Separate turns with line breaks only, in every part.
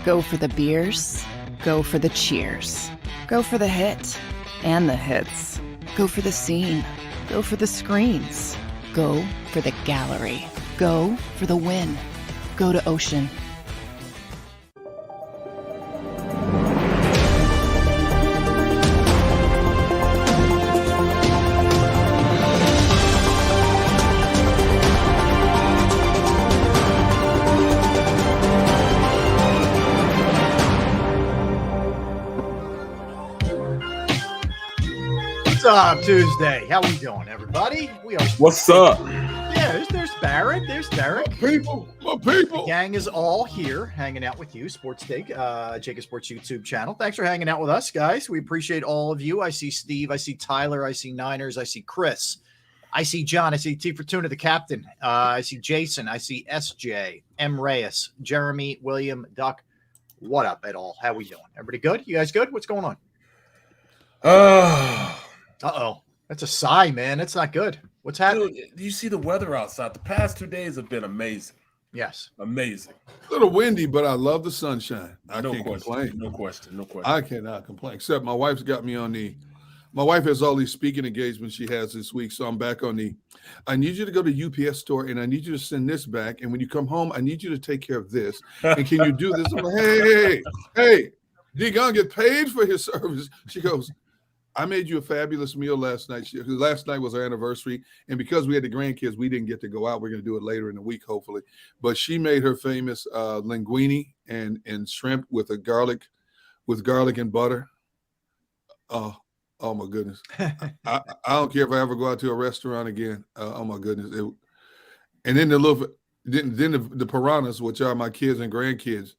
Go for the beers. Go for the cheers. Go for the hit and the hits. Go for the scene. Go for the screens. Go for the gallery. Go for the win. Go to Ocean.
What's up, Tuesday? How we doing, everybody?
What's up?
Yeah, there's Barrett. There's Derek.
My people.
The gang is all here hanging out with you. Sports Dig, JAKIB Sports YouTube channel. Thanks for hanging out with us, guys. We appreciate all of you. I see Steve. I see Tyler. I see Niners. I see Chris. I see John. I see T. Fortuna, the captain. I see Jason. I see SJ, M. Reyes, Jeremy, William, Duck. What up at all? How we doing? Everybody good? You guys good? What's going on? Uh-oh. That's a sigh, man. That's not good. What's happening?
Dude, you see the weather outside. The past 2 days have been amazing.
Yes.
Amazing.
A little windy, but I love the sunshine. I
No
can't
question.
complain.
No question.
I cannot complain. Except my wife's got me on my wife has all these speaking engagements she has this week. So I'm back on I need you to go to UPS store and I need you to send this back. And when you come home, I need you to take care of this. And can you do this? I'm like, hey, D gonna get paid for his service. She goes, I made you a fabulous meal last night. Last night was our anniversary. And because we had the grandkids, we didn't get to go out. We're going to do it later in the week, hopefully. But she made her famous linguine and shrimp with garlic and butter. Oh my goodness. I don't care if I ever go out to a restaurant again. Oh my goodness. And then the piranhas, which are my kids and grandkids.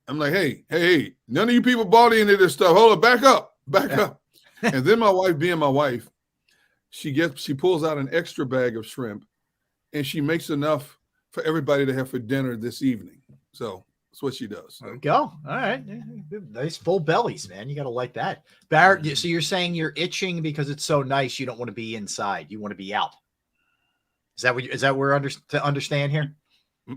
I'm like, hey, none of you people bought into this stuff. Hold on, back up. And then my wife, being my wife, she pulls out an extra bag of shrimp and she makes enough for everybody to have for dinner this evening. So that's what she does.
There we go. All right. Nice full bellies, man. You got to like that. Barrett, so you're saying you're itching because it's so nice you don't want to be inside. You want to be out. Is that what we're to understand here?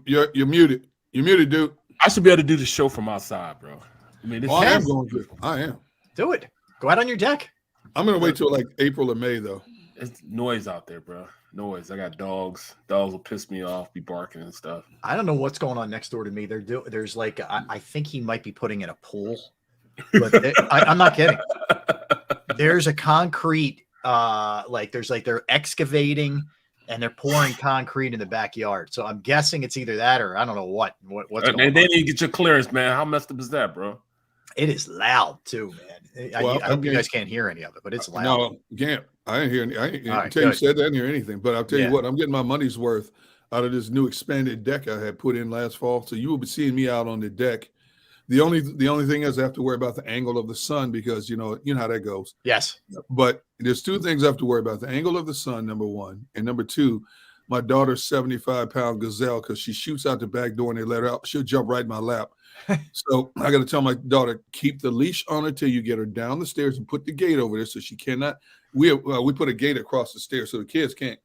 You're muted. You're muted, dude.
I should be able to do the show from outside, bro. I mean,
I am going to. I am.
Do it. Go out on your deck.
I'm going to wait till like April or May, though.
It's noise out there, bro. Noise. I got dogs. Dogs will piss me off, be barking and stuff.
I don't know what's going on next door to me. There's like, I think he might be putting in a pool. But I'm not kidding. There's a concrete, they're excavating and they're pouring concrete in the backyard. So I'm guessing it's either that or I don't know what's going on.
They didn't get your clearance, man. How messed up is that, bro?
It is loud too, man. I hope you guys can't hear any of it, but it's loud.
No, can't. I didn't hear any. Until
right,
you said that, I didn't hear anything. But I'll tell you what, I'm getting my money's worth out of this new expanded deck I had put in last fall. So you will be seeing me out on the deck. The only thing is I have to worry about the angle of the sun because you know how that goes.
Yes.
But there's two things I have to worry about: the angle of the sun, number one, and number two, my daughter's 75-pound gazelle, because she shoots out the back door and they let her out. She'll jump right in my lap. So I got to tell my daughter, keep the leash on her till you get her down the stairs and put the gate over there so she cannot. We put a gate across the stairs so the kids can't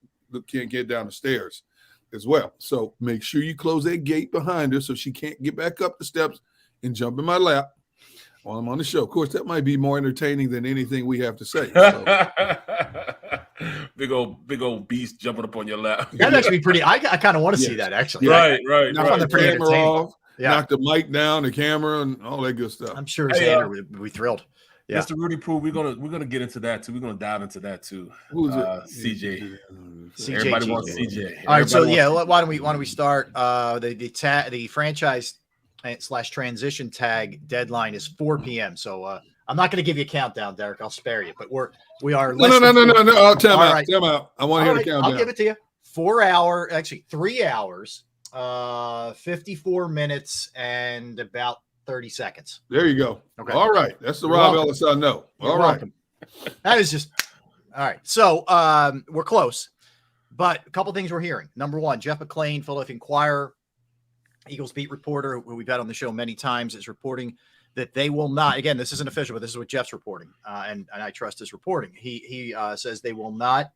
get down the stairs as well. So make sure you close that gate behind her so she can't get back up the steps and jump in my lap while I'm on the show. Of course, that might be more entertaining than anything we have to say. So.
Big old beast jumping up on your lap.
That'd actually be pretty. I kind of want to see that actually.
Right.
I find that pretty entertaining.
Off, knock the mic down, the camera, and all that good stuff.
I'm sure Xander would be thrilled. Yeah.
Mr. Rudy Poo, we're gonna get into that too. We're gonna dive into that too.
Who's it?
CJ.
Everybody
wants CJ.
All right, so why don't we start? The franchise / transition tag deadline is 4 p.m. So I'm not going to give you a countdown, Derek. I'll spare you, but we are.
No. I'll tell him out. Tell him out. I want to hear the countdown.
I'll give it to you. 3 hours, 54 minutes, and about 30 seconds.
There you go.
Okay.
All right. That's the Rob Ellis I know. All right.
Welcome. That is just all right. So we're close, but a couple things we're hearing. Number one, Jeff McClain, Philadelphia Inquirer, Eagles beat reporter, who we've had on the show many times, is reporting that they will not. Again, this isn't official, but this is what Jeff's reporting, and I trust his reporting. He says they will not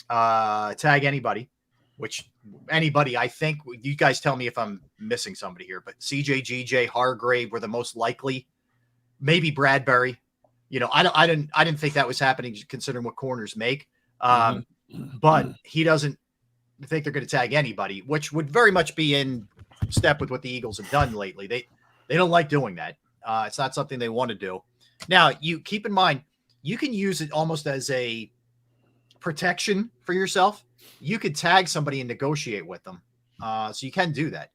tag anybody which anybody, I think you guys tell me if I'm missing somebody here, but CJ, GJ, Hargrave were the most likely. Maybe Bradbury. I didn't think that was happening considering what corners make. But he doesn't think they're going to tag anybody, which would very much be in step with what the Eagles have done lately. They don't like doing that. It's not something they want to do. Now, you keep in mind, you can use it almost as a protection for yourself. You could tag somebody and negotiate with them. So you can do that.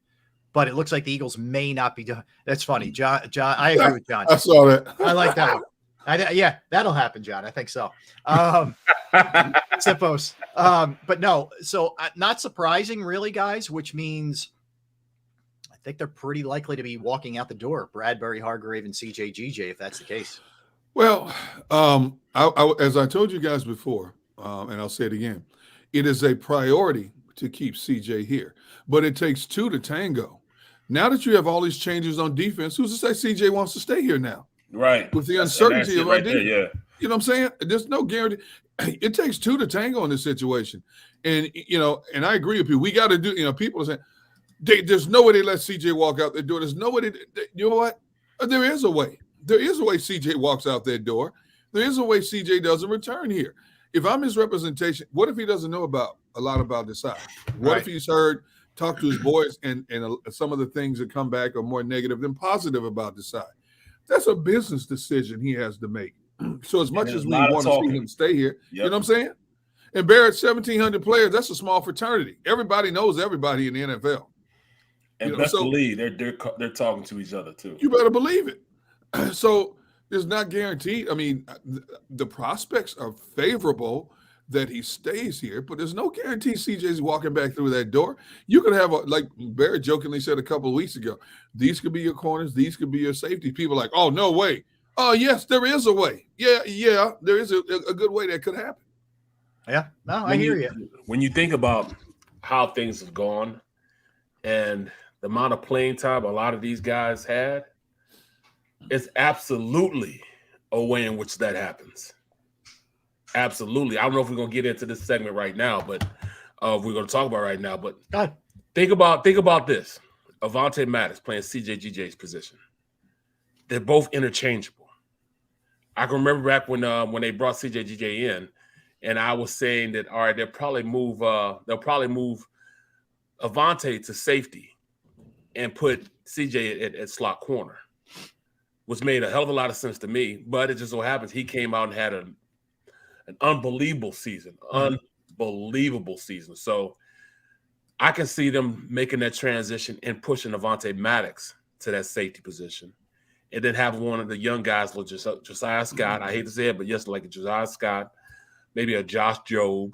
But it looks like the Eagles may not be doing. That's funny, John. I agree with John.
I saw that.
I like that one. Yeah, that'll happen, John. I think so. Suppose. But no, so not surprising, really, guys, which means I think they're pretty likely to be walking out the door. Bradbury, Hargrave, and CJ, GJ, if that's the case.
Well, as I told you guys before, and I'll say it again, it is a priority to keep CJ here, but it takes two to tango. Now that you have all these changes on defense, who's to say CJ wants to stay here now?
Right.
With the uncertainty of our defense.
Yeah.
You know what I'm saying? There's no guarantee. It takes two to tango in this situation. And, and I agree with you. We got to do, people are saying, there's no way they let CJ walk out their door. There's no way. You know what? There is a way. There is a way CJ walks out that door. There is a way CJ doesn't return here. If I'm his representation, what if he doesn't know a lot about this side? What if he's talked to his boys and some of the things that come back are more negative than positive about the side? That's a business decision he has to make. So as much as we want to see him stay here, you know what I'm saying? And Barrett, 1,700 players, that's a small fraternity. Everybody knows everybody in the NFL.
And best believe they're talking to each other too.
You better believe it. So it's not guaranteed. I mean, the prospects are favorable that he stays here, but there's no guarantee CJ's walking back through that door. You could have, like Barrett jokingly said a couple of weeks ago, these could be your corners, these could be your safety. People are like, oh, no way. Oh, yes, there is a way. Yeah, there is a good way that could happen.
Yeah, no, I hear you.
When you think about how things have gone and the amount of playing time a lot of these guys had, it's absolutely a way in which that happens. Absolutely. I don't know if we're going to get into this segment right now, but we're going to talk about it right now. But think about this. Avonte Maddox playing CJ GJ's position. They're both interchangeable. I can remember back when they brought CJ GJ in, and I was saying that, all right, they'll probably move Avonte to safety and put CJ at slot corner, which made a hell of a lot of sense to me. But it just so happens he came out and had an unbelievable season. So I can see them making that transition and pushing Avonte Maddox to that safety position, and then have one of the young guys like Josiah Scott. I hate to say it, but yes, like a Josiah Scott, maybe a Josh Jobe,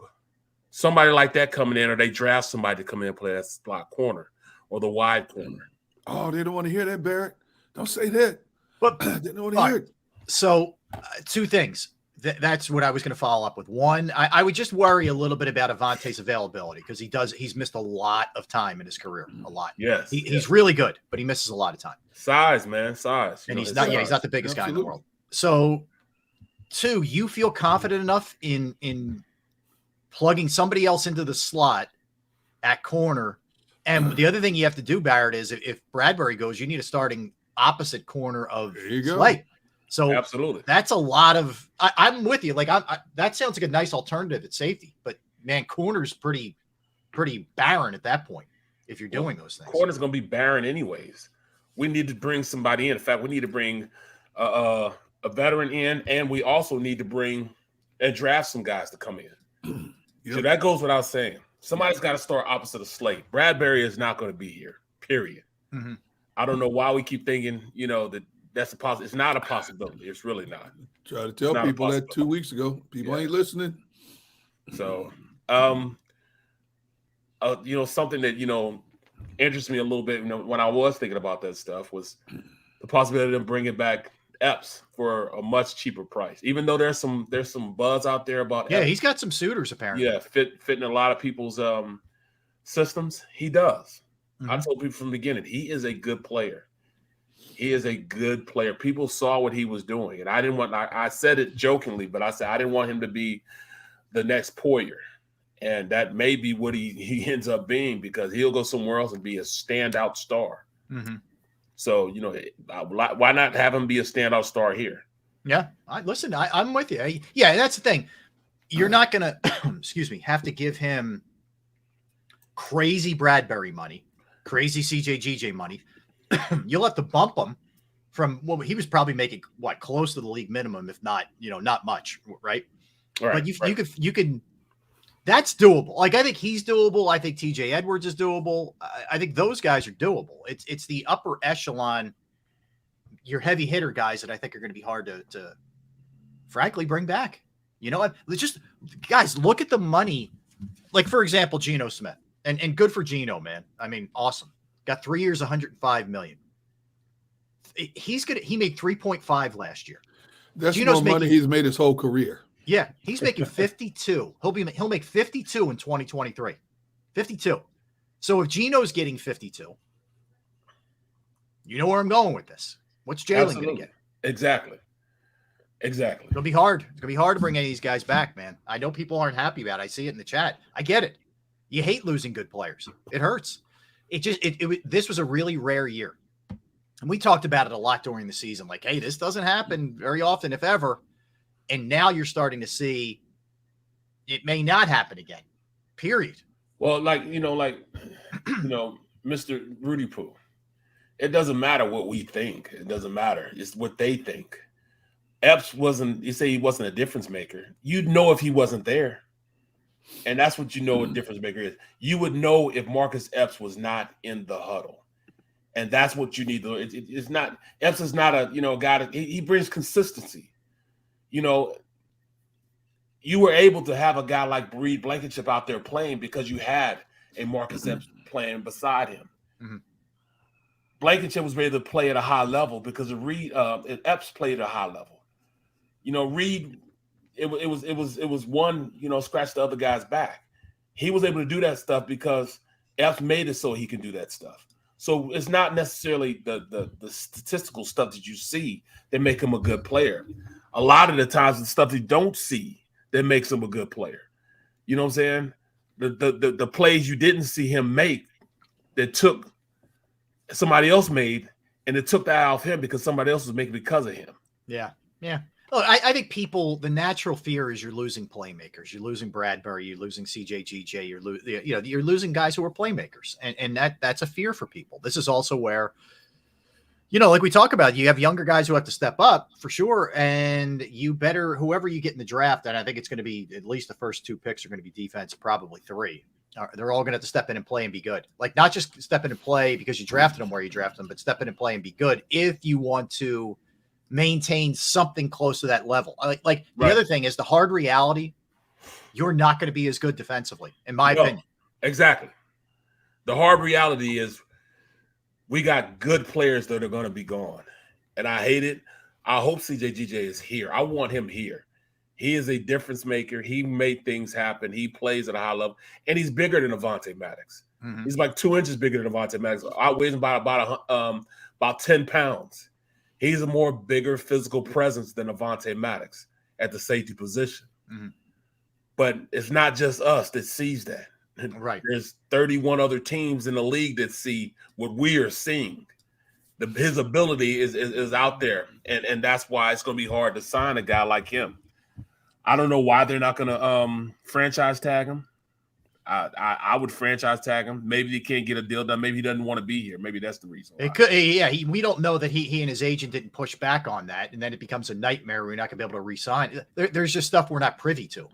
somebody like that coming in, or they draft somebody to come in and play that slot corner or the wide corner.
Oh, they don't want to hear that, Barrett. Don't say that.
But
they don't want to hear it.
So two things. That's what I was going to follow up with. One, I would just worry a little bit about Avonte's availability because he's missed a lot of time in his career. A lot.
Yes.
He's really good, but he misses a lot of time.
Size, man. Size.
And he's not the biggest guy in the world. So, two, you feel confident enough in plugging somebody else into the slot at corner. And the other thing you have to do, Barrett, is if Bradbury goes, you need a starting opposite corner of Slate. So
absolutely,
that's a lot of. I'm with you. Like that sounds like a nice alternative at safety, but man, corner's pretty barren at that point if you're doing those things.
Corner's going to be barren anyways. We need to bring somebody in. In fact, we need to bring a veteran in, and we also need to bring and draft some guys to come in. So that goes without saying. Somebody's got to start opposite of Slate. Bradbury is not going to be here. Period.
Mm-hmm.
I don't know why we keep thinking, that. That's a possibility. It's not a possibility. It's really not.
Try to tell people that 2 weeks ago. People ain't listening.
So, something that interests me a little bit. When I was thinking about that stuff was the possibility of them bringing back Epps for a much cheaper price. Even though there's some buzz out there about
Epps.
Epps.
He's got some suitors apparently.
Yeah, fitting a lot of people's systems. He does.
Mm-hmm.
I told people from the beginning he is a good player. He is a good player. People saw what he was doing. And I said it jokingly, but I said I didn't want him to be the next Poyer. And that may be what he ends up being, because he'll go somewhere else and be a standout star.
Mm-hmm.
So, why not have him be a standout star here?
Yeah. Listen, I'm with you. Yeah, that's the thing. You're not going to, excuse me, have to give him crazy Bradbury money, crazy CJGJ money. You'll have to bump him from what he was probably making, close to the league minimum, if not, not much, right?
Right.
But you could. That's doable. Like, I think he's doable. I think TJ Edwards is doable. I think those guys are doable. It's the upper echelon, your heavy hitter guys that I think are going to be hard to frankly bring back. You know what? Just guys, look at the money. Like, for example, Geno Smith, and good for Geno, man. I mean, awesome. Got 3 years, $105 million. He made 3.5 last year.
That's more money he's made his whole career.
Yeah, he's making 52. He'll make 52 in 2023. 52. So if Geno's getting 52, you know where I'm going with this. What's Jalen going to get?
Exactly.
It's going to be hard. It's going to be hard to bring any of these guys back, man. I know people aren't happy about it. I see it in the chat. I get it. You hate losing good players. It hurts. This was a really rare year. And we talked about it a lot during the season. Like, hey, this doesn't happen very often, if ever. And now you're starting to see it may not happen again, period.
Well, Mr. Rudy Poo, it doesn't matter what we think. It doesn't matter. It's what they think. Epps you say he wasn't a difference maker. You'd know if he wasn't there. And that's what a difference maker is. You would know if Marcus Epps was not in the huddle. And that's what you need to. It's not, Epps is not a, guy that he brings consistency. You were able to have a guy like Reed Blankenship out there playing because you had a Marcus Epps playing beside him. Mm-hmm. Blankenship was ready to play at a high level because Epps played at a high level. Reed, it was one, scratch the other guy's back. He was able to do that stuff because Epps made it so he can do that stuff. So it's not necessarily the statistical stuff that you see that make him a good player. A lot of the times, the stuff you don't see that makes him a good player. You know what I'm saying? The plays you didn't see him make that took somebody else made, and it took that out of him because somebody else was making it because of him.
Yeah, yeah. Look, I think the natural fear is you're losing playmakers. You're losing Bradbury. You're losing CJGJ. You're losing guys who are playmakers, and that's a fear for people. This is also where, like we talk about, you have younger guys who have to step up for sure, and whoever you get in the draft, and I think it's going to be at least the first 2 picks are going to be defense, probably 3. They're all going to have to step in and play and be good. Like, not just step in and play because you drafted them where you drafted them, but step in and play and be good if you want to maintain something close to that level. Like the other thing is the hard reality, you're not going to be as good defensively, in my opinion.
Exactly. The hard reality is we got good players that are going to be gone. And I hate it. I hope CJGJ is here. I want him here. He is a difference maker. He made things happen. He plays at a high level. And he's bigger than Avonte Maddox. Mm-hmm. He's like 2 inches bigger than Avonte Maddox. Outweighs him by about 10 pounds. He's a more bigger physical presence than Avonte Maddox at the safety position. Mm-hmm. But it's not just us that sees that.
Right.
There's 31 other teams in the league that see what we are seeing. His ability is out there, and that's why it's going to be hard to sign a guy like him. I don't know why they're not going to franchise tag him. I would franchise tag him. Maybe he can't get a deal done. Maybe he doesn't want to be here. Maybe that's the reason why.
It could, yeah. We don't know that he and his agent didn't push back on that, and then it becomes a nightmare. We're not going to be able to re-sign. There's just stuff we're not privy to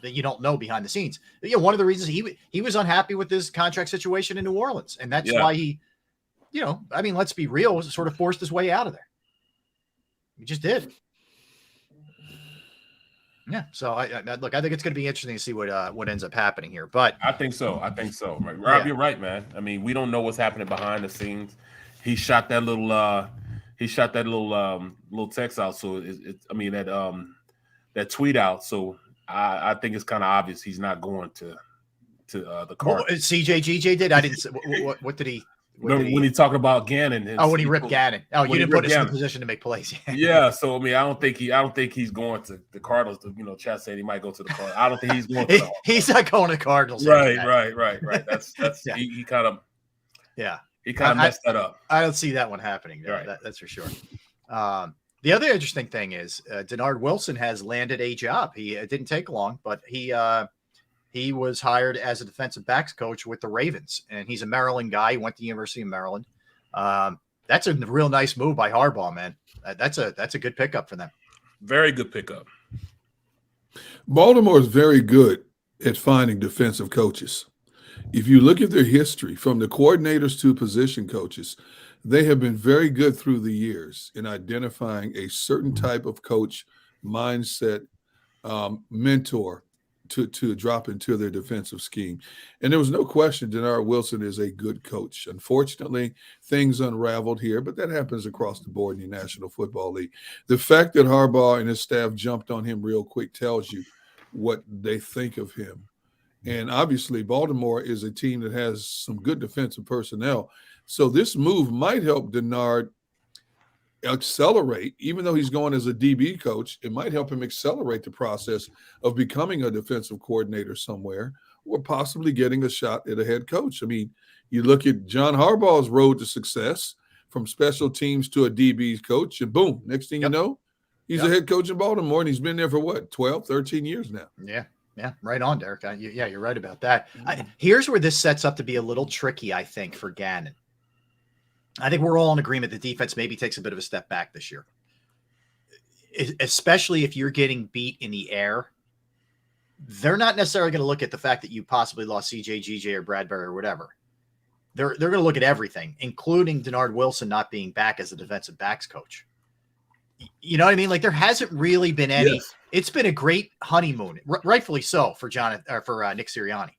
that you don't know behind the scenes. One of the reasons he was unhappy with his contract situation in New Orleans, and that's why he, let's be real, sort of forced his way out of there. He just did. Yeah, so I think it's going to be interesting to see what ends up happening here. But
I think so. Rob, you're right, man. I mean, we don't know what's happening behind the scenes. He shot that little little text out. So that tweet out. So I think it's kind of obvious he's not going to the Cardinals.
CJGJ did. I didn't. What did he?
Remember when he talked about Gannon?
When he ripped Gannon. Oh, you didn't put us in the position to make plays.
Yeah. So I mean, I don't think he's going to the Cardinals. Chad saying he might go to the Cardinals. I don't think he's going.
He's not going to the Cardinals.
Right. That's
yeah.
he kind of messed that up.
I don't see that one happening.
Right.
That's for sure. The other interesting thing is Denard Wilson has landed a job. It didn't take long, but he was hired as a defensive backs coach with the Ravens, and he's a Maryland guy. He went to the University of Maryland. That's a real nice move by Harbaugh, man. That's a good pickup for them.
Very good pickup.
Baltimore is very good at finding defensive coaches. If you look at their history, from the coordinators to position coaches, they have been very good through the years in identifying a certain type of coach, mindset, mentor to drop into their defensive scheme. And there was no question Denard Wilson is a good coach. Unfortunately, things unraveled here, but that happens across the board in the National Football League. The fact that Harbaugh and his staff jumped on him real quick tells you what they think of him. And obviously, Baltimore is a team that has some good defensive personnel. So this move might help Denard accelerate, even though he's going as a DB coach, it might help him accelerate the process of becoming a defensive coordinator somewhere, or possibly getting a shot at a head coach. I mean, you look at John Harbaugh's road to success, from special teams to a DB coach, and boom, next thing you know, he's a head coach in Baltimore, and he's been there for what, 12, 13 years now.
Yeah, right on, Derek. You're right about that. Here's where this sets up to be a little tricky, I think, for Gannon. I think we're all in agreement the defense maybe takes a bit of a step back this year, especially if you're getting beat in the air. They're not necessarily going to look at the fact that you possibly lost CJ, GJ, or Bradbury or whatever. They're going to look at everything, including Denard Wilson not being back as a defensive backs coach. You know what I mean? Like, there hasn't really been any. Yes. It's been a great honeymoon, rightfully so, for Nick Sirianni.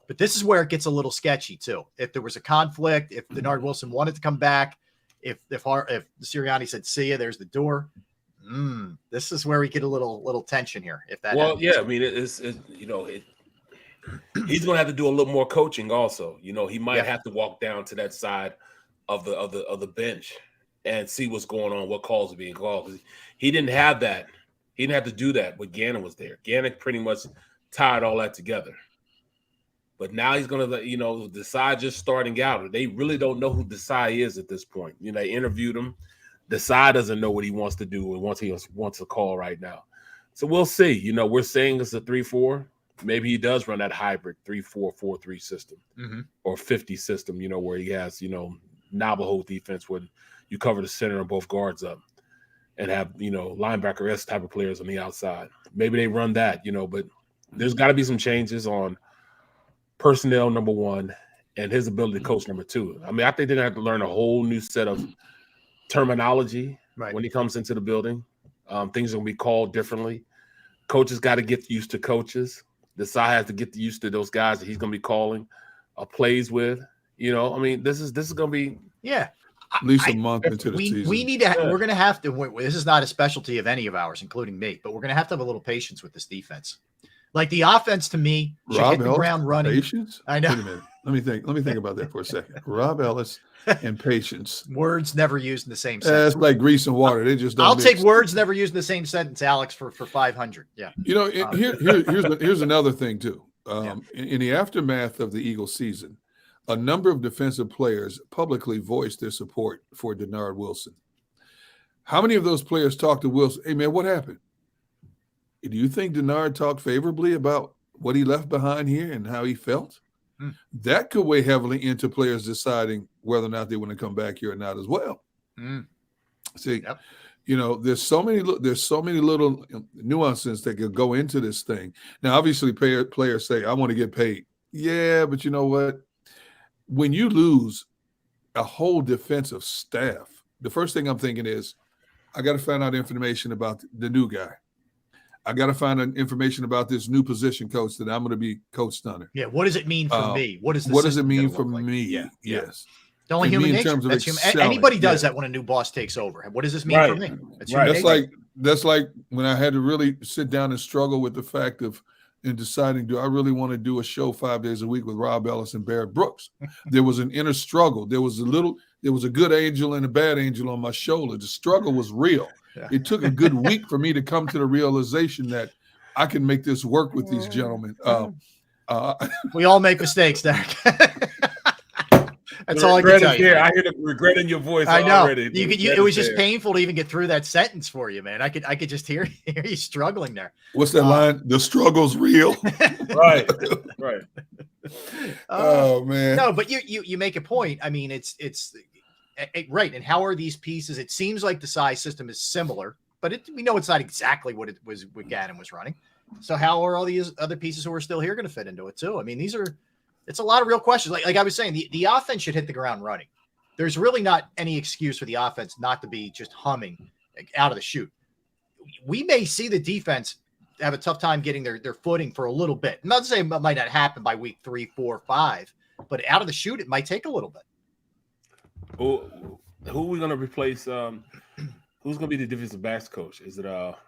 But this is where it gets a little sketchy too. If there was a conflict, if Denard Wilson wanted to come back, if Sirianni said, "See ya, there's the door," this is where we get a little tension here. If that, happens.
I mean, he's going to have to do a little more coaching. Also, he might have to walk down to that side of the bench and see what's going on, what calls are being called. He didn't have that. He didn't have to do that when Gannon was there. Gannon pretty much tied all that together. But now he's going to, Desai just starting out. They really don't know who Desai is at this point. They interviewed him. Desai doesn't know what he wants to do and wants a call right now. So we'll see. We're saying it's a 3-4. Maybe he does run that hybrid 3-4-4-3 system or 50 system, where he has, Navajo defense when you cover the center and both guards up and have, linebacker S type of players on the outside. Maybe they run that, but there's got to be some changes on personnel, number one, and his ability to coach, number two. I mean, I think they're going to have to learn a whole new set of terminology when he comes into the building. Things are going to be called differently. Coaches got to get used to coaches. Desai has to get used to those guys that he's going to be calling plays with. I mean, this is going to be
at least a month into the season.
We need to. We're going to have to. This is not a specialty of any of ours, including me, but we're going to have a little patience with this defense. Like, the offense to me should hit the ground running.
Patience?
I know.
Wait a minute. Let me think about that for a second. Rob Ellis and patience.
Words never used in the same sentence.
It's like grease and water. They just don't
I'll
mix.
take words never used in the same sentence, Alex, for 500. Yeah.
Here's another thing too. In the aftermath of the Eagles season, a number of defensive players publicly voiced their support for Denard Wilson. How many of those players talked to Wilson? Hey man, what happened? Do you think Denard talked favorably about what he left behind here and how he felt? That could weigh heavily into players deciding whether or not they want to come back here or not as well. See, there's so many little nuances that could go into this thing. Now, obviously, players say, "I want to get paid." Yeah, but you know what? When you lose a whole defensive staff, the first thing I'm thinking is, I got to find out information about the new guy. I got to find out information about this new position coach that I'm going to be coached under.
Yeah, what does it mean for me? What does it mean for me?
Yes.
It's only human nature. Anybody does that when a new boss takes over. What does this mean for me?
That's like when I had to really sit down and struggle with the fact of in deciding, do I really want to do a show 5 days a week with Rob Ellis and Barrett Brooks? There was an inner struggle. There was a good angel and a bad angel on my shoulder. The struggle was real.
Yeah.
It took a good week for me to come to the realization that I can make this work with these gentlemen.
We all make mistakes, Derek. That's all I can tell you.
I hear the regret in your voice.
I know.
Already.
It was just painful to even get through that sentence for you, man. I could just hear you struggling there.
What's that line? The struggle's real.
Right.
Oh man.
No, but you make a point. I mean, it's right. And how are these pieces? It seems like the size system is similar, but we know it's not exactly what it was what Gannon was running. So how are all these other pieces who are still here going to fit into it too? I mean, it's a lot of real questions. Like I was saying, the offense should hit the ground running. There's really not any excuse for the offense not to be just humming out of the chute. We may see the defense have a tough time getting their footing for a little bit. I'm not saying it might not happen by week 3, 4, 5, but out of the chute, it might take a little bit.
Who are we going to replace? Who's going to be the defensive backs coach? Is it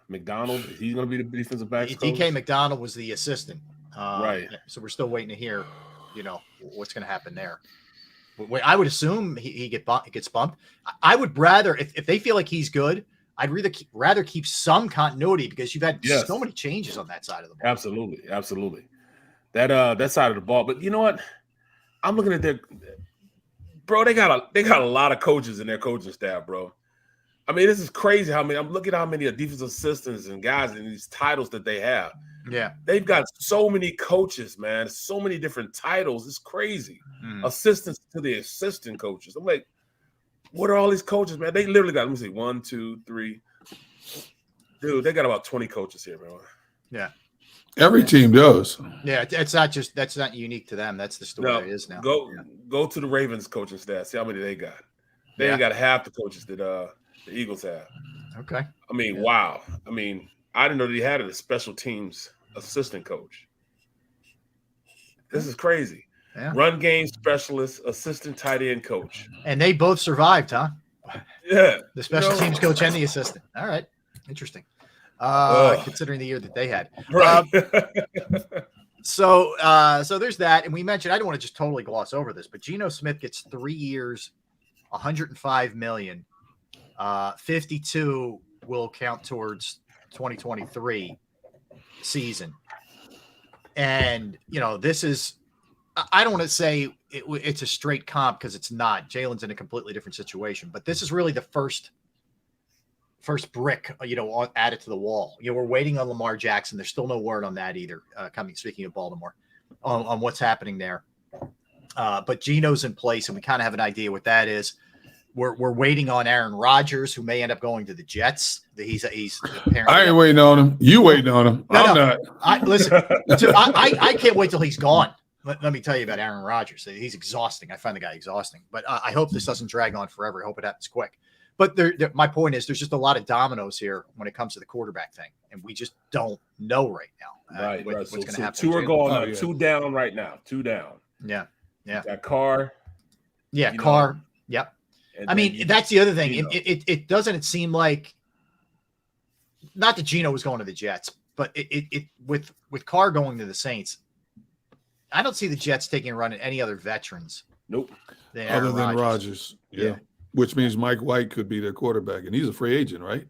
McDonald? Is he going to be the defensive backs coach?
DK McDonald was the assistant.
Right.
So we're still waiting to hear, what's going to happen there. I would assume he gets bumped. I would rather, if they feel like he's good, I'd rather keep some continuity because you've had so many changes on that side of the ball.
Absolutely. That side of the ball. But you know what? I'm looking at bro. They got a lot of coaches in their coaching staff, bro. I mean, this is crazy. I'm looking at how many defensive assistants and guys in these titles that they have.
Yeah,
they've got so many coaches, man. So many different titles. It's crazy. Assistants to the assistant coaches. I'm like, what are all these coaches, man? They literally got, let me see, 1, 2, 3. Dude, they got about 20 coaches here, man.
Yeah.
Every team does.
Yeah, that's not unique to them. That's the story it is now.
Go to the Ravens coaching staff. See how many they got. They ain't got half the coaches that the Eagles have.
Okay.
I mean, wow. I mean, I didn't know they had a special teams assistant coach. This is crazy.
Yeah.
Run game specialist, assistant tight end coach.
And they both survived, huh?
Yeah.
The special teams coach and the assistant. All right. Interesting. Considering the year that they had.
Right.
So there's that. And we mentioned, I don't want to just totally gloss over this, but Geno Smith gets 3 years, $105 million. 52 will count towards 2023 season. And, this is, I don't want to say it's a straight comp because it's not. Jalen's in a completely different situation, but this is really the first brick, added to the wall. We're waiting on Lamar Jackson. There's still no word on that either. Speaking of Baltimore, on what's happening there. But Geno's in place, and we kind of have an idea what that is. We're waiting on Aaron Rodgers, who may end up going to the Jets. He's apparently.
I ain't waiting on him. You waiting on him? I'm not.
Listen. I can't wait till he's gone. Let me tell you about Aaron Rodgers. He's exhausting. I find the guy exhausting. But I hope this doesn't drag on forever. I hope it happens quick. But my point is, there's just a lot of dominoes here when it comes to the quarterback thing, and we just don't know right now.
Right.
What's going to happen?
2 are gone. 2 down right now. 2 down.
Yeah.
That Carr.
Yeah, Carr. Yep. I mean, that's the other thing. It doesn't seem like, not that Geno was going to the Jets, but with Carr going to the Saints, I don't see the Jets taking a run at any other veterans.
Nope.
Other than Rodgers. Yeah. Which means Mike White could be their quarterback, and he's a free agent, right?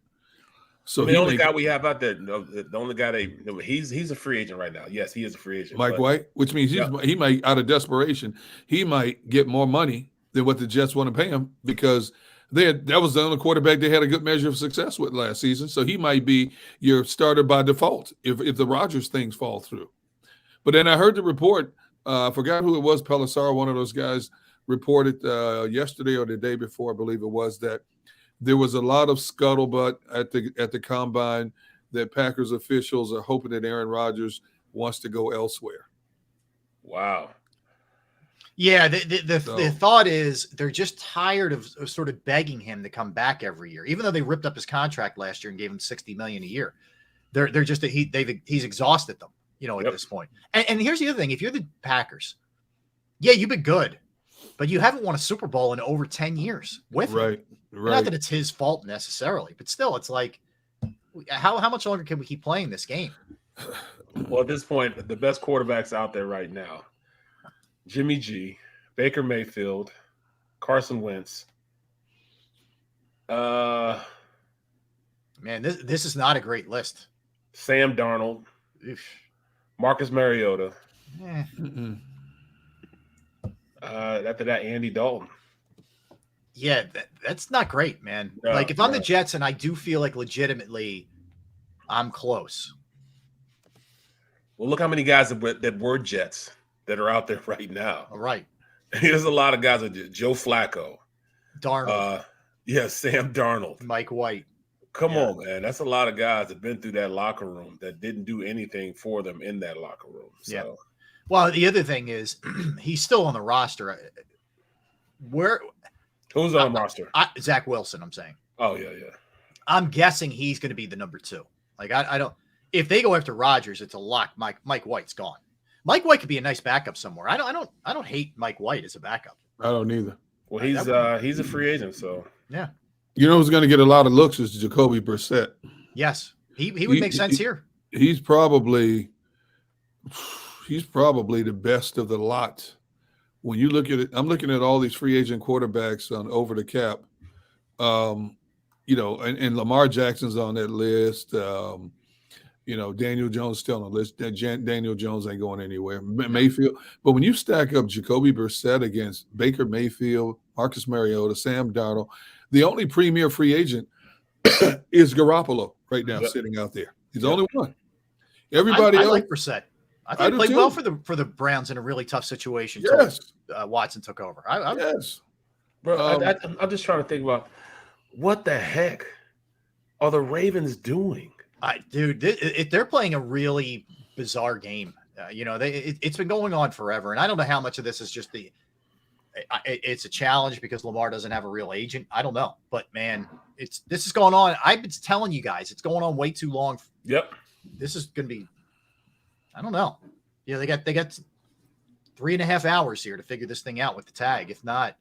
So
the only guy we have out there, the only guy he's a free agent right now. Yes, he is a free agent.
Mike White, which means he might, out of desperation, he might get more money than what the Jets want to pay him because that was the only quarterback they had a good measure of success with last season. So he might be your starter by default if the Rodgers things fall through. But then I heard the report. I forgot who it was. Pelissaro, one of those guys, reported yesterday or the day before, I believe it was, that there was a lot of scuttlebutt at the combine that Packers officials are hoping that Aaron Rodgers wants to go elsewhere.
Wow.
Yeah, the thought is they're just tired of sort of begging him to come back every year, even though they ripped up his contract last year and gave him $60 million a year. They're just he's exhausted them, at this point. And here's the other thing: if you're the Packers, you've been good, but you haven't won a Super Bowl in over 10 years with him.
Right.
Not that it's his fault necessarily, but still, it's like, how much longer can we keep playing this game?
Well, at this point, the best quarterbacks out there right now: Jimmy G, Baker Mayfield, Carson Wentz.
Man, this is not a great list.
Sam Darnold, Marcus Mariota.
Eh.
After that, Andy Dalton.
Yeah, that's not great, man.
No,
like if I'm
no.
the Jets and I do feel like legitimately I'm close.
Well, look how many guys that were Jets that are out there right now.
All right.
There's a lot of guys. Joe Flacco.
Darnold.
Sam Darnold.
Mike White.
Come on, man. That's a lot of guys that have been through that locker room that didn't do anything for them in that locker room. So.
Yeah. Well, the other thing is he's still on the roster.
Who's on the roster?
Zach Wilson, I'm saying.
Oh, yeah.
I'm guessing he's going to be the number 2. Like, I don't – if they go after Rodgers, it's a lock. Mike White's gone. Mike White could be a nice backup somewhere. I don't hate Mike White as a backup.
I don't either.
Well, he's a free agent, so.
Yeah.
You know who's going to get a lot of looks is Jacoby Brissett.
Yes. He would make sense here.
He's probably the best of the lot. When you look at it, I'm looking at all these free agent quarterbacks on over the cap. And Lamar Jackson's on that list. Daniel Jones still on the list. Daniel Jones ain't going anywhere. Mayfield. But when you stack up Jacoby Brissett against Baker Mayfield, Marcus Mariota, Sam Darnold, the only premier free agent is Garoppolo right now, sitting out there. He's the only one. Everybody else.
I like Brissett. I thought he played well for the Browns in a really tough situation.
Yes.
Watson took over.
Yes.
Bro, I'm just trying to think about what the heck are the Ravens doing?
Dude, they're playing a really bizarre game. It's been going on forever, and I don't know how much of this is just it's a challenge because Lamar doesn't have a real agent. I don't know, but man, this is going on. I've been telling you guys, it's going on way too long.
Yep. This
is going to be. I don't know. They got 3.5 hours here to figure this thing out with the tag. If not,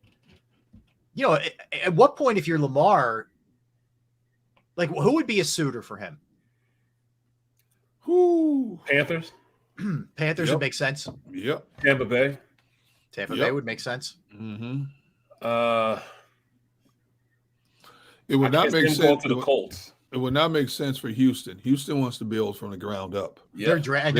at what point, if you're Lamar, like who would be a suitor for him?
Panthers.
Panthers would make sense.
Yep.
Tampa Bay.
Bay would make sense.
Mm-hmm. It would not make sense
to the Colts.
It would not make sense for Houston. Houston wants to build from the ground up.
Yeah. They're drafting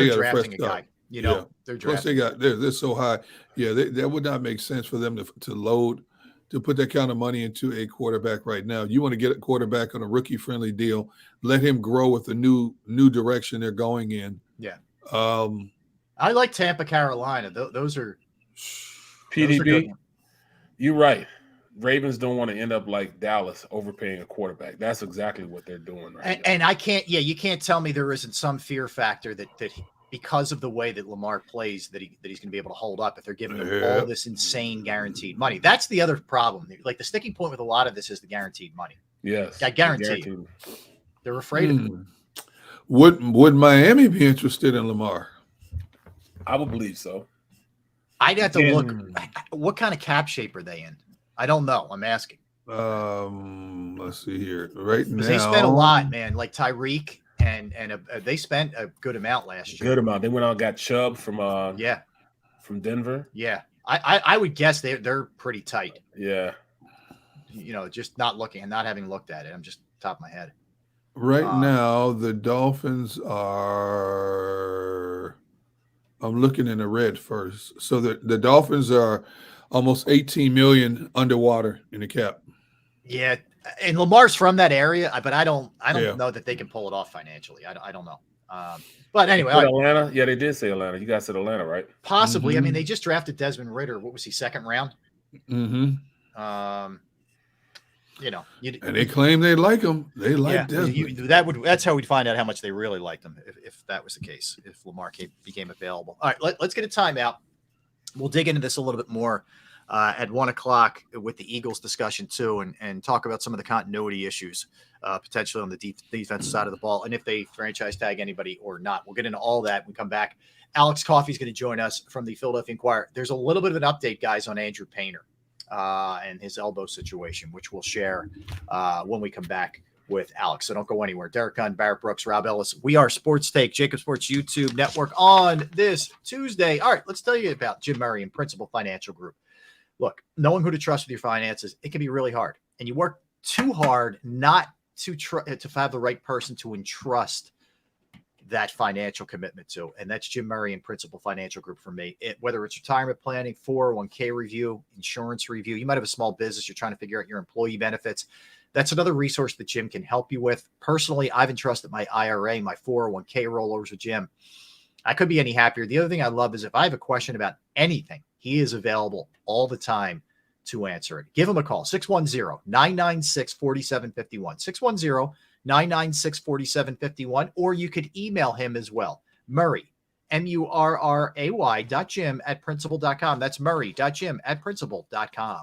a guy. They're drafting.
Plus they're so high. Yeah, that would not make sense for them to put that kind of money into a quarterback right now. You want to get a quarterback on a rookie-friendly deal, let him grow with the new direction they're going in.
Yeah. I like Tampa, Carolina. Those are
PDB. You're right. Ravens don't want to end up like Dallas overpaying a quarterback. That's exactly what they're doing right now.
And I can't. Yeah, you can't tell me there isn't some fear factor that because of the way that Lamar plays that he's going to be able to hold up if they're giving him all this insane guaranteed money. That's the other problem. Like the sticking point with a lot of this is the guaranteed money.
Yes,
I guarantee. They're afraid of it.
Would Miami be interested in Lamar?
I would believe so.
I'd have to look. What kind of cap shape are they in? I don't know. I'm asking.
Let's see here. Right now,
they spent a lot, man. Like Tyreek and they spent a good amount last year.
Good amount. They went out and got Chubb from Denver.
Yeah, I would guess they're pretty tight.
Yeah.
Just not looking and not having looked at it. I'm just top of my head.
Right now, the Dolphins are. I'm looking in the red first. So the Dolphins are almost 18 million underwater in the cap.
Yeah, and Lamar's from that area, but I don't know that they can pull it off financially. I don't know. But anyway,
Atlanta. Yeah, they did say Atlanta. You guys said Atlanta, right?
Possibly. I mean, they just drafted Desmond Ridder. What was he, second round?
Mm-hmm.
And
they claim they like him. They like Desmond.
That's how we'd find out how much they really liked him if that was the case. If Lamar became available. All right, let's get a timeout. We'll dig into this a little bit more at 1:00 with the Eagles discussion too, and talk about some of the continuity issues potentially on the defensive side of the ball, and if they franchise tag anybody or not. We'll get into all that when we come back. Alex Coffey's going to join us from the Philadelphia Inquirer. There's a little bit of an update, guys, on Andrew Painter and his elbow situation, which we'll share when we come back with Alex. So don't go anywhere. Derek Gunn, Barrett Brooks, Rob Ellis. We are Sports Take, JAKIB Sports YouTube Network on this Tuesday. All right, let's tell you about Jim Murray and Principal Financial Group. Look, knowing who to trust with your finances, it can be really hard. And you work too hard not to have the right person to entrust that financial commitment to. And that's Jim Murray and Principal Financial Group for me. Whether it's retirement planning, 401k review, insurance review, you might have a small business, you're trying to figure out your employee benefits. That's another resource that Jim can help you with. Personally, I've entrusted my IRA, my 401k rollovers with Jim. I couldn't be any happier. The other thing I love is if I have a question about anything, he is available all the time to answer it. Give him a call, 610-996-4751, 610-996-4751, or you could email him as well, Murray, murray.jim@principal.com. That's murray.jim@principal.com.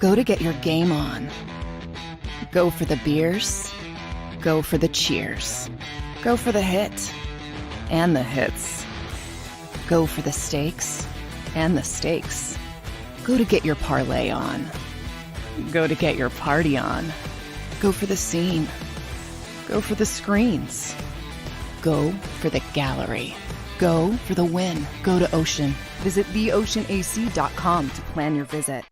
Go to get your game on. Go for the beers. Go for the cheers. Go for the hit and the hits. Go for the stakes and the stakes. Go to get your parlay on. Go to get your party on. Go for the scene. Go for the screens. Go for the gallery. Go for the win. Go to Ocean. Visit theoceanac.com to plan your visit.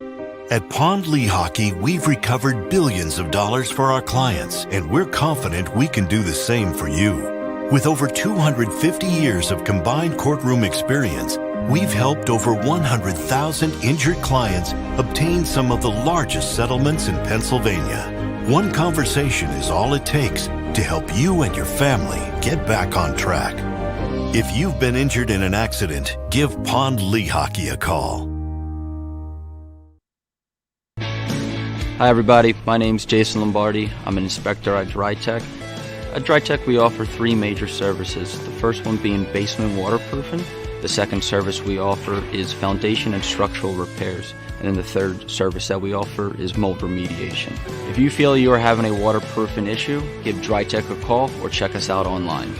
At Pond Lehocky, we've recovered billions of dollars for our clients, and we're confident we can do the same for you. With over 250 years of combined courtroom experience, we've helped over 100,000 injured clients obtain some of the largest settlements in Pennsylvania. One conversation is all it takes to help you and your family get back on track. If you've been injured in an accident, give Pond Lehocky a call.
Hi everybody, my name's Jason Lombardi. I'm an inspector at DryTech. At DryTech we offer three major services, the first one being basement waterproofing. The second service we offer is foundation and structural repairs. And then the third service that we offer is mold remediation. If you feel you are having a waterproofing issue, give DryTech a call or check us out online.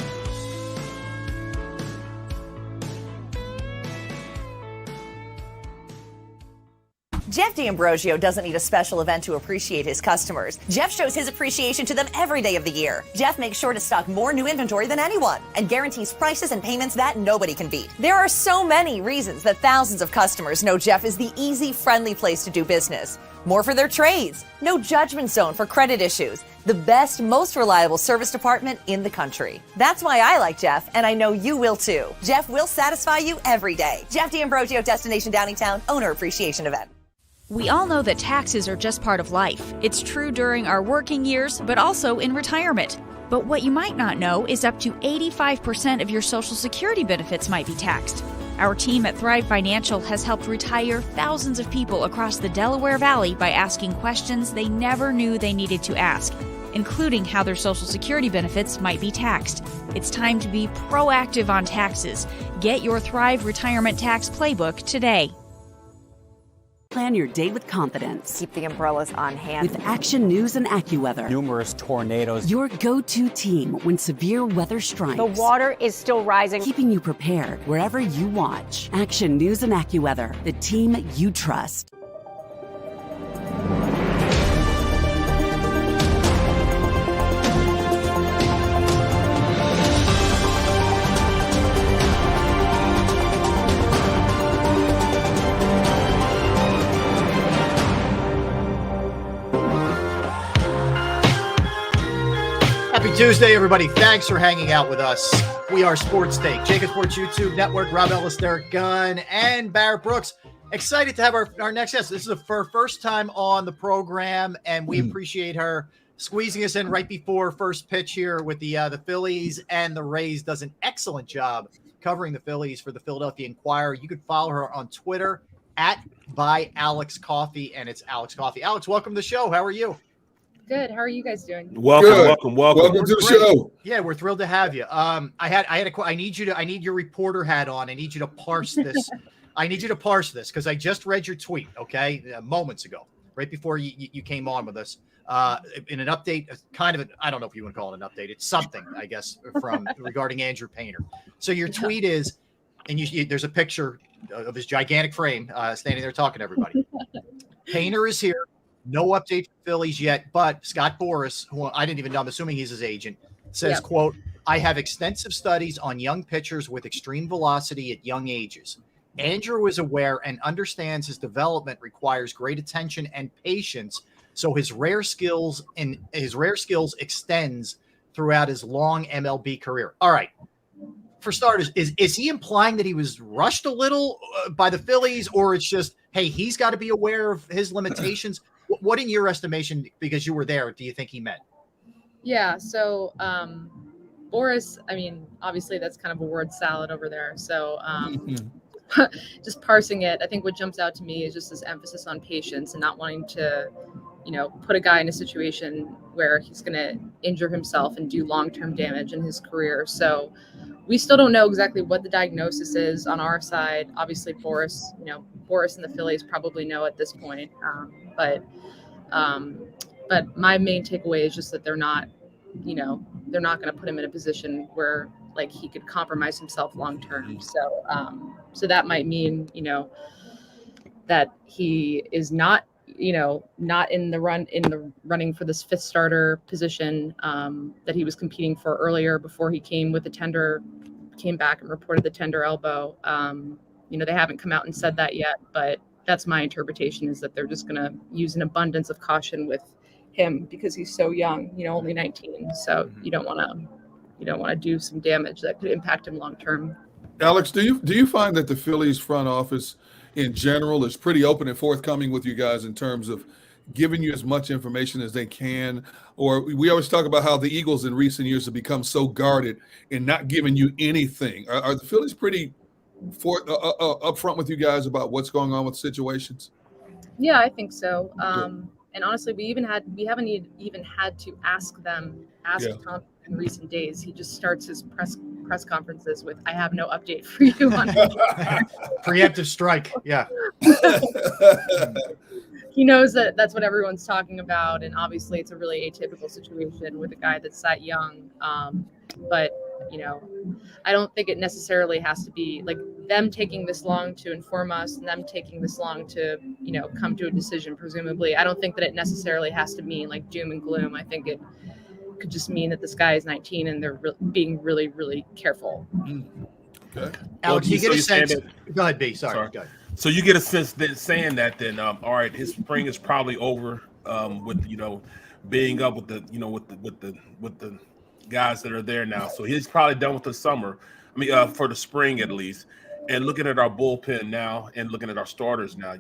Jeff D'Ambrosio doesn't need a special event to appreciate his customers. Jeff shows his appreciation to them every day of the year. Jeff makes sure to stock more new inventory than anyone and guarantees prices and payments that nobody can beat. There are so many reasons that thousands of customers know Jeff is the easy, friendly place to do business. More for their trades, no judgment zone for credit issues, the best, most reliable service department in the country. That's why I like Jeff, and I know you will too. Jeff will satisfy you every day. Jeff D'Ambrosio, Destination Downingtown, Owner Appreciation Event.
We all know that taxes are just part of life. It's true during our working years, but also in retirement. But what you might not know is up to 85% of your Social Security benefits might be taxed. Our team at Thrive Financial has helped retire thousands of people across the Delaware Valley by asking questions they never knew they needed to ask, including how their Social Security benefits might be taxed. It's time to be proactive on taxes. Get your Thrive Retirement Tax Playbook today.
Plan your day with confidence.
Keep the umbrellas on hand.
With Action News and AccuWeather.
Numerous tornadoes.
Your go-to team when severe weather strikes.
The water is still rising.
Keeping you prepared wherever you watch. Action News and AccuWeather, the team you trust.
Happy Tuesday, everybody. Thanks for hanging out with us. We are Sports Take, JAKIB Sports YouTube Network. Rob Ellis, Derek Gunn, and Barrett Brooks. Excited to have our next guest. This is her first time on the program, and we appreciate her squeezing us in right before first pitch here with the Phillies and the Rays. Does an excellent job covering the Phillies for the Philadelphia Inquirer. You can follow her on Twitter @ByAlexCoffee, and it's Alex Coffee. Alex, welcome to the show. How are you?
Good. How are you guys doing?
Welcome.
Welcome to the show.
Yeah, we're thrilled to have you. I need your reporter hat on. I need you to parse this. I need you to parse this because I just read your tweet, okay, moments ago, right before you came on with us. In an update, I don't know if you want to call it an update. It's something, I guess, from regarding Andrew Painter. So your tweet is, and there's a picture of his gigantic frame standing there talking to everybody. Painter is here. No update for Phillies yet, but Scott Boras, who I didn't even know, I'm assuming he's his agent, says,
Yep.
quote, I have extensive studies on young pitchers with extreme velocity at young ages. Andrew is aware and understands his development requires great attention and patience, so his rare skills extends throughout his long MLB career. All right. For starters, is he implying that he was rushed a little by the Phillies, or it's just, hey, he's got to be aware of his limitations? What, in your estimation, because you were there, do you think he meant?
Yeah. So, Boris, I mean, obviously that's kind of a word salad over there. So, just parsing it, I think what jumps out to me is just this emphasis on patience and not wanting to, put a guy in a situation where he's going to injure himself and do long-term damage in his career. So we still don't know exactly what the diagnosis is on our side. Obviously, Boris and the Phillies probably know at this point. But my main takeaway is just that they're not going to put him in a position where like he could compromise himself long-term. So that might mean, that he is not in the running for this fifth starter position that he was competing for earlier before he came back and reported the tender elbow. They haven't come out and said that yet, but that's my interpretation, is that they're just going to use an abundance of caution with him because he's so young, only 19. So you don't want to do some damage that could impact him long term.
Alex, do you find that the Phillies front office in general is pretty open and forthcoming with you guys in terms of giving you as much information as they can? Or we always talk about how the Eagles in recent years have become so guarded in not giving you anything. Are the Phillies pretty upfront with you guys about what's going on with situations?
Yeah, I think so. And honestly, we haven't even had to ask Tom in recent days. He just starts his press conferences with, I have no update for you on
Preemptive strike. Yeah.
He knows that that's what everyone's talking about. And obviously it's a really atypical situation with a guy that's that young. But I don't think it necessarily has to be like them taking this long to inform us and them taking this long to, come to a decision, presumably. I don't think that it necessarily has to mean like doom and gloom. I think it could just mean that this guy is 19 and they're being really, really careful.
Okay.
Alex, you get a sense. Go ahead, B. Sorry. Go ahead.
So you get a sense that saying that then, all right, his spring is probably over with, being up with the guys that are there now. So he's probably done with the summer. I mean, for the spring at least. And looking at our bullpen now and looking at our starters now,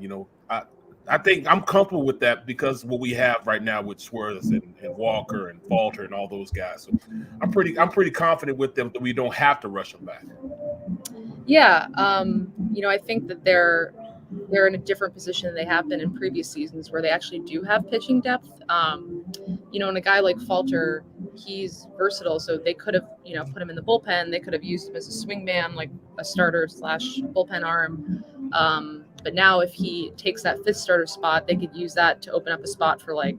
I think I'm comfortable with that because what we have right now with Swerves and Walker and Falter and all those guys. So I'm pretty confident with them that we don't have to rush them back.
Yeah, I think that they're in a different position than they have been in previous seasons where they actually do have pitching depth. And a guy like Falter, he's versatile, so they could have, put him in the bullpen. They could have used him as a swingman, like a starter / bullpen arm. But now if he takes that fifth starter spot, they could use that to open up a spot for like,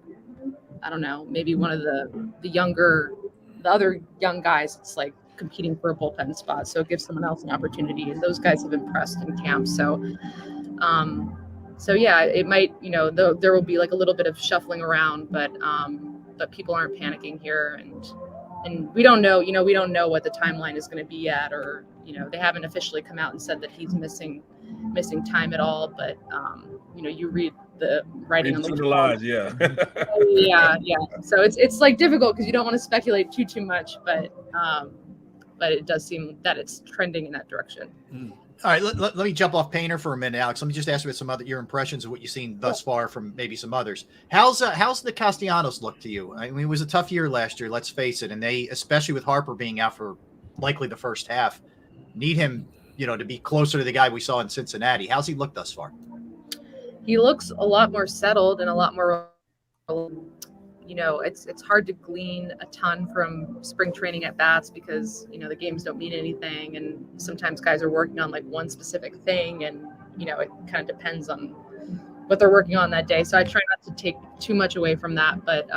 I don't know, maybe one of the other young guys. It's like competing for a bullpen spot. So it gives someone else an opportunity. And those guys have impressed in camp. So yeah, it might, there will be like a little bit of shuffling around, but people aren't panicking here. And we don't know, we don't know what the timeline is going to be yet, or, they haven't officially come out and said that he's missing time at all. But, you read the writing on the
lines. Yeah.
yeah. So it's like difficult because you don't want to speculate too much, but it does seem that it's trending in that direction.
All right, let me jump off Painter for a minute, Alex. Let me just ask you about your impressions of what you've seen thus far from maybe some others. How's the Castellanos look to you? I mean, it was a tough year last year, let's face it, and they, especially with Harper being out for likely the first half, need him, to be closer to the guy we saw in Cincinnati. How's he look thus far?
He looks a lot more settled and a lot more. It's hard to glean a ton from spring training at bats because, the games don't mean anything. And sometimes guys are working on like one specific thing and, it kind of depends on what they're working on that day. So I try not to take too much away from that. But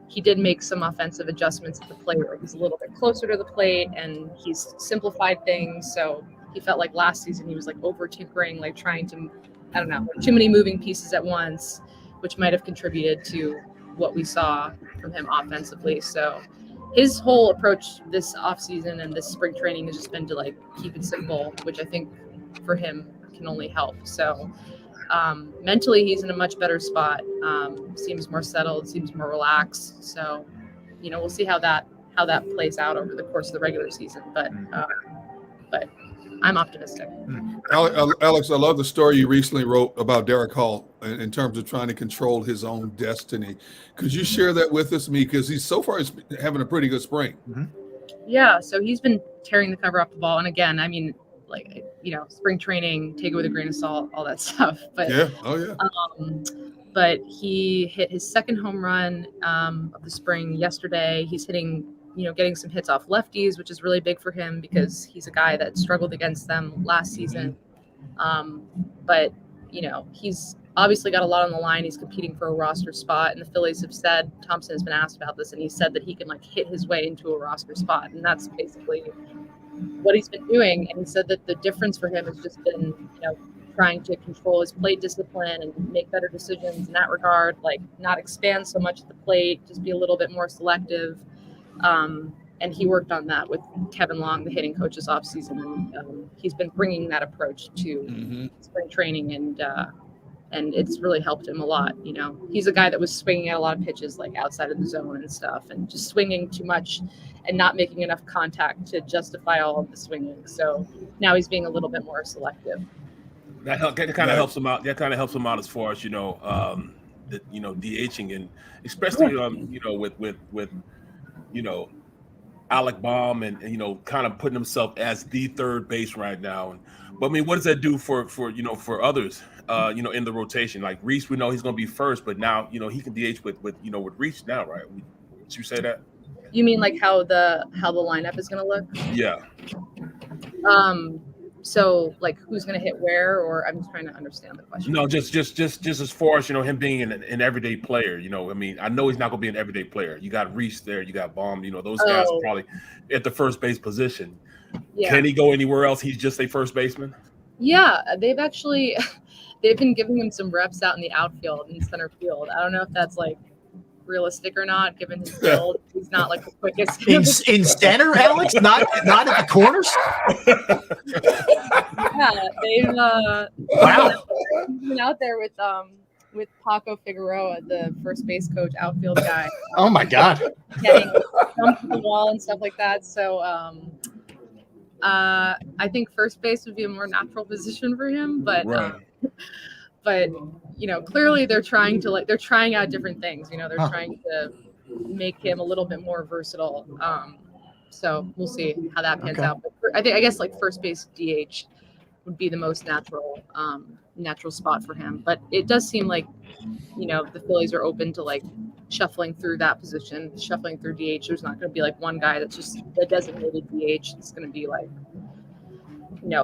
he did make some offensive adjustments at the plate where he's a little bit closer to the plate and he's simplified things. So he felt like last season he was like over tinkering, like trying to, I don't know, too many moving pieces at once. which might have contributed to what we saw from him offensively. So his whole approach this offseason and this spring training has just been to like keep it simple, which I think for him can only help. So mentally, he's in a much better spot. Seems more settled, seems more relaxed. So, we'll see how that plays out over the course of the regular season. But I'm optimistic.
Alex, I love the story you recently wrote about Derek Hall in terms of trying to control his own destiny. Could you share that with us, because he's having a pretty good spring?
Mm-hmm.
Yeah, so he's been tearing the cover off the ball. And again, I mean, like, spring training, take it with a grain of salt, all that stuff. But
yeah, oh yeah.
But he hit his second home run of the spring yesterday. He's hitting, getting some hits off lefties, which is really big for him because he's a guy that struggled against them last season. But, he's obviously got a lot on the line. He's competing for a roster spot. And the Phillies have said, Thompson has been asked about this, and he said that he can hit his way into a roster spot. And that's basically what he's been doing. And he said that the difference for him has just been, trying to control his plate discipline and make better decisions in that regard, like not expand so much at the plate, just be a little bit more selective. And he worked on that with Kevin Long, the hitting coach, this offseason. And he's been bringing that approach to spring training, and it's really helped him a lot. He's a guy that was swinging at a lot of pitches like outside of the zone and stuff, and just swinging too much and not making enough contact to justify all of the swinging. So now he's being a little bit more selective.
That kind of helps him out. That kind of helps him out as far as DHing, and especially with Alec Baum and kind of putting himself as the third base right now. But I mean, what does that do for others in the rotation? Like Reese, we know he's going to be first, but now he can DH with Reese now, right? Would you say that?
You mean like how the lineup is going to look?
Yeah.
So like who's going to hit where, or I'm just trying to understand the question.
No, just as far as him being an everyday player. I mean, I know he's not going to be an everyday player. You got Reese there, you got Baum. Those guys are probably at the first base position. Yeah. Can he go anywhere else? He's just a first baseman.
Yeah, they've been giving him some reps out in the outfield and center field. I don't know if that's like realistic or not, given his build. He's not like the quickest
in center, Alex, not at the corners.
Yeah, they've
wow.
been out there with Paco Figueroa, the first base coach, outfield guy.
Oh my God,
getting jumped to the wall and stuff like that. So I think first base would be a more natural position for him, but.
Right.
But clearly they're trying out different things. They're trying to make him a little bit more versatile. So we'll see how that pans out. But I guess like first base DH would be the most natural spot for him. But it does seem like the Phillies are open to like shuffling through that position, shuffling through DH. There's not going to be like one guy that's just the designated DH. It's going to be like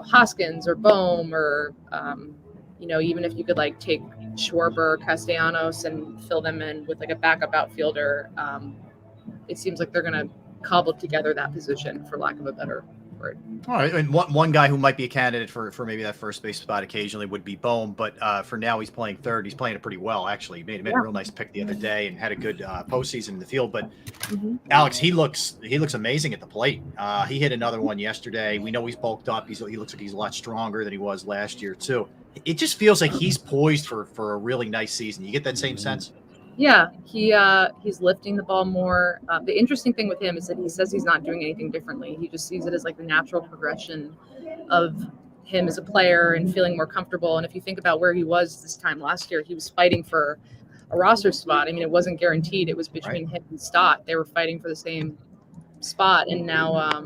Hoskins or Bohm or even if you could like take Schwarber, Castellanos and fill them in with like a backup outfielder, it seems like they're going to cobble together that position, for lack of a better word.
All right. And one guy who might be a candidate for maybe that first base spot occasionally would be Bohm, but for now he's playing third. He's playing it pretty well, actually. He made a real nice pick the other day and had a good postseason in the field. But Alex, he looks amazing at the plate. He hit another one yesterday. We know he's bulked up. He looks like he's a lot stronger than he was last year too. It just feels like he's poised for a really nice season. You get that same sense?
Yeah, he's lifting the ball more. The interesting thing with him is that he says he's not doing anything differently. He just sees it as like the natural progression of him as a player and feeling more comfortable. And if you think about where he was this time last year, he was fighting for a roster spot. I mean, it wasn't guaranteed. It was between him and Stott. They were fighting for the same spot, and now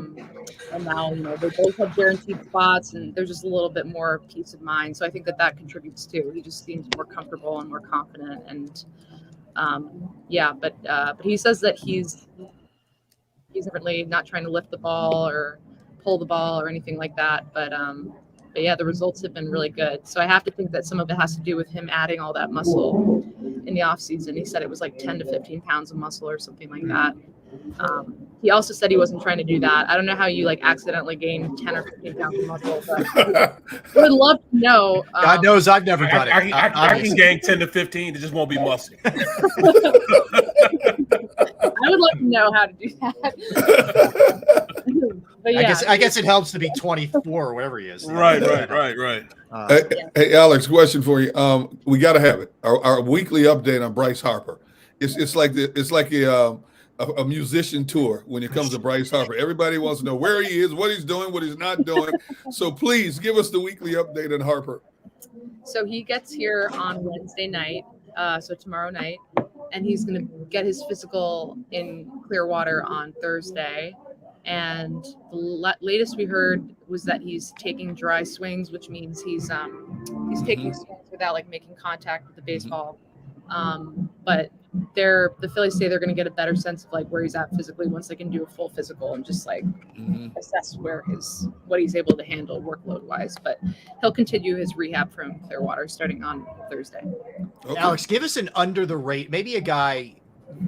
they both have guaranteed spots, and there's just a little bit more peace of mind. So I think that contributes too. He just seems more comfortable and more confident, and but he says that he's really not trying to lift the ball or pull the ball or anything like that. But yeah, the results have been really good. So I have to think that some of it has to do with him adding all that muscle in the off season. He said it was like 10 to 15 pounds of muscle or something like that. He also said he wasn't trying to do that. I don't know how you like accidentally gain 10 or 15 pounds of muscle, but would love to know.
God knows I've never done it.
I can gain 10 to 15. It just won't be muscle.
I would love to know how to do that. But yeah,
I guess it helps to be 24 or whatever he is.
Right.
Hey, Alex, question for you. We got to have it. Our weekly update on Bryce Harper. It's like a musician tour when it comes to Bryce Harper. Everybody wants to know where he is, what he's doing, what he's not doing. So please give us the weekly update on Harper.
So he gets here on Wednesday night, so tomorrow night, and he's going to get his physical in Clearwater on Thursday. And the latest we heard was that he's taking dry swings, which means he's taking swings without like making contact with the baseball. But the Phillies say they're going to get a better sense of like where he's at physically once they can do a full physical and just like assess what he's able to handle workload wise. But he'll continue his rehab from Clearwater starting on Thursday.
Okay. Alex, give us an under the rate, maybe a guy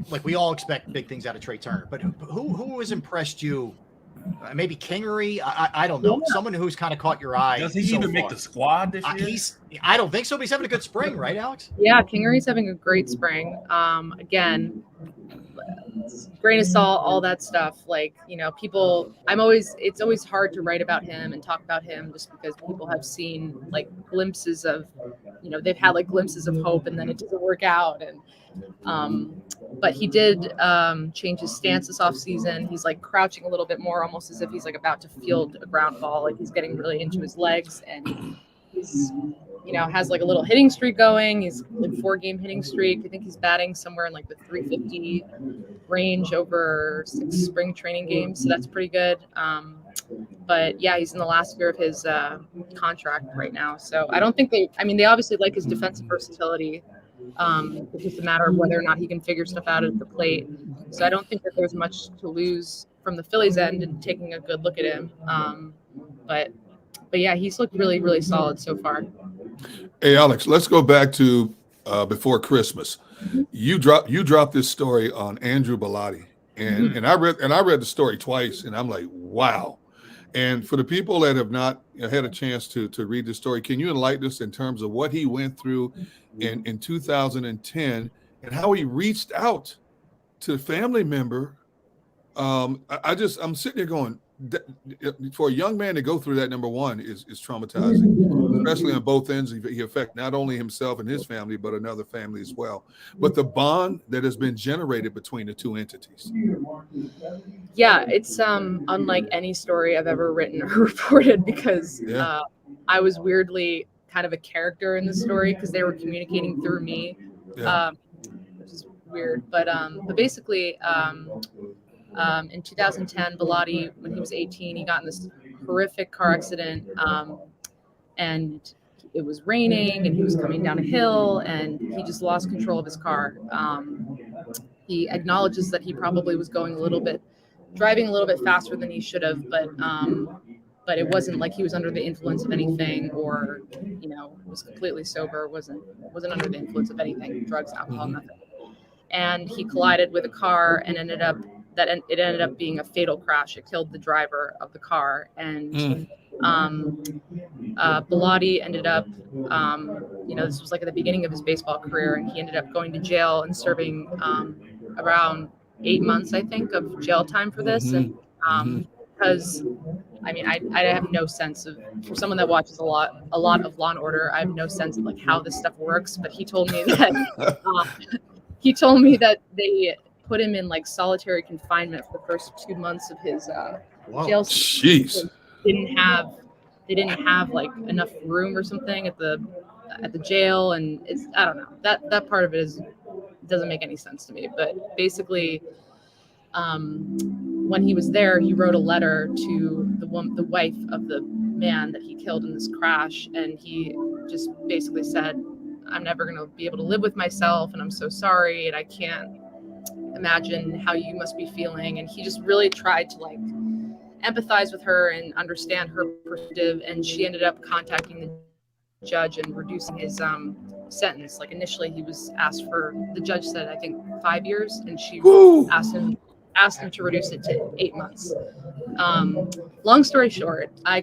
like we all expect big things out of Trey Turner, but who has impressed you? Maybe Kingery. I don't know. Someone who's kind of caught your eye.
Does he even make the squad this year?
I don't think so, but he's having a good spring, right, Alex?
Yeah, Kingery's having a great spring. Again, grain of salt, all that stuff. Like, you know, it's always hard to write about him and talk about him just because people have seen like glimpses of, you know, they've had like glimpses of hope and then it doesn't work out. And but he did change his stance this offseason. He's like crouching a little bit more, almost as if he's like about to field a ground ball. Like he's getting really into his legs, and he's, you know, has like a little hitting streak going. He's like 4-game hitting streak. I think he's batting somewhere in like the 350 range over 6 spring training games. So that's pretty good. But yeah, he's in the last year of his contract right now. So I don't think they obviously like his defensive versatility. It's just a matter of whether or not he can figure stuff out at the plate. So I don't think that there's much to lose from the Phillies end and taking a good look at him. But yeah, he's looked really, really solid so far.
Hey, Alex, let's go back to before Christmas. You dropped this story on Andrew Bellotti, and I read the story twice, and I'm like, wow. And for the people that have not had a chance to read the story, can you enlighten us in terms of what he went through in 2010 and how he reached out to a family member? I'm sitting there going, for a young man to go through that, number one, is traumatizing, especially on both ends. He affects not only himself and his family, but another family as well. But the bond that has been generated between the two entities.
Yeah, it's unlike any story I've ever written or reported, because I was weirdly kind of a character in the story because they were communicating through me, which is weird. But basically, in 2010, Bellotti, when he was 18, he got in this horrific car accident, and it was raining, and he was coming down a hill, and he just lost control of his car. He acknowledges that he probably was driving a little bit faster than he should have, but it wasn't like he was under the influence of anything, or, you know, was completely sober, wasn't under the influence of anything, drugs, alcohol, nothing. And he collided with a car and ended up being a fatal crash. It killed the driver of the car. And Bellotti ended up, this was like at the beginning of his baseball career, and he ended up going to jail and serving around 8 months, I think, of jail time for this. And because, I have no sense of, for someone that watches a lot of Law and Order, I have no sense of like how this stuff works. But he told me that they put him in like solitary confinement for the first 2 months of his jail.
Jeez.
They didn't have like enough room or something at the jail, and I don't know, that part of it doesn't make any sense to me. But basically, when he was there, he wrote a letter to the wife of the man that he killed in this crash, and he just basically said, "I'm never going to be able to live with myself, and I'm so sorry, and I can't imagine how you must be feeling." And he just really tried to like empathize with her and understand her perspective, and she ended up contacting the judge and reducing his sentence. Like initially he was asked for, the judge said I think 5 years, and she asked him asked him to reduce it to 8 months. Long story short, I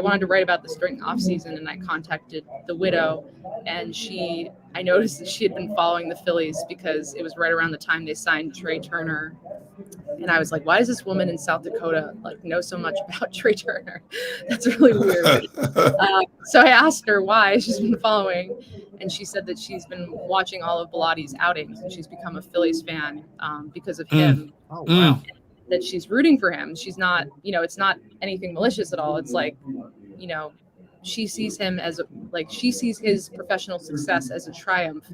wanted to write about this during off season, and I contacted the widow, and I noticed that she had been following the Phillies because it was right around the time they signed Trey Turner. And I was like, why does this woman in South Dakota know so much about Trey Turner? That's really weird. So I asked her why she's been following, and she said that she's been watching all of Bellatti's outings, and she's become a Phillies fan because of him.
Oh, wow.
That she's rooting for him. She's not, it's not anything malicious at all. It's like, she sees him as she sees his professional success as a triumph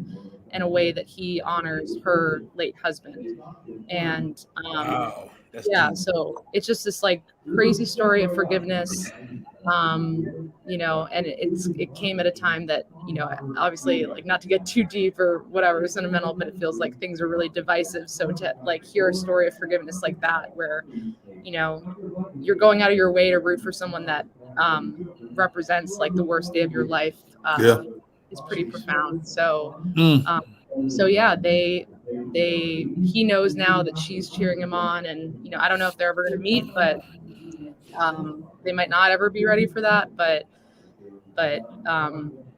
in a way that he honors her late husband. And
Wow.
So it's just this crazy story of forgiveness. And it came at a time that, obviously not to get too deep or whatever sentimental, but it feels like things are really divisive. So to hear a story of forgiveness like that, where, you're going out of your way to root for someone that represents the worst day of your life is pretty profound. So, he knows now that she's cheering him on, and, I don't know if they're ever going to meet, but they might not ever be ready for that. But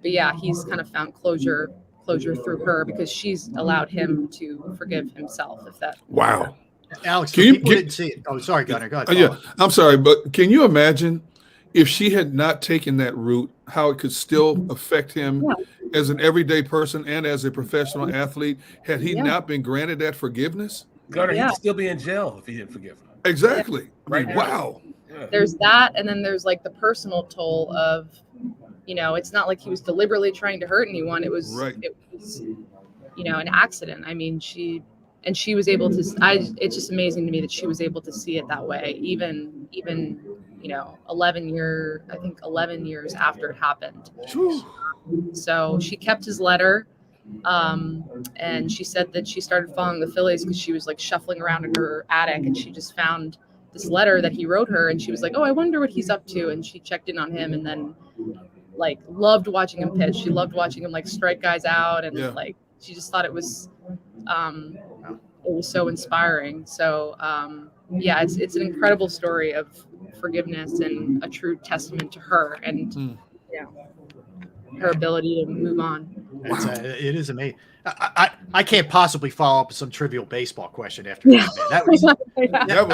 yeah, he's kind of found closure through her because she's allowed him to forgive himself.
Wow.
Alex, people didn't see it. Oh, sorry, Gunnar. Go ahead.
Yeah, I'm sorry, but can you imagine if she had not taken that route, how it could still affect him as an everyday person and as a professional athlete? Had he not been granted that forgiveness?
Gunnar, he'd still be in jail if he didn't forgive her.
Exactly.
Right.
Wow.
Yeah.
There's that, and then there's the personal toll of, it's not like he was deliberately trying to hurt anyone. It was, an accident. I mean, she was able to. It's just amazing to me that she was able to see it that way, even 11 years after it happened. So she kept his letter, and she said that she started following the Phillies because she was shuffling around in her attic, and she just found this letter that he wrote her, and she was like, oh, I wonder what he's up to. And she checked in on him, and then loved watching him pitch. She loved watching him strike guys out, and she just thought it was so inspiring. So it's an incredible story of forgiveness and a true testament to her and her ability to move on.
It is amazing. I can't possibly follow up with some trivial baseball question after that. That was I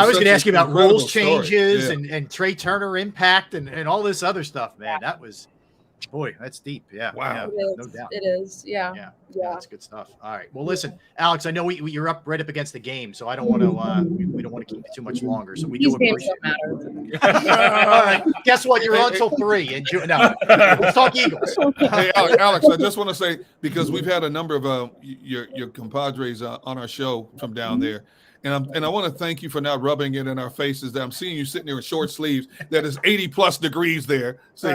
was going to ask you about rules changes and Trey Turner impact and all this other stuff, man. That was, boy, that's deep. Yeah.
Wow.
No doubt.
It is. Yeah.
That's good stuff. All right. Well, listen, Alex, I know you're right up against the game, so I don't want to, we don't want to keep you too much longer. So we do appreciate it. All right. Guess what? You're on till 3 in June. No, let's talk Eagles.
Hey, Alex, I just want to say, because we've had a number of your compadres on our show from down there. And I want to thank you for not rubbing it in our faces. That I'm seeing you sitting there in short sleeves. That is 80+ degrees there. So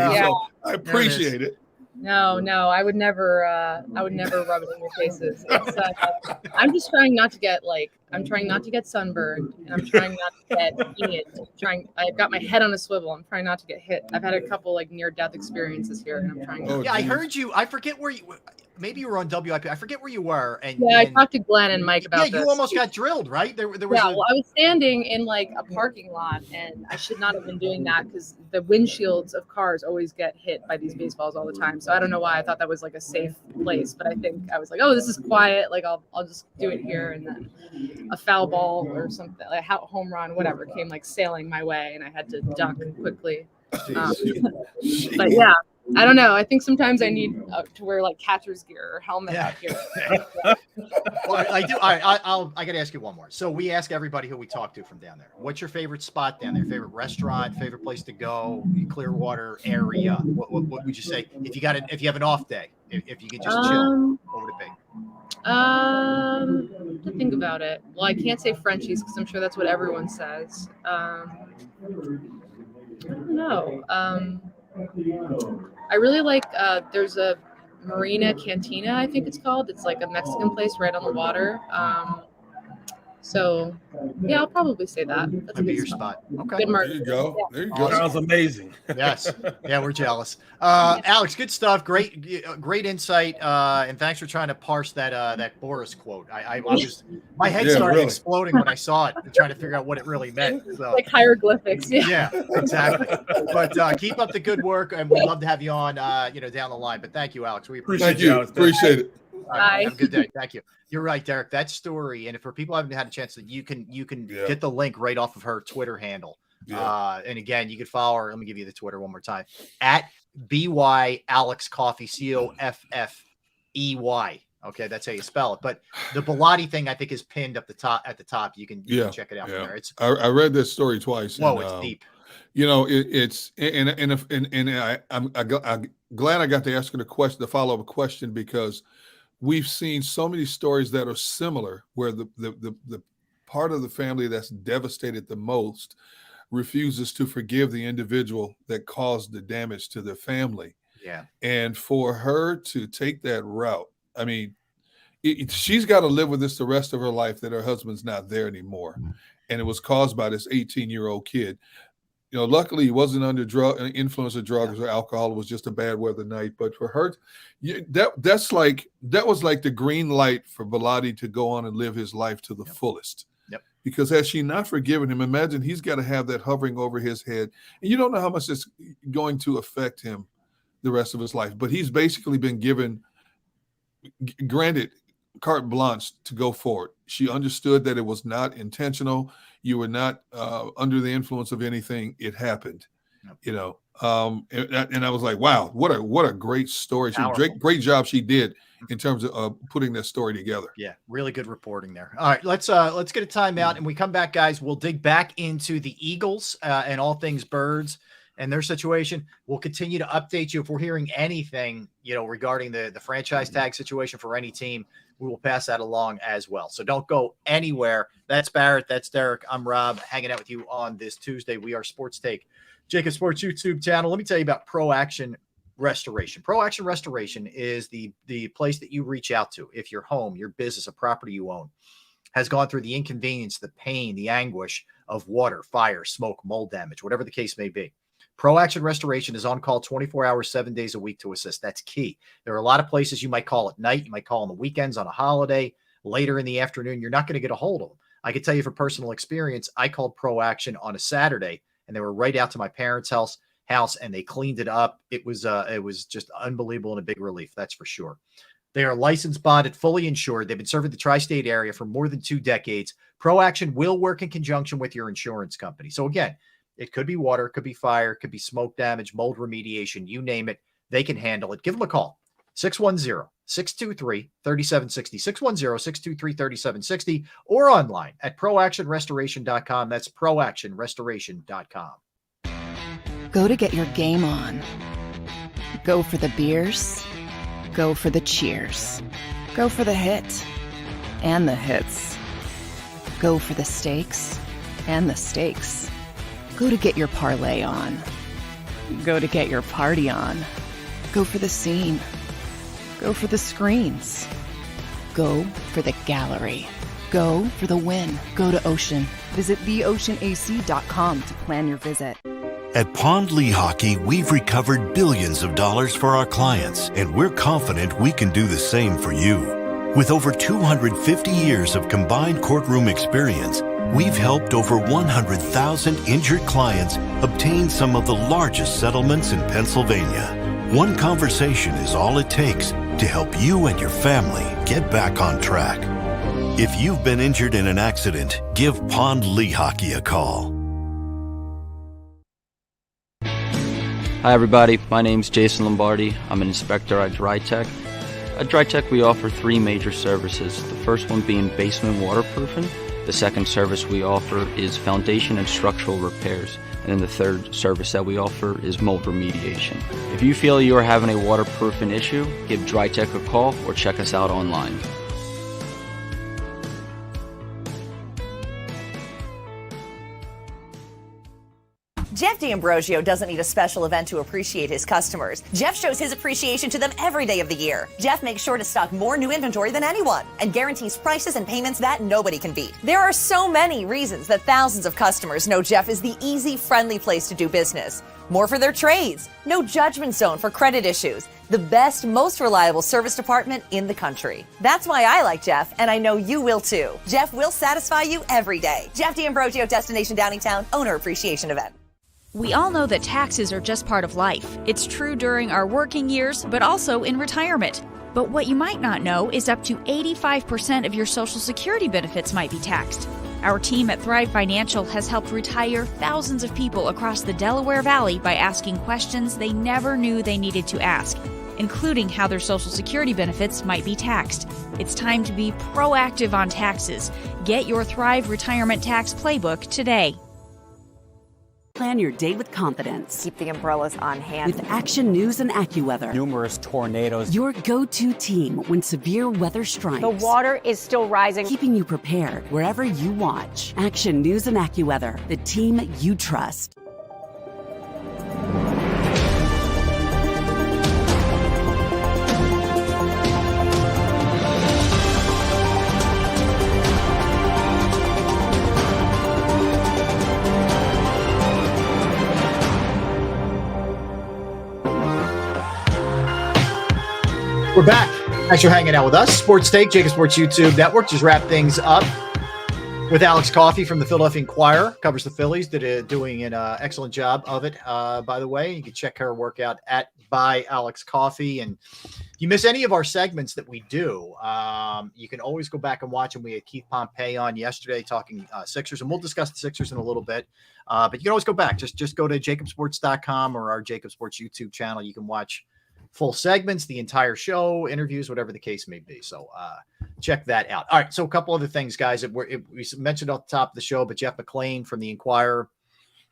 I appreciate it.
No, I would never rub it in your faces. It's, I'm just trying not to get sunburned, and I'm trying not to get hit. I've got my head on a swivel. I'm trying not to get hit. I've had a couple near-death experiences here, and I'm trying.
I heard you. I forget where you. Maybe you were on WIP. I forget where you were. And
I talked to Glenn and Mike about this.
Yeah, you almost got drilled, right? There was.
I was standing in a parking lot, and I should not have been doing that because the windshields of cars always get hit by these baseballs all the time. So I don't know why I thought that was a safe place, but I think I was like, oh, this is quiet. I'll just do it here, and then a foul ball or something, a home run, whatever, came sailing my way, and I had to duck quickly. But yeah. I don't know. I think sometimes I need to wear catcher's gear or helmet out here.
Well, I do. I got to ask you one more. So we ask everybody who we talk to from down there, what's your favorite spot down there? Favorite restaurant? Favorite place to go? Clearwater area? What would you say if you have an off day? If you could just chill, what would it be?
To think about it. Well, I can't say Frenchies because I'm sure that's what everyone says. I don't know. I really like, there's a Marina Cantina, I think it's called. It's a Mexican place right on the water. So yeah, I'll probably say that. That's a
That'd be
good
your
spot.
spot. Okay.
Good
There
market.
you go.
Yeah.
There you go.
Sounds amazing.
Yes. Yeah, we're jealous. Alex, good stuff. Great insight. And thanks for trying to parse that Boris quote. I was, my head
Yeah,
started
really.
exploding when I saw it, trying to figure out what it really meant. So
Like hieroglyphics. Yeah.
yeah, exactly. But keep up the good work, and we'd love to have you on, down the line. But thank you, Alex. We appreciate
Thank
it.
you.
Alex.
Appreciate it.
All right, have a good day. Thank you. You're right, Derek. That story, and if for people who haven't had a chance, that you can
Yeah.
get the link right off of her Twitter handle.
Yeah.
And again, you can follow her. Let me give you the Twitter one more time at BY Alex Coffee, COFFEY. Okay, that's how you spell it. But the Bilotti thing, I think, is pinned up at the top. You can check it out from there. It's
I read this story twice.
whoa,
and,
it's deep.
You know, it's I'm glad I got to ask her the follow-up question, because we've seen so many stories that are similar, where the part of the family that's devastated the most refuses to forgive the individual that caused the damage to their family.
Yeah.
And for her to take that route, I mean, she's got to live with this the rest of her life, that her husband's not there anymore. And it was caused by this 18-year-old kid. You know, luckily he wasn't under influence of drugs or alcohol. It was just a bad weather night. But for her, that was like the green light for Bilotti to go on and live his life to the fullest.
Yep.
Because had she not forgiven him, imagine he's got to have that hovering over his head. And you don't know how much it's going to affect him the rest of his life. But he's basically been granted carte blanche to go forward. She understood that it was not intentional. You were not under the influence of anything. It happened, you know. And I was like, wow, what a great story. Great job she did in terms of putting that story together.
Yeah, really good reporting there. All right, let's get a timeout, and we come back, guys. We'll dig back into the Eagles and all things birds and their situation. We'll continue to update you if we're hearing anything, regarding the franchise tag situation for any team. We will pass that along as well. So don't go anywhere. That's Barrett. That's Derek. I'm Rob, hanging out with you on this Tuesday. We are Sports Take, JAKIB Sports YouTube channel. Let me tell you about Pro Action Restoration. Pro Action Restoration is the place that you reach out to if your home, your business, a property you own has gone through the inconvenience, the pain, the anguish of water, fire, smoke, mold damage, whatever the case may be. Pro Action Restoration is on call 24 hours, 7 days a week to assist. That's key. There are a lot of places you might call at night. You might call on the weekends, on a holiday, later in the afternoon. You're not going to get a hold of them. I can tell you from personal experience, I called Pro Action on a Saturday, and they were right out to my parents' house, and they cleaned it up. It was just unbelievable and a big relief. That's for sure. They are licensed, bonded, fully insured. They've been serving the tri-state area for more than 2 decades. Pro Action will work in conjunction with your insurance company. So again, it could be water, it could be fire, it could be smoke damage, mold remediation, you name it. They can handle it. Give them a call. 610-623-3760, 610-623-3760, or online at proactionrestoration.com. That's proactionrestoration.com.
Go to get your game on. Go for the beers. Go for the cheers. Go for the hit and the hits. Go for the stakes and the stakes. Go to get your parlay on. Go to get your party on. Go for the scene. Go for the screens. Go for the gallery. Go for the win. Go to Ocean. Visit theoceanac.com to plan your visit.
At Pond Lehocky, we've recovered billions of dollars for our clients, and we're confident we can do the same for you. With over 250 years of combined courtroom experience, we've helped over 100,000 injured clients obtain some of the largest settlements in Pennsylvania. One conversation is all it takes to help you and your family get back on track. If you've been injured in an accident, give Pond Lehocky a call.
Hi everybody, my name's Jason Lombardi. I'm an inspector at DryTech. At DryTech we offer 3 major services, the first one being basement waterproofing. The second service we offer is foundation and structural repairs. And then the third service that we offer is mold remediation. If you feel you are having a waterproofing issue, give DryTech a call or check us out online.
Jeff D'Ambrosio doesn't need a special event to appreciate his customers. Jeff shows his appreciation to them every day of the year. Jeff makes sure to stock more new inventory than anyone and guarantees prices and payments that nobody can beat. There are so many reasons that thousands of customers know Jeff is the easy, friendly place to do business. More for their trades. No judgment zone for credit issues. The best, most reliable service department in the country. That's why I like Jeff, and I know you will too. Jeff will satisfy you every day. Jeff D'Ambrosio, Destination Downingtown, Owner Appreciation Event.
We all know that taxes are just part of life. It's true during our working years, but also in retirement. But what you might not know is up to 85% of your Social Security benefits might be taxed. Our team at Thrive Financial has helped retire thousands of people across the Delaware Valley by asking questions they never knew they needed to ask, including how their Social Security benefits might be taxed. It's time to be proactive on taxes. Get your Thrive Retirement Tax Playbook today.
Plan your day with confidence.
Keep the umbrellas on hand.
With Action News and AccuWeather.
Numerous tornadoes.
Your go-to team when severe weather strikes.
The water is still rising.
Keeping you prepared wherever you watch. Action News and AccuWeather, the team you trust.
We're back. Thanks for hanging out with us. Sports Take, JAKIB Sports YouTube Network. Just wrap things up with Alex Coffey from the Philadelphia Inquirer. Covers the Phillies. Doing an excellent job of it, by the way. You can check her work out at by Alex Coffey. And if you miss any of our segments that we do, you can always go back and watch them. We had Keith Pompey on yesterday talking Sixers, and we'll discuss the Sixers in a little bit. But you can always go back. Just go to jakibsports.com or our JAKIB Sports YouTube channel. You can watch full segments, the entire show, interviews, whatever the case may be. So check that out. All right. So a couple other things, guys, that we mentioned off the top of the show, but Jeff McLean from the Inquirer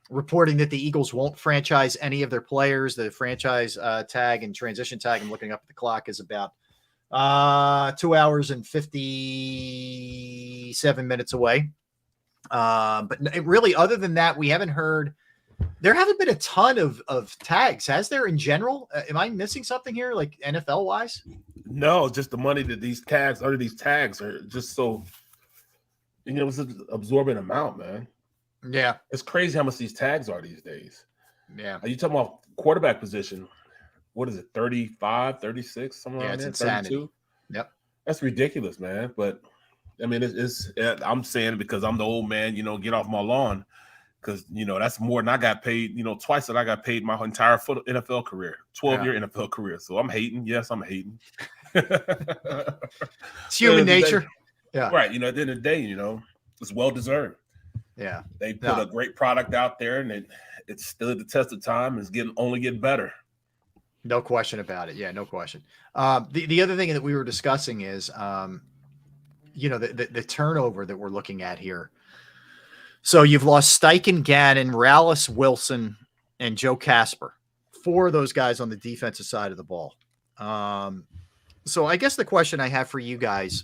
reporting that the Eagles won't franchise any of their players. The franchise tag and transition tag, I'm looking up at the clock, is about 2 hours and 57 minutes away. But really, other than that, we haven't heard. There haven't been a ton of tags, has there, in general? Am I missing something here, like NFL wise?
No, just the money that these tags are just so, it's an absorbent amount, man.
Yeah.
It's crazy how much these tags are these days.
Yeah.
Are you talking about quarterback position? What is it, 35, 36, something like that?
It's insanity.
32?
Yep.
That's ridiculous, man. But, I mean, I'm saying it because I'm the old man, get off my lawn. Because, that's more than I got paid, twice that I got paid my entire NFL career, 12-year NFL career. So I'm hating. Yes, I'm hating.
It's human nature. Yeah.
Right. At the end of the day, it's well-deserved.
Yeah.
They put a great product out there, and it's still at the test of time. It's only getting better.
No question about it. Yeah, no question. The other thing that we were discussing is, the turnover that we're looking at here. So you've lost Steichen, Gannon, Rallis, Wilson, and Joe Casper. 4 of those guys on the defensive side of the ball. So I guess the question I have for you guys,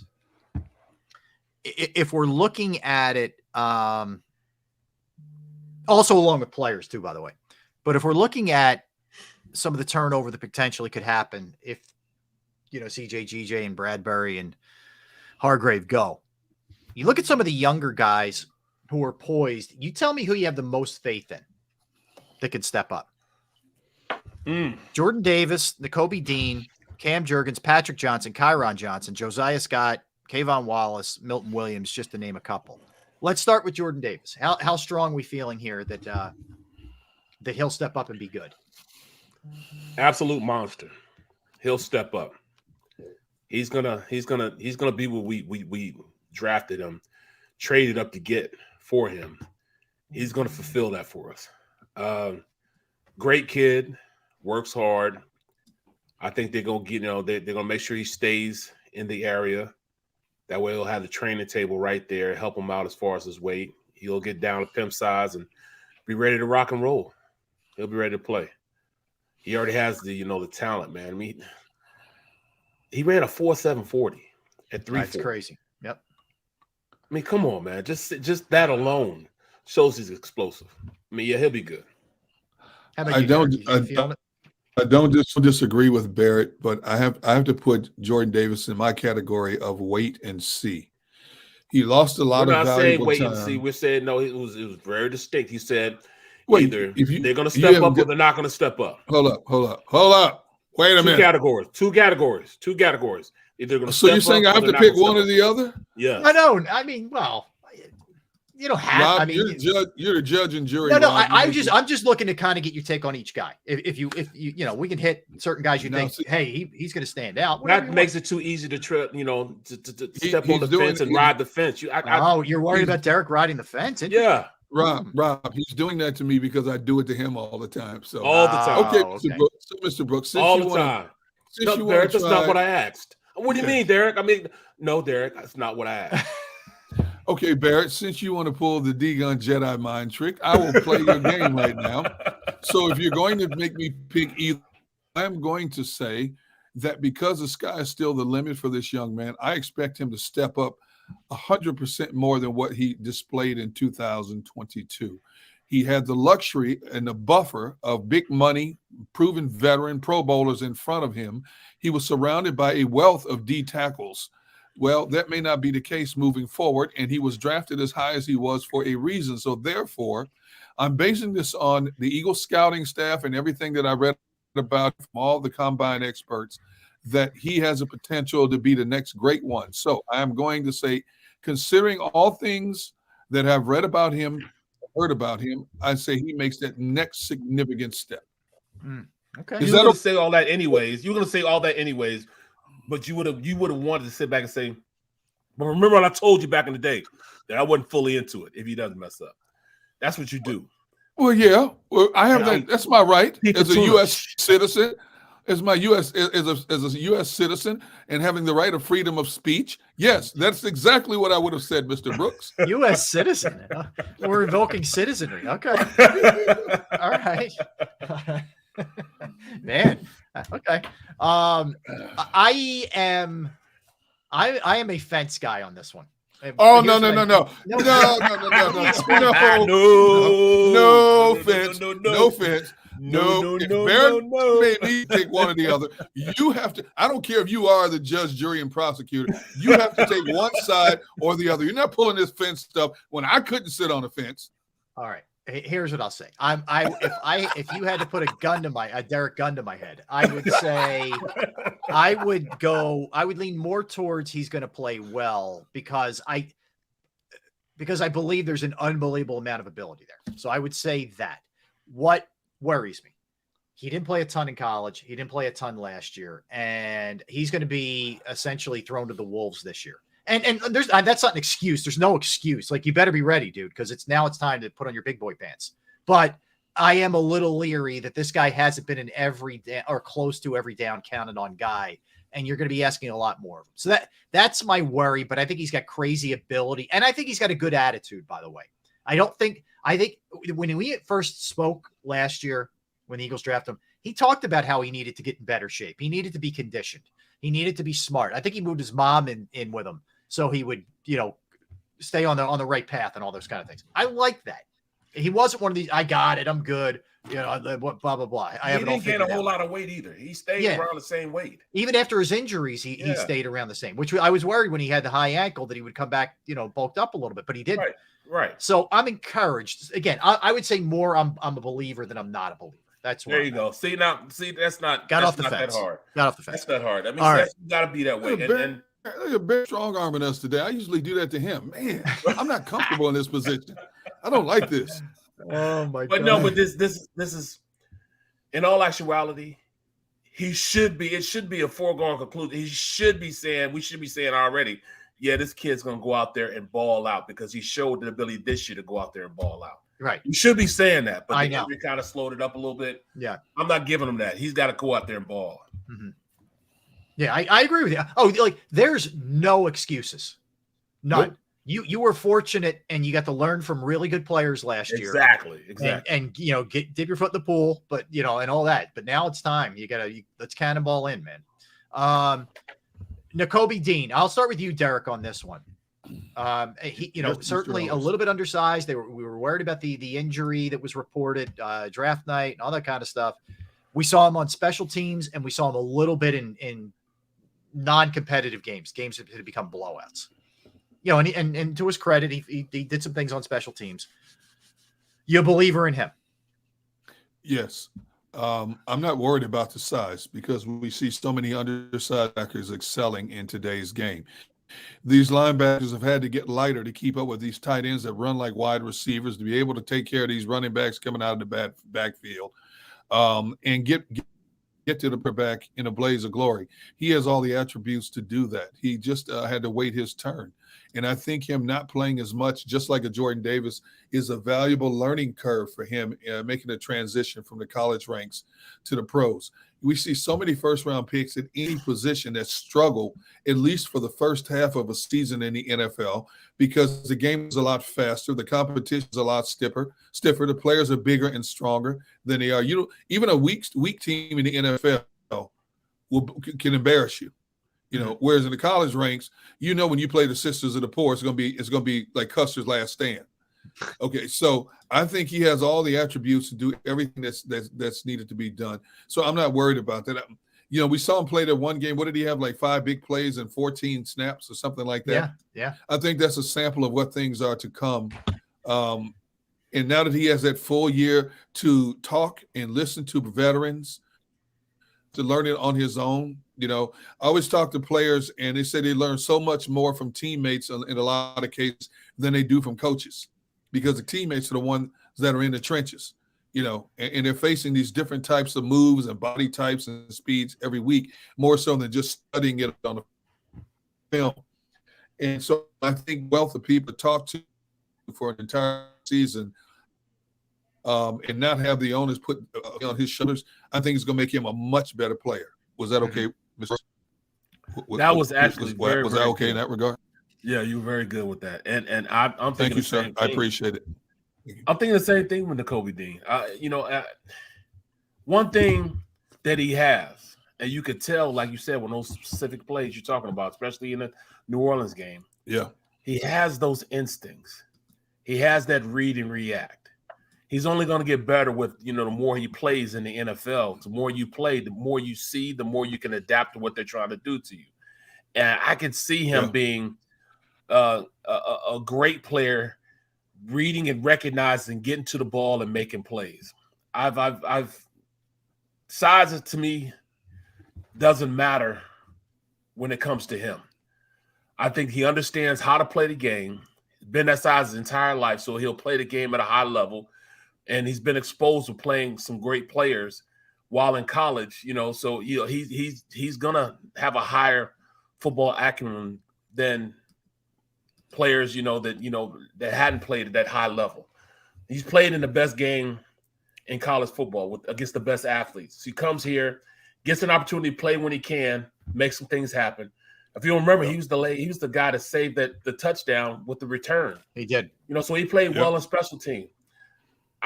if we're looking at it, also along with players too, by the way, but if we're looking at some of the turnover that potentially could happen if, CJ, GJ, and Bradbury and Hargrave go, you look at some of the younger guys who are poised. You tell me who you have the most faith in that could step up. Jordan Davis, Nakobe Dean, Cam Jurgens, Patrick Johnson, Kyron Johnson, Josiah Scott, Kayvon Wallace, Milton Williams, just to name a couple. Let's start with Jordan Davis. How strong are we feeling here that he'll step up and be good?
Absolute monster. He'll step up. He's gonna be what we drafted him, traded up to get for him. He's going to fulfill that for us. Great kid, works hard. I think they're going to get, they're going to make sure he stays in the area. That way he'll have the training table right there, help him out as far as his weight. He'll get down to pimp size and be ready to rock and roll. He'll be ready to play. He already has the, the talent, man. I mean, he ran a 4.740 at 3.4.
That's crazy. Yep.
I mean, come on, man. Just that alone shows he's explosive. I mean, yeah, he'll be good.
How about
I
you,
don't.
Derek? You feeling it?
I don't disagree with Barrett, but I have to put Jordan Davis in my category of wait and see. He lost a lot
We're
of
not saying
valuable
wait
time.
and see. We're saying no. It was very distinct. He said
Wait,
either
if you-
they're going to
you
step
haven't
up or they're not going to step up.
Hold up. Wait a
Two
minute.
categories. Either going to
So you're
step
saying
up
I have
or
to
they're
pick
not gonna
one or
step
the other?
up. Yeah.
I don't. I mean, well, you don't have.
Rob,
I mean,
you're the judge and jury.
no.
Rob.
I'm just looking to kind of get your take on each guy. If you we can hit certain guys you
Now,
think,
see-
hey, he's going to stand out. Whatever
That
you
makes
want.
it too easy to trip, to step on
he's
the
doing
fence and
it-
ride the fence.
You're worried about Derek riding the fence?
Yeah,
Rob, he's doing that to me because I do it to him all the time. So
all the time.
okay,
okay.
Mr. Brooks, since
All
you
the
wanna,
time.
since
No,
you want
Derek,
to
that's
try,
not what I asked. What do you
Okay.
mean, Derek? I mean, no, Derek, that's not what I asked.
Okay, Barrett, since you want to pull the D-Gun Jedi mind trick, I will play your game right now. So if you're going to make me pick either, I'm going to say that because the sky is still the limit for this young man, I expect him to step up 100% more than what he displayed in 2022. He had the luxury and the buffer of big money, proven veteran Pro Bowlers in front of him. He was surrounded by a wealth of D tackles. Well, that may not be the case moving forward, and he was drafted as high as he was for a reason. So therefore, I'm basing this on the Eagles scouting staff and everything that I read about from all the combine experts, that he has a potential to be the next great one. So I'm going to say, considering all things that I've read about him, heard about him, I say he makes that next significant step.
Okay.
You're going to say all that anyways. You're going to say all that anyways. But you would have wanted to sit back and say, but remember what I told you back in the day that I wasn't fully into it if he doesn't mess up. That's what you do.
Well, yeah. Well, I have that. That's my right as a
tuna.
U.S. citizen, as a U.S. citizen, and having the right of freedom of speech. Yes, that's exactly what I would have said, Mr. Brooks.
U.S. citizen. Huh? We're invoking citizenry. Okay. All right. Man. Okay. I am a fence guy on this one.
Oh,
Here's
no offense. No offense. No, Barrett made me pick one or the other. You have to. I don't care if you are the judge, jury, and prosecutor. You have to take one side or the other. You're not pulling this fence stuff when I couldn't sit on a fence.
All right. Here's what I'll say. If you had to put a Derek gun to my head, I would say I would lean more towards he's going to play well because I believe there's an unbelievable amount of ability there. So I would say that. What worries me, he didn't play a ton in college. He didn't play a ton last year, and he's going to be essentially thrown to the wolves this year. And there's that's not an excuse. There's no excuse. Like, you better be ready, dude, because it's time to put on your big boy pants. But I am a little leery that this guy hasn't been in every or close to every down counted on guy, and you're going to be asking a lot more of him. So that's my worry. But I think he's got crazy ability, and I think he's got a good attitude. By the way, I think when we first spoke last year when the Eagles drafted him, he talked about how he needed to get in better shape. He needed to be conditioned. He needed to be smart. I think he moved his mom in with him so he would, stay on the right path and all those kind of things. I like that. He wasn't one of these, I got it, I'm good, blah, blah, blah.
He didn't gain a whole lot of weight either. He stayed around the same weight.
Even after his injuries, he stayed around the same, which I was worried when he had the high ankle that he would come back, bulked up a little bit, but he didn't.
Right.
So I'm encouraged. Again, I would say more I'm a believer than I'm not a believer. That's
there you go. See, that's not
off the
not
fence.
That hard.
Got off the fence.
That's not hard. I mean,
that's
got to be that way.
Look at Bear strong arming us today. I usually do that to him. Man, I'm not comfortable in this position. I don't like this.
Oh my God.
But no, but this is, in all actuality, it should be a foregone conclusion. We should be saying already, yeah, this kid's gonna go out there and ball out because he showed the ability this year to go out there and ball out.
Right.
You should be saying that, but
I
the
know.
injury kind of slowed it up a little bit.
Yeah.
I'm not giving him that. He's got to go out there and ball.
Mm-hmm. Yeah, I agree with you. Oh, there's no excuses. None. Nope. You were fortunate and you got to learn from really good players last year.
Exactly.
And dip your foot in the pool, but and all that. But now it's time. Let's cannonball in, man. Nakobe Dean. I'll start with you, Derek, on this one. He certainly a little bit undersized. We were worried about the injury that was reported draft night and all that kind of stuff. We saw him on special teams, and we saw him a little bit in non-competitive games that had become blowouts. And to his credit, he did some things on special teams. You a believer in him?
Yes. I'm not worried about the size because we see so many undersized backers excelling in today's game. These linebackers have had to get lighter to keep up with these tight ends that run like wide receivers, to be able to take care of these running backs coming out of the backfield, and get to the back in a blaze of glory. He has all the attributes to do that. He just had to wait his turn. And I think him not playing as much, just like a Jordan Davis, is a valuable learning curve for him, making a transition from the college ranks to the pros. We see so many first-round picks at any position that struggle, at least for the first half of a season in the NFL, because the game is a lot faster, the competition is a lot stiffer. The players are bigger and stronger than they are. Even a weak team in the NFL can embarrass you. Whereas in the college ranks, when you play the Sisters of the Poor, it's gonna be like Custer's Last Stand. Okay, so I think he has all the attributes to do everything that's needed to be done. So I'm not worried about that. We saw him play that one game. What did he have? Like 5 big plays and 14 snaps or something like that.
Yeah.
I think that's a sample of what things are to come. And now that he has that full year to talk and listen to veterans, to learn it on his own. I always talk to players, and they say they learn so much more from teammates in a lot of cases than they do from coaches, because the teammates are the ones that are in the trenches, and they're facing these different types of moves and body types and speeds every week, more so than just studying it on the film. And so I think wealth of people to talk to for an entire season, and not have the onus put on his shoulders, I think it's going to make him a much better player. Was that okay, Mr.?
That was actually
was
very
that okay
good
in that regard?
Yeah, you were very good with that. And I'm thinking
Thank you,
the
sir.
same
I
thing.
appreciate it.
I'm thinking the same thing with Nakobe Dean. One thing that he has, and you could tell, like you said, when those specific plays you're talking about, especially in the New Orleans game, he has those instincts. He has that read and react. He's only going to get better with, the more he plays in the NFL. The more you play, the more you see, the more you can adapt to what they're trying to do to you. And I could see him being a great player, reading and recognizing, getting to the ball and making plays. Size to me doesn't matter when it comes to him. I think he understands how to play the game. He's been that size his entire life, so he'll play the game at a high level. And he's been exposed to playing some great players while in college, so he's gonna have a higher football acumen than players, that hadn't played at that high level. He's played in the best game in college football against the best athletes. He comes here, gets an opportunity to play when he can, make some things happen. If you remember, he was the guy that saved the touchdown with the return.
He did.
So he played well in special team.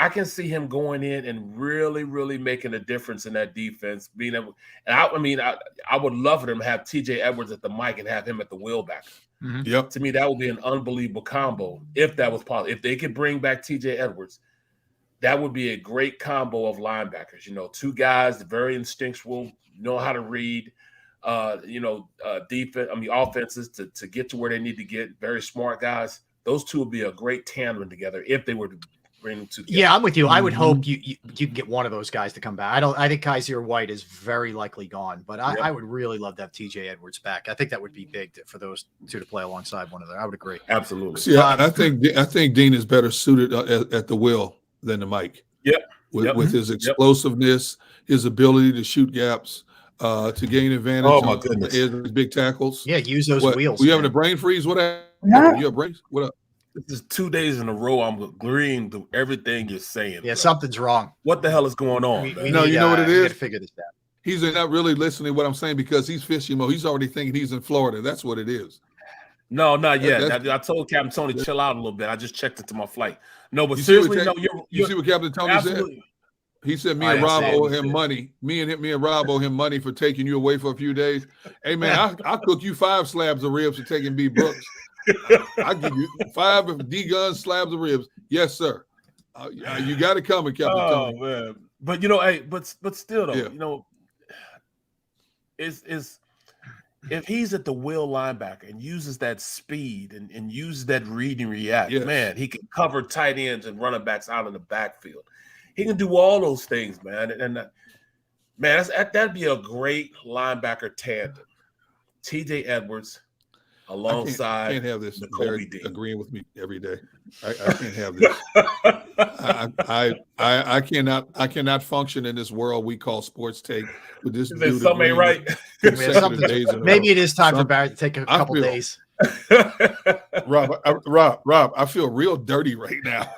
I can see him going in and really, really making a difference in that defense. Being able, and I would love for them to have TJ Edwards at the mic and have him at the wheelback.
Mm-hmm.
To me, that would be an unbelievable combo if that was possible. If they could bring back TJ Edwards, that would be a great combo of linebackers. 2 guys, very instinctual, know how to read, defense. Offenses to get to where they need to get. Very smart guys. Those two would be a great tandem together if they were to bring them together.
Yeah, I'm with you. I would hope you can get one of those guys to come back. I think Kaiser White is very likely gone, but I would really love to have TJ Edwards back. I think that would be big for those two to play alongside one another. I would agree.
Absolutely.
See, I think Dean is better suited at the wheel than the mic. With his explosiveness, his ability to shoot gaps, to gain advantage on his big tackles.
Yeah, use those wheels.
Were you having a brain freeze? What happened? You have brains? What up?
This is 2 days in a row I'm agreeing to everything you're saying.
Yeah, something's wrong.
What the hell is going on?
You know what it is? We got to figure this out.
He's not really listening to what I'm saying because he's fishing mode. He's already thinking he's in Florida. That's what it is.
No, not yet. I told Captain Tony chill out a little bit. I just checked into my flight. No, but seriously, you see
what Captain Tony said? He said me and Rob owe him money. Me and Rob owe him money for taking you away for a few days. Hey man, I'll cook you 5 slabs of ribs for taking B Brooks. I'll give you 5 D-Gun slabs of ribs. Yes, sir. You got to come, Captain Tony.
Man. But hey, but still though,
Yeah.
Is if he's at the will linebacker and uses that speed and uses that read and react, man, he can cover tight ends and running backs out in the backfield. He can do all those things, man. And man, that'd be a great linebacker tandem. TJ Edwards alongside.
I can't have this
Nakobe Dean
agreeing with me every day. I can't have this. I cannot function in this world we call sports take with this dude.
Something ain't right.
Maybe it is time for Barrett to take a couple days.
Rob, I feel real dirty right now.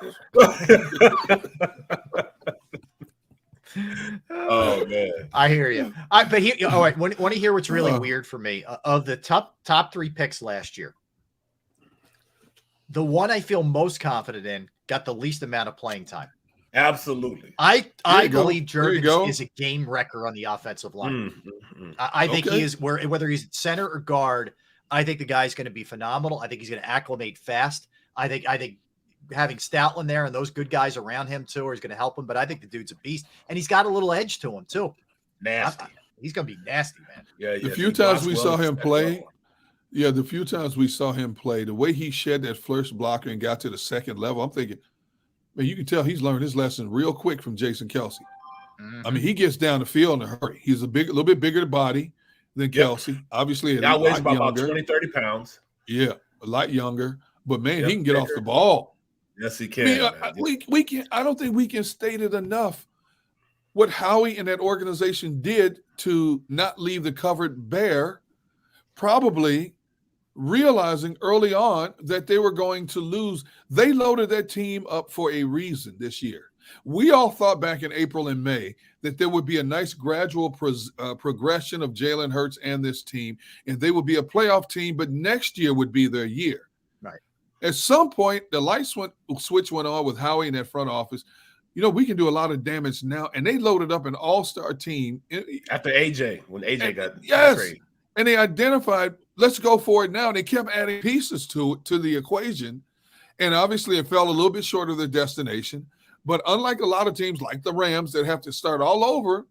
Oh man,
I hear you. But here, all right. Want to hear what's really weird for me? Of the top 3 picks last year, the one I feel most confident in got the least amount of playing time.
Absolutely.
I believe Jurgens is a game wrecker on the offensive line. I think he is, whether he's center or guard. I think the guy's going to be phenomenal. I think he's going to acclimate fast. I think having Stoutland there and those good guys around him too is going to help him. But I think the dude's a beast, and he's got a little edge to him too.
Nasty.
He's going to be nasty, man.
Yeah.
The few times we saw him play, the way he shed that first blocker and got to the second level, I'm thinking, man, you can tell he's learned his lesson real quick from Jason Kelsey.
Mm-hmm.
I mean, he gets down the field in a hurry. He's a little bit bigger body than Kelsey. Obviously,
now weighs about 20, 30 pounds.
Yeah, a lot younger. But man, he can get off the ball.
Yes, he can.
We can. I don't think we can state it enough what Howie and that organization did to not leave the cupboard bare, probably realizing early on that they were going to lose. They loaded that team up for a reason this year. We all thought back in April and May that there would be a nice gradual progression of Jalen Hurts and this team, and they would be a playoff team, but next year would be their year.
Right.
At some point, the light switch went on with Howie in that front office. We can do a lot of damage now, and they loaded up an all-star team.
After AJ, when AJ got
traded. And they identified, let's go for it now. And they kept adding pieces to the equation, and obviously it fell a little bit short of their destination. But unlike a lot of teams like the Rams that have to start all over,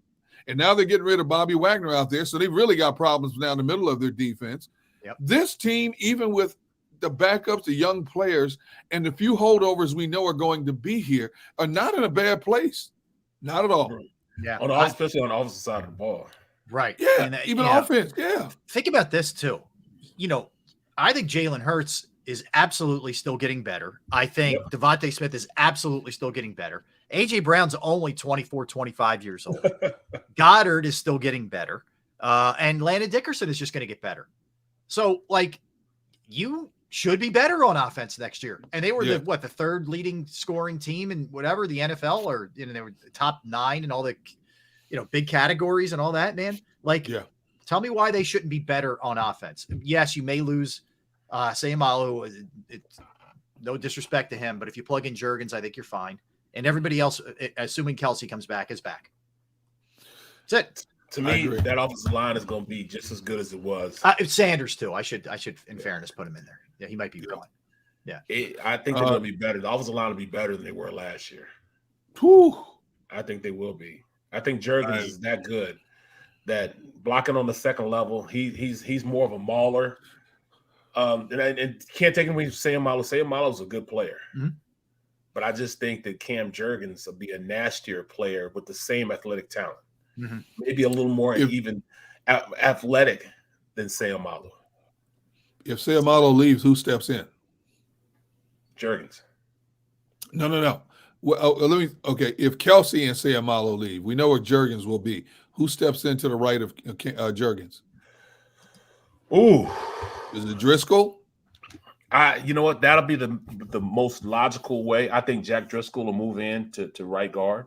and now they're getting rid of Bobby Wagner out there, so they really got problems down the middle of their defense.
Yep.
This team, even with the backups, the young players, and the few holdovers we know are going to be here, are not in a bad place. Not at all.
Yeah.
Especially on the offensive side of the ball.
Right.
Yeah. And even offense. Yeah.
Think about this too. I think Jalen Hurts is absolutely still getting better. I think Devontae Smith is absolutely still getting better. A.J. Brown's only 24, 25 years old. Goddard is still getting better. And Landon Dickerson is just going to get better. So, you should be better on offense next year. And they were the third leading scoring team in whatever, the NFL, or they were the top 9 in all the big categories and all that, man. Tell me why they shouldn't be better on offense. Yes, you may lose Sayamalu. It's no disrespect to him, but if you plug in Jurgens, I think you're fine. And everybody else, assuming Kelsey comes back, is back. That's it.
To me, that offensive line is going to be just as good as it was.
Sanders too. I should, in fairness, put him in there. Yeah, he might be fine. Yeah,
I think they're going to be better. The offensive line will be better than they were last year.
Whew.
I think they will be. I think Jurgens is that good that blocking on the second level, he's more of a mauler. And can't take him away from Sayamalu. Sayamalu is a good player.
Mm-hmm.
But I just think that Cam Jurgens will be a nastier player with the same athletic talent.
Mm-hmm.
Maybe a little more even athletic than Sayamalu.
If Sayamalu leaves, who steps in?
Jurgens.
No. Well, if Kelsey and Sayamalu leave, we know where Jurgens will be. Who steps into the right of Jurgens?
Ooh.
Is it Driscoll?
You know what? That'll be the most logical way. I think Jack Driscoll will move in to right guard.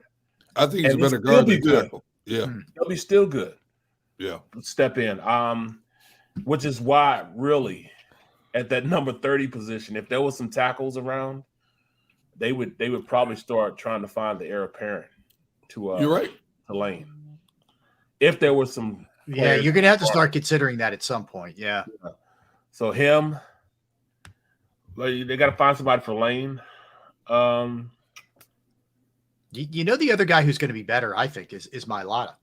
I think he's a better guard than
good.
tackle. Yeah.
He'll be still good.
Yeah.
Step in. Which is why, really, at that number 30 position, if there was some tackles around, they would probably start trying to find the heir apparent to
you're right.
to Lane. If there was some
you're gonna have to start considering that at some point. Yeah.
So him, they gotta find somebody for Lane.
You know, the other guy who's going to be better, I think, is Mailata.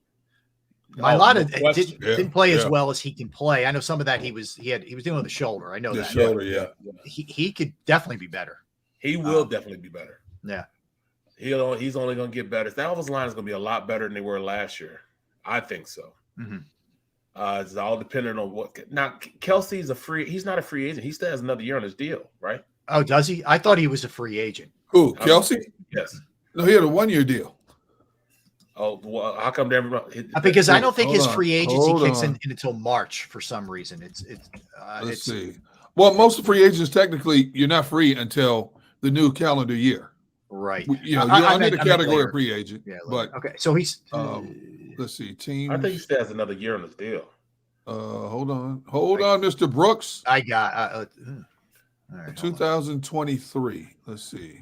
Mailata didn't play as well as he can play. I know some of that he was dealing with the shoulder. I know that.
Shoulder, yeah.
He could definitely be better.
He will definitely be better.
Yeah.
He's only going to get better. That offensive line is going to be a lot better than they were last year. I think so.
Mm-hmm.
It's all dependent on what. Now, Kelsey's he's not a free agent. He still has another year on his deal, right?
Oh, does he? I thought he was a free agent.
Who, Kelsey?
Yes.
No, he had a 1-year deal.
Oh, well, how come everybody?
Because I don't think his free agency kicks in until March for some reason.
Let's see. Well, most free agents, technically, you're not free until the new calendar year.
Right.
You're under the category of free agent.
Yeah.
But
okay. So he's.
Let's see. Team.
I think he still has another year on his deal.
Hold on, Mr. Brooks.
I got. All right,
2023. Let's see.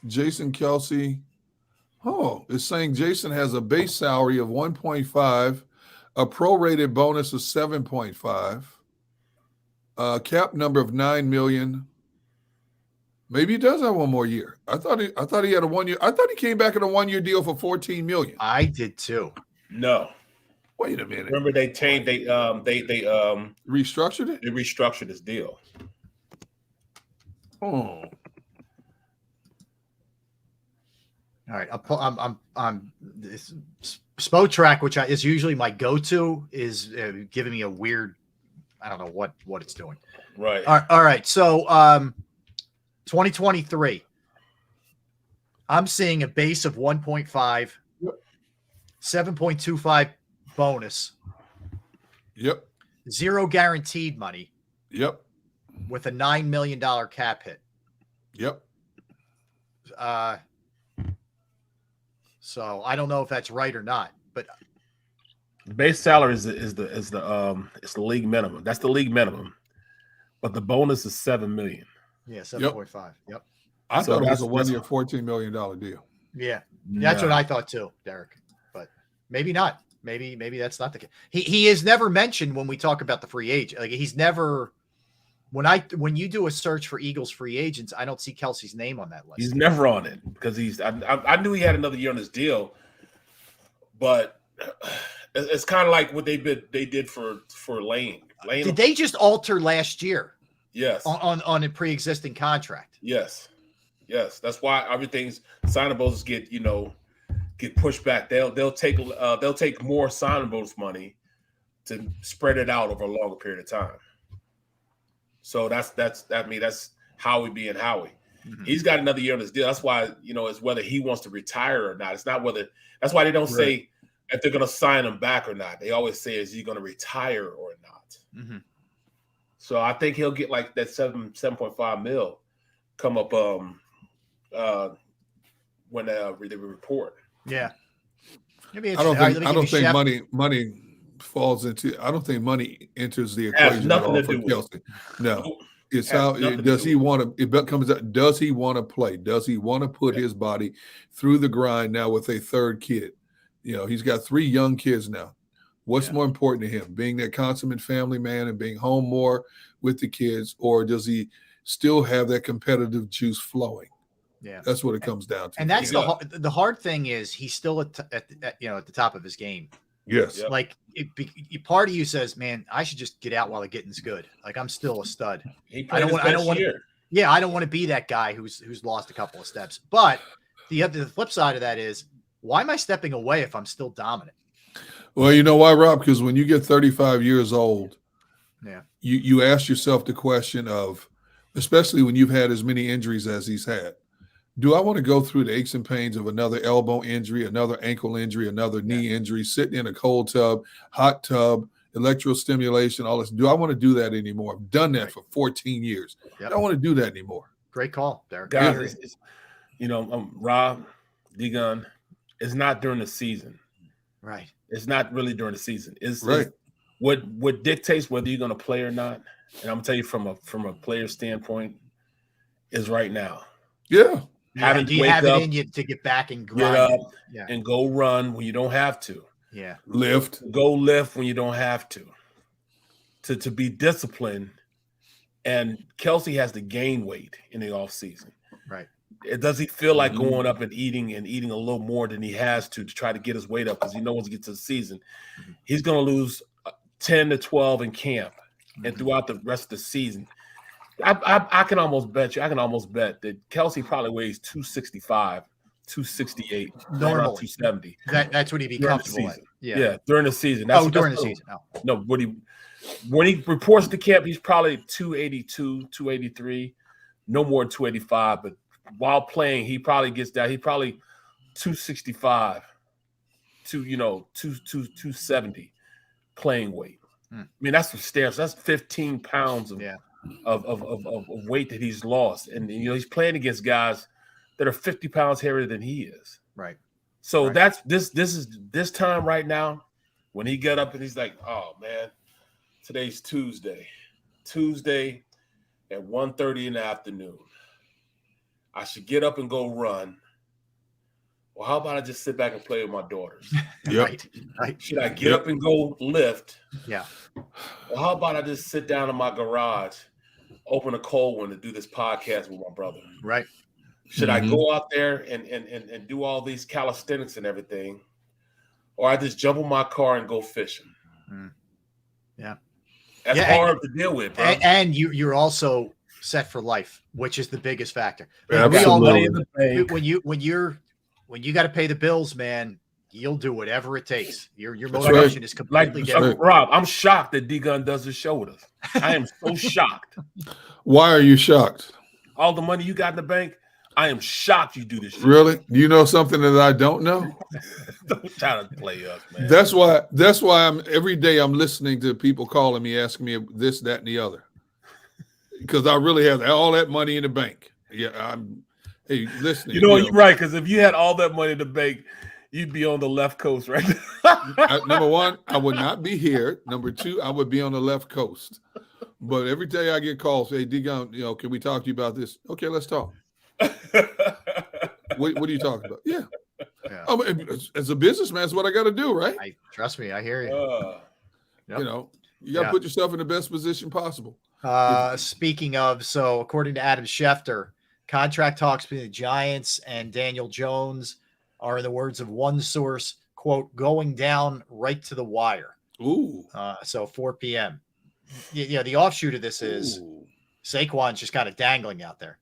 Jason Kelsey. Oh, it's saying Jason has a base salary of 1.5, a prorated bonus of 7.5, cap number of 9 million. Maybe he does have one more year. I thought he had a 1 year. I thought he came back in a 1-year deal for 14 million.
I did too.
No.
Wait a minute.
Remember they changed. They
restructured it.
They restructured his deal.
Oh.
All right, I'm this Spotrac, which is usually my go-to, is giving me a weird. I don't know what it's doing.
Right.
All right. So, 2023. I'm seeing a base of 1.5, 7.25 bonus.
Yep.
0 guaranteed money.
Yep.
With a $9 million cap hit.
Yep.
So I don't know if that's right or not, but
base salary is the league minimum. That's the league minimum, but the bonus is $7 million.
Yeah, 7.5. Yep.
I thought it was a 1-year, $14 million deal.
Yeah, that's what I thought too, Derek. But maybe not. Maybe that's not the case. He is never mentioned when we talk about the free agent. Like he's never. When you do a search for Eagles free agents, I don't see Kelsey's name on that list.
He's never on it because I knew he had another year on his deal, but it's kind of like what they did for Lane.
Did they just alter last year?
Yes.
On a pre-existing contract.
Yes. That's why everything's signables get pushed back. They'll take more signables money to spread it out over a longer period of time. So that's Howie being Howie. Mm-hmm. He's got another year on his deal. That's why, it's whether he wants to retire or not. It's not whether – that's why they don't say if they're going to sign him back or not. They always say, is he going to retire or not?
Mm-hmm.
So I think he'll get like that 7.5 mil come up when they report.
Yeah.
I don't think money falls into. I don't think money enters the equation at all for Kelsey. No, it's how does he want to? It comes out. Does he want to play? Does he want to put his body through the grind now with a third kid? He's got 3 young kids now. What's more important to him, being that consummate family man and being home more with the kids, or does he still have that competitive juice flowing?
Yeah,
that's what it comes down to.
And that's the hard thing is he's still at the top of his game.
Yes.
Yep. Like part of you says, man, I should just get out while the getting's good. Like I'm still a stud. I don't want to be that guy who's lost a couple of steps. But the flip side of that is, why am I stepping away if I'm still dominant?
Well, you know why, Rob? Because when you get 35 years old, you ask yourself the question of, especially when you've had as many injuries as he's had, do I want to go through the aches and pains of another elbow injury, another ankle injury, another knee injury, sitting in a cold tub, hot tub, electrostimulation, all this? Do I want to do that anymore? I've done that for 14 years. I don't want to do that anymore.
Great call, Derek.
Guys, Rob, D-Gun, it's not during the season.
Right.
It's not really during the season. It's
right.
What dictates whether you're going to play or not, and I'm going to tell you from a player standpoint, is right now.
Yeah.
Do you have it in you to get back and grind?
Get up and go run when you don't have to.
Yeah.
Go lift when you don't have to. To be disciplined. And Kelsey has to gain weight in the offseason.
Right.
does he feel like going up and eating a little more than he has to try to get his weight up? Because he knows once he gets to the season, he's going to lose 10 to 12 in camp and throughout the rest of the season. I can almost bet that Kelsey probably weighs 265, 268,
normally
270.
That's what he'd be comfortable at.
Yeah, during the season.
During the season.
No, when he reports to camp, he's probably 282, 283, no more than 285. But while playing, he probably gets down. He probably 265 to 270 playing weight. I mean, that's substantial. That's 15 pounds of weight that he's lost, and he's playing against guys that are 50 pounds heavier than he is.
Right.
So that's this time right now when he got up and he's like, oh man, today's Tuesday at 1:30 in the afternoon. I should get up and go run. Well, how about I just sit back and play with my daughters?
Right.
Should I get up and go lift?
Yeah.
Well, how about I just sit down in my garage, open a cold one, and do this podcast with my brother?
Right.
Should I go out there and do all these calisthenics and everything, or I just jump in my car and go fishing?
Yeah.
That's hard to deal with, bro.
And you're also set for life, which is the biggest factor.
Absolutely.
We all know when you got to pay the bills, man, you'll do whatever it takes. Your motivation is completely different.
Rob, I'm shocked that D-Gun does this show with us. I am so shocked.
Why are you shocked?
All the money you got in the bank, I am shocked you do this shit.
Really? Do you know something that I don't know?
Don't try to play us, man.
That's why every day I'm listening to people calling me, asking me this, that, and the other. Because I really have all that money in the bank. Yeah, I'm listening.
You're right, because if you had all that money in the bank, you'd be on the left coast right now.
Number one, I would not be here. Number two, I would be on the left coast. But every day I get calls, hey, D-Gun, can we talk to you about this? Okay, let's talk. What are you talking about? Yeah. I mean, as a businessman, that's what I got to do, right?
Trust me, I hear you.
You got to put yourself in the best position possible.
Speaking of, so according to Adam Schefter, contract talks between the Giants and Daniel Jones are, in the words of one source, quote, going down right to the wire.
Ooh.
So 4 p.m. Yeah, the offshoot of this is Saquon's just kind of dangling out there.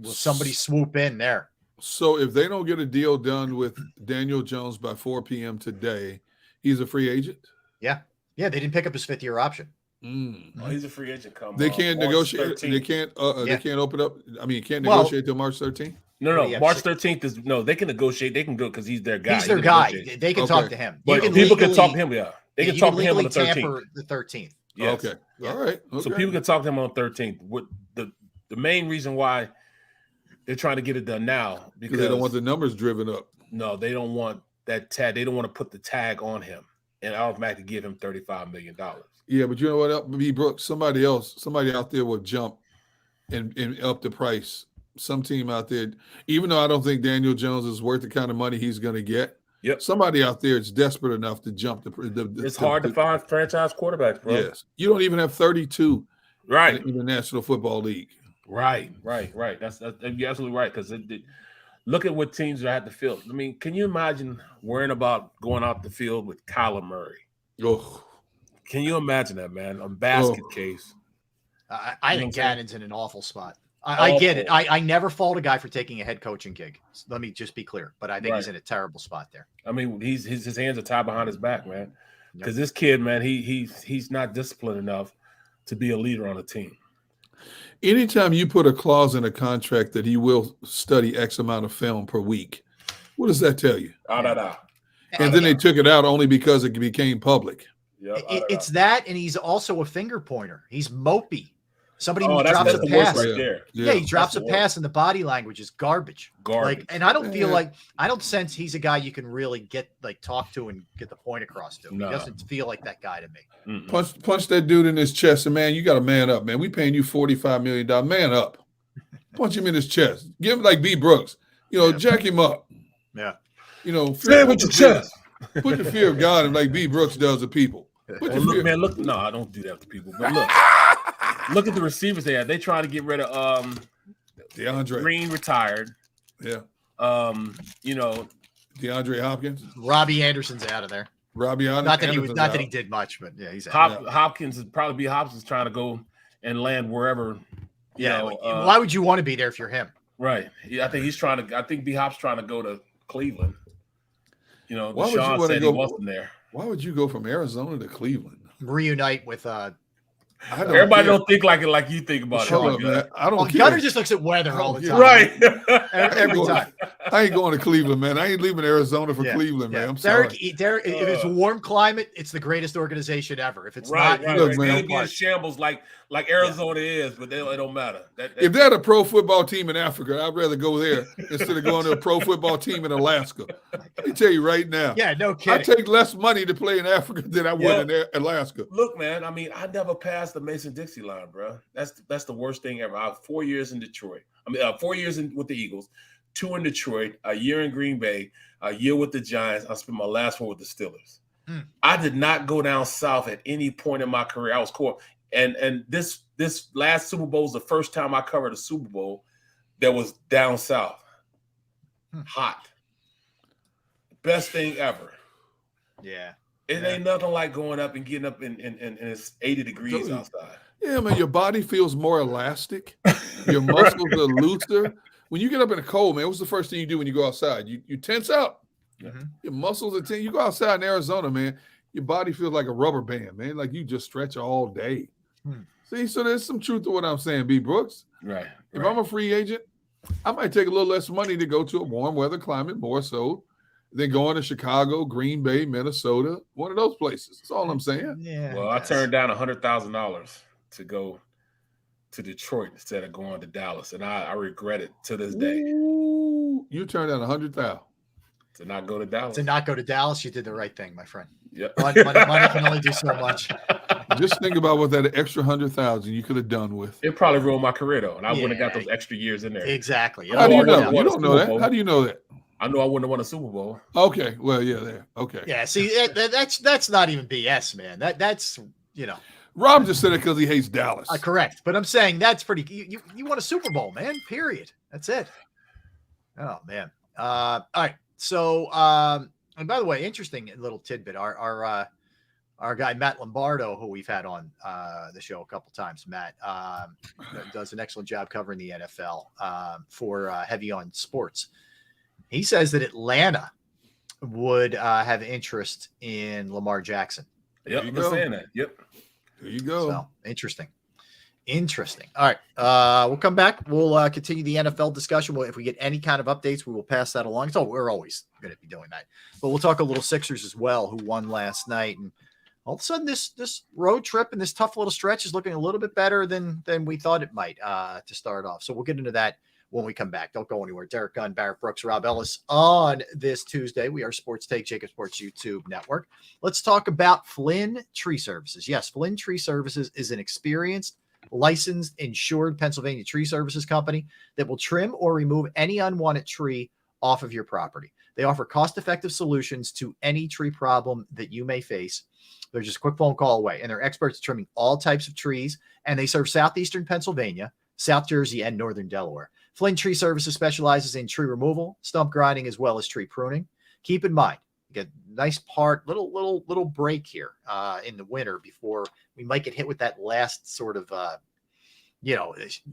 Will somebody swoop in there?
So if they don't get a deal done with Daniel Jones by 4 p.m. today, he's a free agent?
Yeah. They didn't pick up his 5th-year option.
Oh, he's a free agent.
They can't negotiate. 13th. They can't open up. I mean, you can't negotiate till March 13th.
No. March 13th is no. They can negotiate. They can go because he's their guy.
He's their guy. They can talk to him.
But people can talk to him. Yeah, they can talk to him on the 13th.
The 13th.
Yes.
Okay. All right. Okay.
So people can talk to him on the 13th. What the main reason why they're trying to get it done now because
they don't want the numbers driven up.
No, they don't want that tag. They don't want to put the tag on him and automatically give him $35 million.
Yeah, but you know what, B. Brooks, somebody out there will jump and up the price. Some team out there, even though I don't think Daniel Jones is worth the kind of money he's going to get.
Yep.
Somebody out there is desperate enough to jump
it's hard to find franchise quarterbacks, bro.
Yes. You don't even have 32
right
in the National Football League.
Right. That's you're absolutely right. Because look at what teams are at the field. I mean, can you imagine worrying about going out the field with Kyler Murray?
Oh.
Can you imagine that, man? A basket case.
I think Gannon's in an awful spot. I get it. I never fault a guy for taking a head coaching gig. Let me just be clear. But I think he's in a terrible spot there.
I mean, his hands are tied behind his back, man. Because this kid, man, he's not disciplined enough to be a leader on a team.
Anytime you put a clause in a contract that he will study X amount of film per week, what does that tell you? And then they took it out only because it became public.
Yep,
it's that, and he's also a finger pointer. He's mopey. Somebody drops a pass.
Right there.
Yeah, he drops a pass, and the body language is garbage. And I don't feel I don't sense he's a guy you can really talk to and get the point across to. He doesn't feel like that guy to me.
Punch that dude in his chest, and man, you got to man up, man. We paying you $45 million. Man up. Punch him in his chest. Give him like B. Brooks. Jack him up.
Yeah.
Say it with your chest.
Put the fear of God in like B. Brooks does the people.
Look, no, I don't do that to people. But look at the receivers they have. They trying to get rid of
DeAndre
Green retired.
Yeah.
You know,
DeAndre Hopkins.
Robbie Anderson's out of there.
Robbie Anderson.
Not that he did much, but yeah, he's out.
Hopkins would probably be Hopkins trying to go and land wherever.
Why would you want to be there if you're him?
Right. Yeah, I think B Hop's trying to go to Cleveland. You know,
Why would you
Sean
want to
said
go?
he wasn't there.
Why would you go from Arizona to Cleveland?
Reunite with
Everybody don't think like it like you think about
Hold
it.
up, man. I don't care.
Gunner just looks at weather all the time.
Right.
Every time.
I ain't going to Cleveland, man. I ain't leaving Arizona for Cleveland, man. I'm sorry.
Derek, if it's a warm climate, it's the greatest organization ever. If it's
Right.
Look,
It's
man.
gonna be in shambles like Arizona is, but it don't matter.
If they had a pro football team in Africa, I'd rather go there instead of going to a pro football team in Alaska. Let me tell you right now.
Yeah, no
I
kidding.
take less money to play in Africa than I would in Alaska.
Look, man. I mean, I never passed the Mason-Dixie line, bro. That's the worst thing ever. I have 4 years in Detroit. 4 years with the Eagles, 2 in Detroit, a year in Green Bay, a year with the Giants. I spent my last one with the Steelers. I did not go down south at any point in my career. I was core. And this last Super Bowl was the first time I covered a Super Bowl that was down south. Hot. Best thing ever.
Yeah.
It ain't nothing like going up and getting up and it's 80 degrees outside.
Yeah, man, your body feels more elastic. Your muscles are looser. When you get up in the cold, man, what's the first thing you do when you go outside? You tense up. Your muscles are tense. You go outside in Arizona, man, your body feels like a rubber band, man. Like you just stretch all day. See, so there's some truth to what I'm saying, B. Brooks.
Right.
If I'm a free agent, I might take a little less money to go to a warm weather climate more so than going to Chicago, Green Bay, Minnesota, one of those places. That's all I'm saying.
Yeah.
Well, I turned down $100,000 to go to Detroit instead of going to Dallas, and I regret it to this day.
Ooh, you turned down $100,000
to not go to Dallas.
To not go to Dallas, you did the right thing, my friend.
Yep.
Money can only do so much.
Just think about what that extra $100,000 you could have done with.
It probably ruined my career though, and I wouldn't have got those extra years in there.
Exactly.
How do you know? You don't know that. How do you know that?
I know I wouldn't have won a Super Bowl.
Okay. Well, yeah, there. Okay.
Yeah. See, that's not even BS, man. That's
Rob just said it because he hates Dallas.
Correct. But I'm saying that's pretty. You won a Super Bowl, man. Period. That's it. Oh man. All right. So, and by the way, interesting little tidbit. Our guy Matt Lombardo, who we've had on the show a couple times, Matt does an excellent job covering the NFL for Heavy on Sports. He says that Atlanta would have interest in Lamar Jackson.
Yep, I'm saying that. Yep.
There you go.
So interesting. All right. We'll come back. We'll continue the NFL discussion. If we get any kind of updates, we will pass that along. So we're always going to be doing that. But we'll talk a little Sixers as well, who won last night. And all of a sudden, this road trip and this tough little stretch is looking a little bit better than we thought it might to start off. So we'll get into that when we come back. Don't go anywhere. Derek Gunn, Barrett Brooks, Rob Ellis on this Tuesday. We are Sports Take, JAKIB Sports YouTube Network. Let's talk about Flynn Tree Services. Yes, Flynn Tree Services is an experienced, licensed, insured Pennsylvania tree services company that will trim or remove any unwanted tree off of your property. They offer cost-effective solutions to any tree problem that you may face. They're just a quick phone call away, and they're experts at trimming all types of trees, and they serve southeastern Pennsylvania, South Jersey, and northern Delaware. Flynn Tree Services specializes in tree removal, stump grinding, as well as tree pruning. Keep in mind, you get a nice little break here in the winter before we might get hit with that last sort of,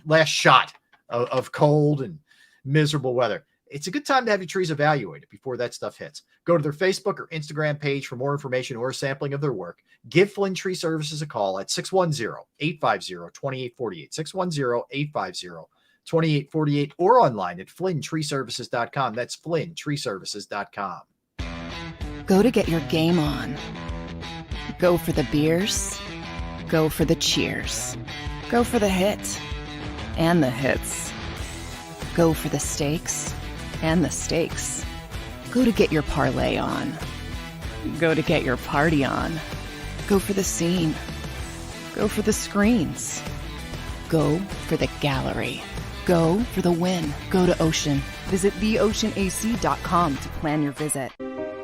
last shot of cold and miserable weather. It's a good time to have your trees evaluated before that stuff hits. Go to their Facebook or Instagram page for more information or a sampling of their work. Give Flynn Tree Services a call at 610-850-2848, 610-850-2848, or online at flynntreeservices.com. That's flynntreeservices.com.
Go to get your game on. Go for the beers. Go for the cheers. Go for the hit and the hits. Go for the stakes and the stakes. Go to get your parlay on. Go to get your party on. Go for the scene. Go for the screens. Go for the gallery. Go for the win. Go to Ocean. Visit theoceanac.com to plan your visit.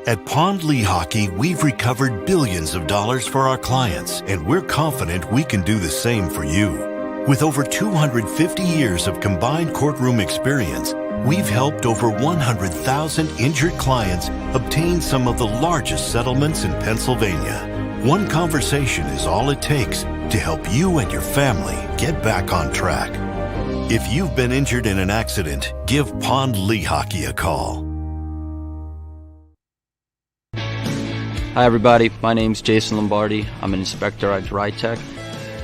At Pond Lehocky, we've recovered billions of dollars for our clients, and we're confident we can do the same for you. With over 250 years of combined courtroom experience, we've helped over 100,000 injured clients obtain some of the largest settlements in Pennsylvania. One conversation is all it takes to help you and your family get back on track. If you've been injured in an accident, give Pond Lehocky a call.
Hi everybody, my name's Jason Lombardi. I'm an inspector at DryTech.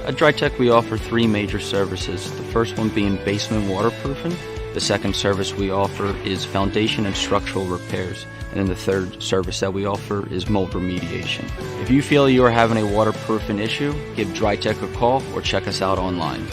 At DryTech we offer three major services, the first one being basement waterproofing, the second service we offer is foundation and structural repairs, and then the third service that we offer is mold remediation. If you feel you are having a waterproofing issue, give DryTech a call or check us out online.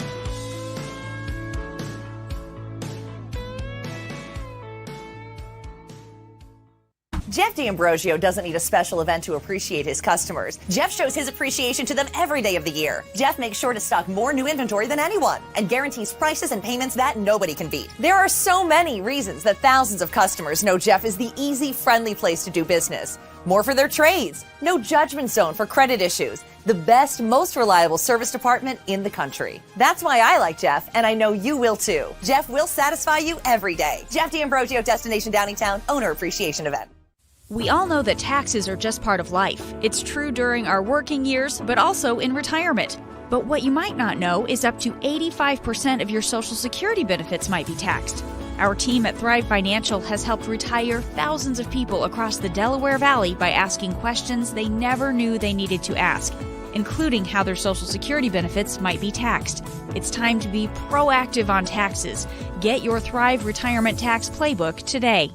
Jeff D'Ambrosio doesn't need a special event to appreciate his customers. Jeff shows his appreciation to them every day of the year. Jeff makes sure to stock more new inventory than anyone and guarantees prices and payments that nobody can beat. There are so many reasons that thousands of customers know Jeff is the easy, friendly place to do business. More for their trades, no judgment zone for credit issues, the best, most reliable service department in the country. That's why I like Jeff, and I know you will too. Jeff will satisfy you every day. Jeff D'Ambrosio, Destination Downingtown, Owner Appreciation Event.
We all know that taxes are just part of life. It's true during our working years, but also in retirement. But what you might not know is up to 85% of your Social Security benefits might be taxed. Our team at Thrive Financial has helped retire thousands of people across the Delaware Valley by asking questions they never knew they needed to ask, including how their Social Security benefits might be taxed. It's time to be proactive on taxes. Get your Thrive Retirement Tax Playbook today.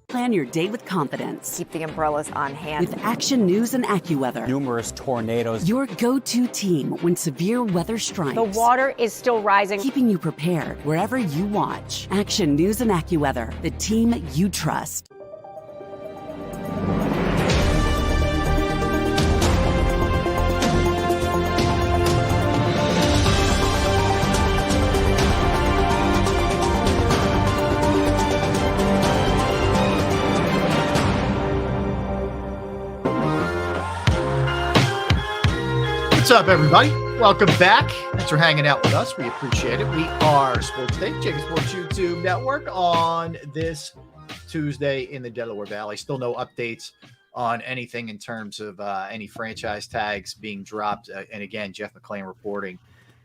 Plan your day with confidence.
Keep the umbrellas on hand.
With Action News and AccuWeather.
Numerous tornadoes.
Your go-to team when severe weather strikes.
The water is still rising.
Keeping you prepared wherever you watch. Action News and AccuWeather, the team you trust.
What's up, everybody? Welcome back. Thanks for hanging out with us. We appreciate it. We are Sports Day, JAKIB Sports YouTube Network on this Tuesday in the Delaware Valley. Still no updates on anything in terms of any franchise tags being dropped. And again, Jeff McClain reporting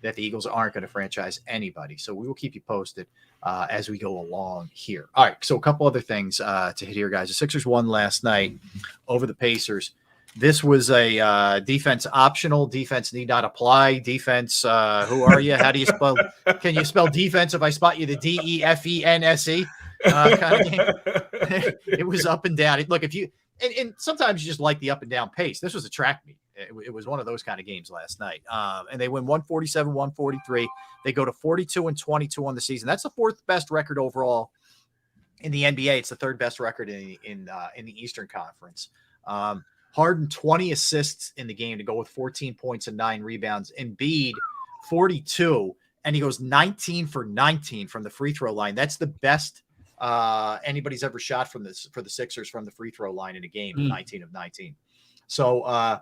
that the Eagles aren't going to franchise anybody. So we will keep you posted as we go along here. All right, so a couple other things to hit here, guys. The Sixers won last night over the Pacers. This was a defense optional. Defense need not apply. Defense, who are you? How do you spell? Can you spell defense if I spot you the DEFENSE kind of game? It was up and down. Look, if you and sometimes you just like the up and down pace. This was a track meet. It was one of those kind of games last night. And they win 147-143. They go to 42-22 on the season. That's the fourth best record overall in the NBA. It's the third best record in the Eastern Conference. Harden 20 assists in the game to go with 14 points and 9 rebounds. Embiid 42, and he goes 19 for 19 from the free throw line. That's the best anybody's ever shot from this for the Sixers from the free throw line in a game, 19 of 19. So,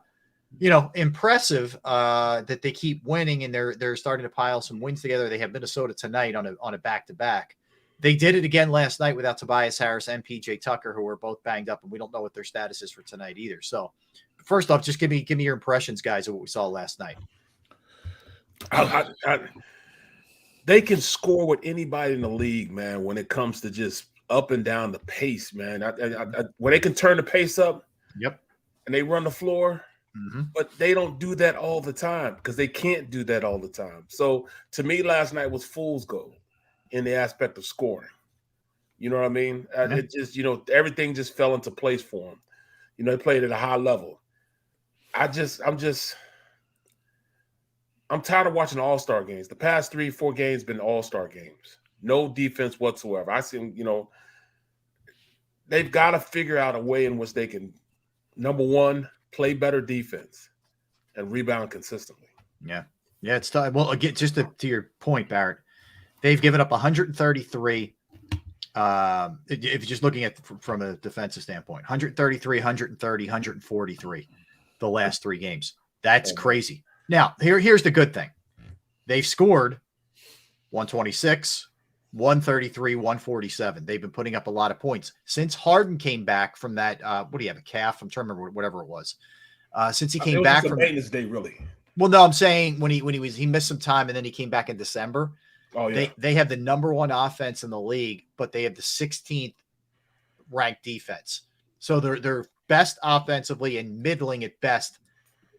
impressive that they keep winning and they're starting to pile some wins together. They have Minnesota tonight on a back-to-back. They did it again last night without Tobias Harris and PJ Tucker, who were both banged up, and we don't know what their status is for tonight either. So, first off, just give me your impressions, guys, of what we saw last night.
They can score with anybody in the league, man. When it comes to just up and down the pace, man. When they can turn the pace up,
yep,
and they run the floor, but they don't do that all the time because they can't do that all the time. So, to me, last night was fool's gold in the aspect of scoring. You know what I mean? It just, everything just fell into place for them. They played at a high level. I'm tired of watching all-star games. The past 3-4 games been all-star games. No defense whatsoever. I see, they've got to figure out a way in which they can, number one, play better defense and rebound consistently.
Yeah, it's time. Well, again, just to your point, Barrett, they've given up 133. If you're just looking at from a defensive standpoint, 133, 130, 143, the last 3 games. That's crazy. Now, here's the good thing. they've scored 126, 133, 147. They've been putting up a lot of points since Harden came back from that. What do you have, a calf? I'm trying to remember, whatever it was. Since he came back from
maintenance day, really.
Well, no, I'm saying when he missed some time and then he came back in December.
Oh yeah,
they have the number 1 offense in the league, but they have the 16th ranked defense. So they're best offensively and middling at best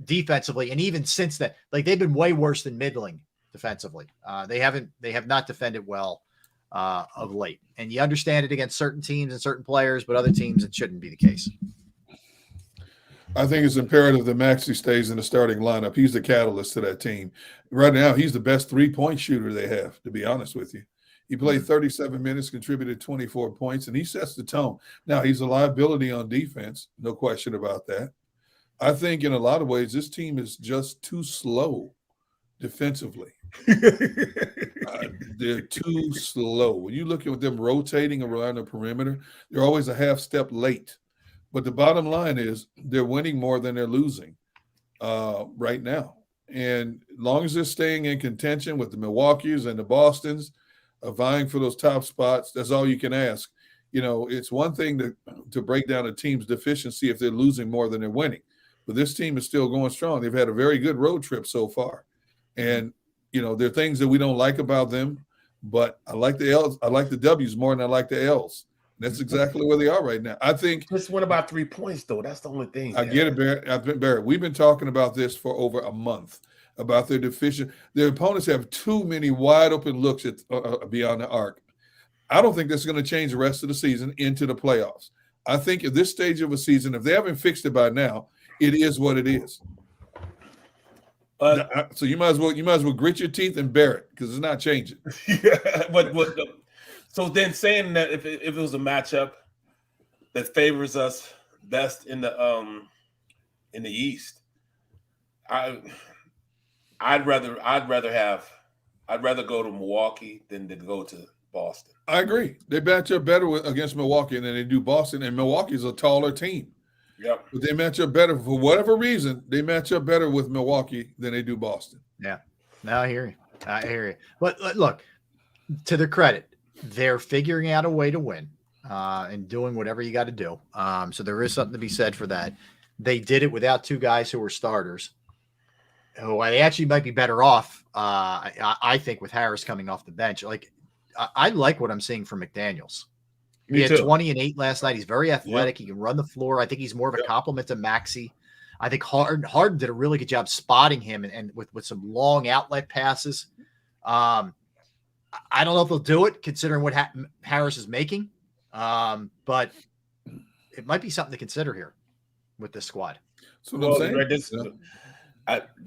defensively. And even since that, like, they've been way worse than middling defensively. They have not defended well of late. And you understand it against certain teams and certain players, but other teams it shouldn't be the case.
I think it's imperative that Maxey stays in the starting lineup. He's the catalyst to that team. Right now, he's the best 3-point shooter they have, to be honest with you. He played 37 minutes, contributed 24 points, and he sets the tone. Now, he's a liability on defense, no question about that. I think in a lot of ways, this team is just too slow defensively. They're too slow. When you look at them rotating around the perimeter, they're always a half step late. But the bottom line is they're winning more than they're losing right now. And as long as they're staying in contention with the Milwaukees and the Bostons, vying for those top spots, that's all you can ask. You know, it's one thing to break down a team's deficiency if they're losing more than they're winning. But this team is still going strong. They've had a very good road trip so far. And, you know, there are things that we don't like about them, but I like the L's. I like the W's more than I like the L's. That's exactly where they are right now. I think
just went about 3 points, though. That's the only thing.
I get it, Barrett. We've been talking about this for over a month, about their deficient. Their opponents have too many wide open looks at beyond the arc. I don't think that's going to change the rest of the season into the playoffs. I think at this stage of a season, if they haven't fixed it by now, it is what it is. So you might as well grit your teeth and bear it because it's not changing.
Yeah, so then saying that if it was a matchup that favors us best in the East, I'd rather go to Milwaukee than to go to Boston.
I agree. They match up better against Milwaukee than they do Boston, and Milwaukee's a taller team.
Yep.
But they match up better for whatever reason. They match up better with Milwaukee than they do Boston.
Yeah, no, I hear you. But look, to their credit, they're figuring out a way to win and doing whatever you got to do. So there is something to be said for that. They did it without 2 guys who were starters. Oh, they actually might be better off, I think, with Harris coming off the bench. Like, I like what I'm seeing from McDaniels. He had 20 and 8 last night. He's very athletic. Yep. He can run the floor. I think he's more of a compliment to Maxey. I think Harden did a really good job spotting him and with some long outlet passes. I don't know if they'll do it considering what Harris is making, but it might be something to consider here with this squad.
So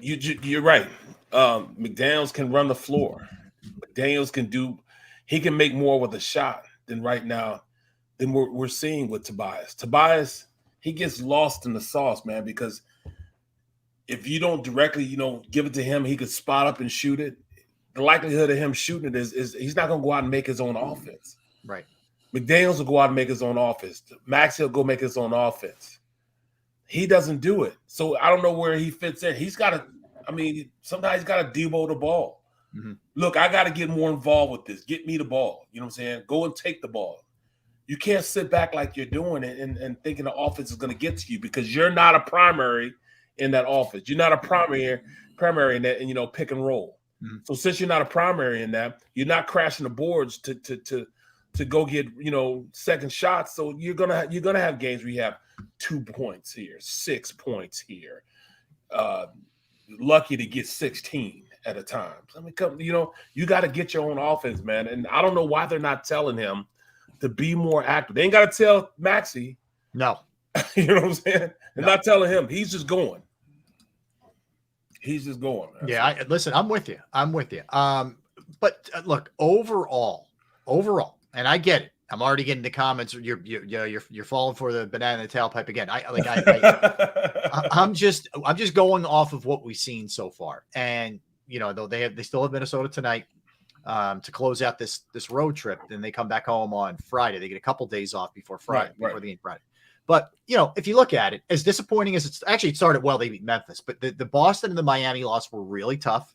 you're right. McDaniels can run the floor. McDaniels he can make more with a shot than right now than we're seeing with Tobias. Tobias, he gets lost in the sauce, man, because if you don't directly, give it to him, he could spot up and shoot it. The likelihood of him shooting it is he's not going to go out and make his own offense.
Right.
McDaniels will go out and make his own offense. Max will go make his own offense. He doesn't do it. So I don't know where he fits in. Sometimes he's got to debo the ball. Mm-hmm. Look, I got to get more involved with this. Get me the ball. You know what I'm saying? Go and take the ball. You can't sit back like you're doing it and thinking the offense is going to get to you because you're not a primary in that offense. You're not a primary in that, pick and roll. Mm-hmm. So since you're not a primary in that, you're not crashing the boards to go get, second shots. So you're gonna have games where you have 2 points here, 6 points here. Lucky to get 16 at a time. You got to get your own offense, man. And I don't know why they're not telling him to be more active. They ain't got to tell Maxey.
No.
You know what I'm saying? They're not telling him. He's just going. He's just going. Man.
Yeah, listen, I'm with you. But look, overall, and I get it. I'm already getting the comments. You're falling for the banana in the tailpipe again. I'm just going off of what we've seen so far, and though they still have Minnesota tonight to close out this road trip. Then they come back home on Friday. They get a couple days off before Friday, before the game Friday. But if you look at it, as disappointing as it started well, they beat Memphis, but the Boston and the Miami loss were really tough.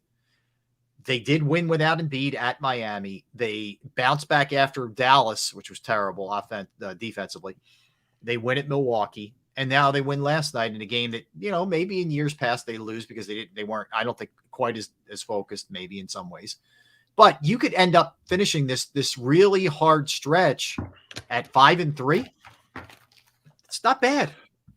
They did win without Embiid at Miami. They bounced back after Dallas, which was terrible defensively. They win at Milwaukee, and now they win last night in a game that, maybe in years past they lose because they weren't, I don't think, quite as focused, maybe in some ways. But you could end up finishing this really hard stretch at 5-3. It's not bad.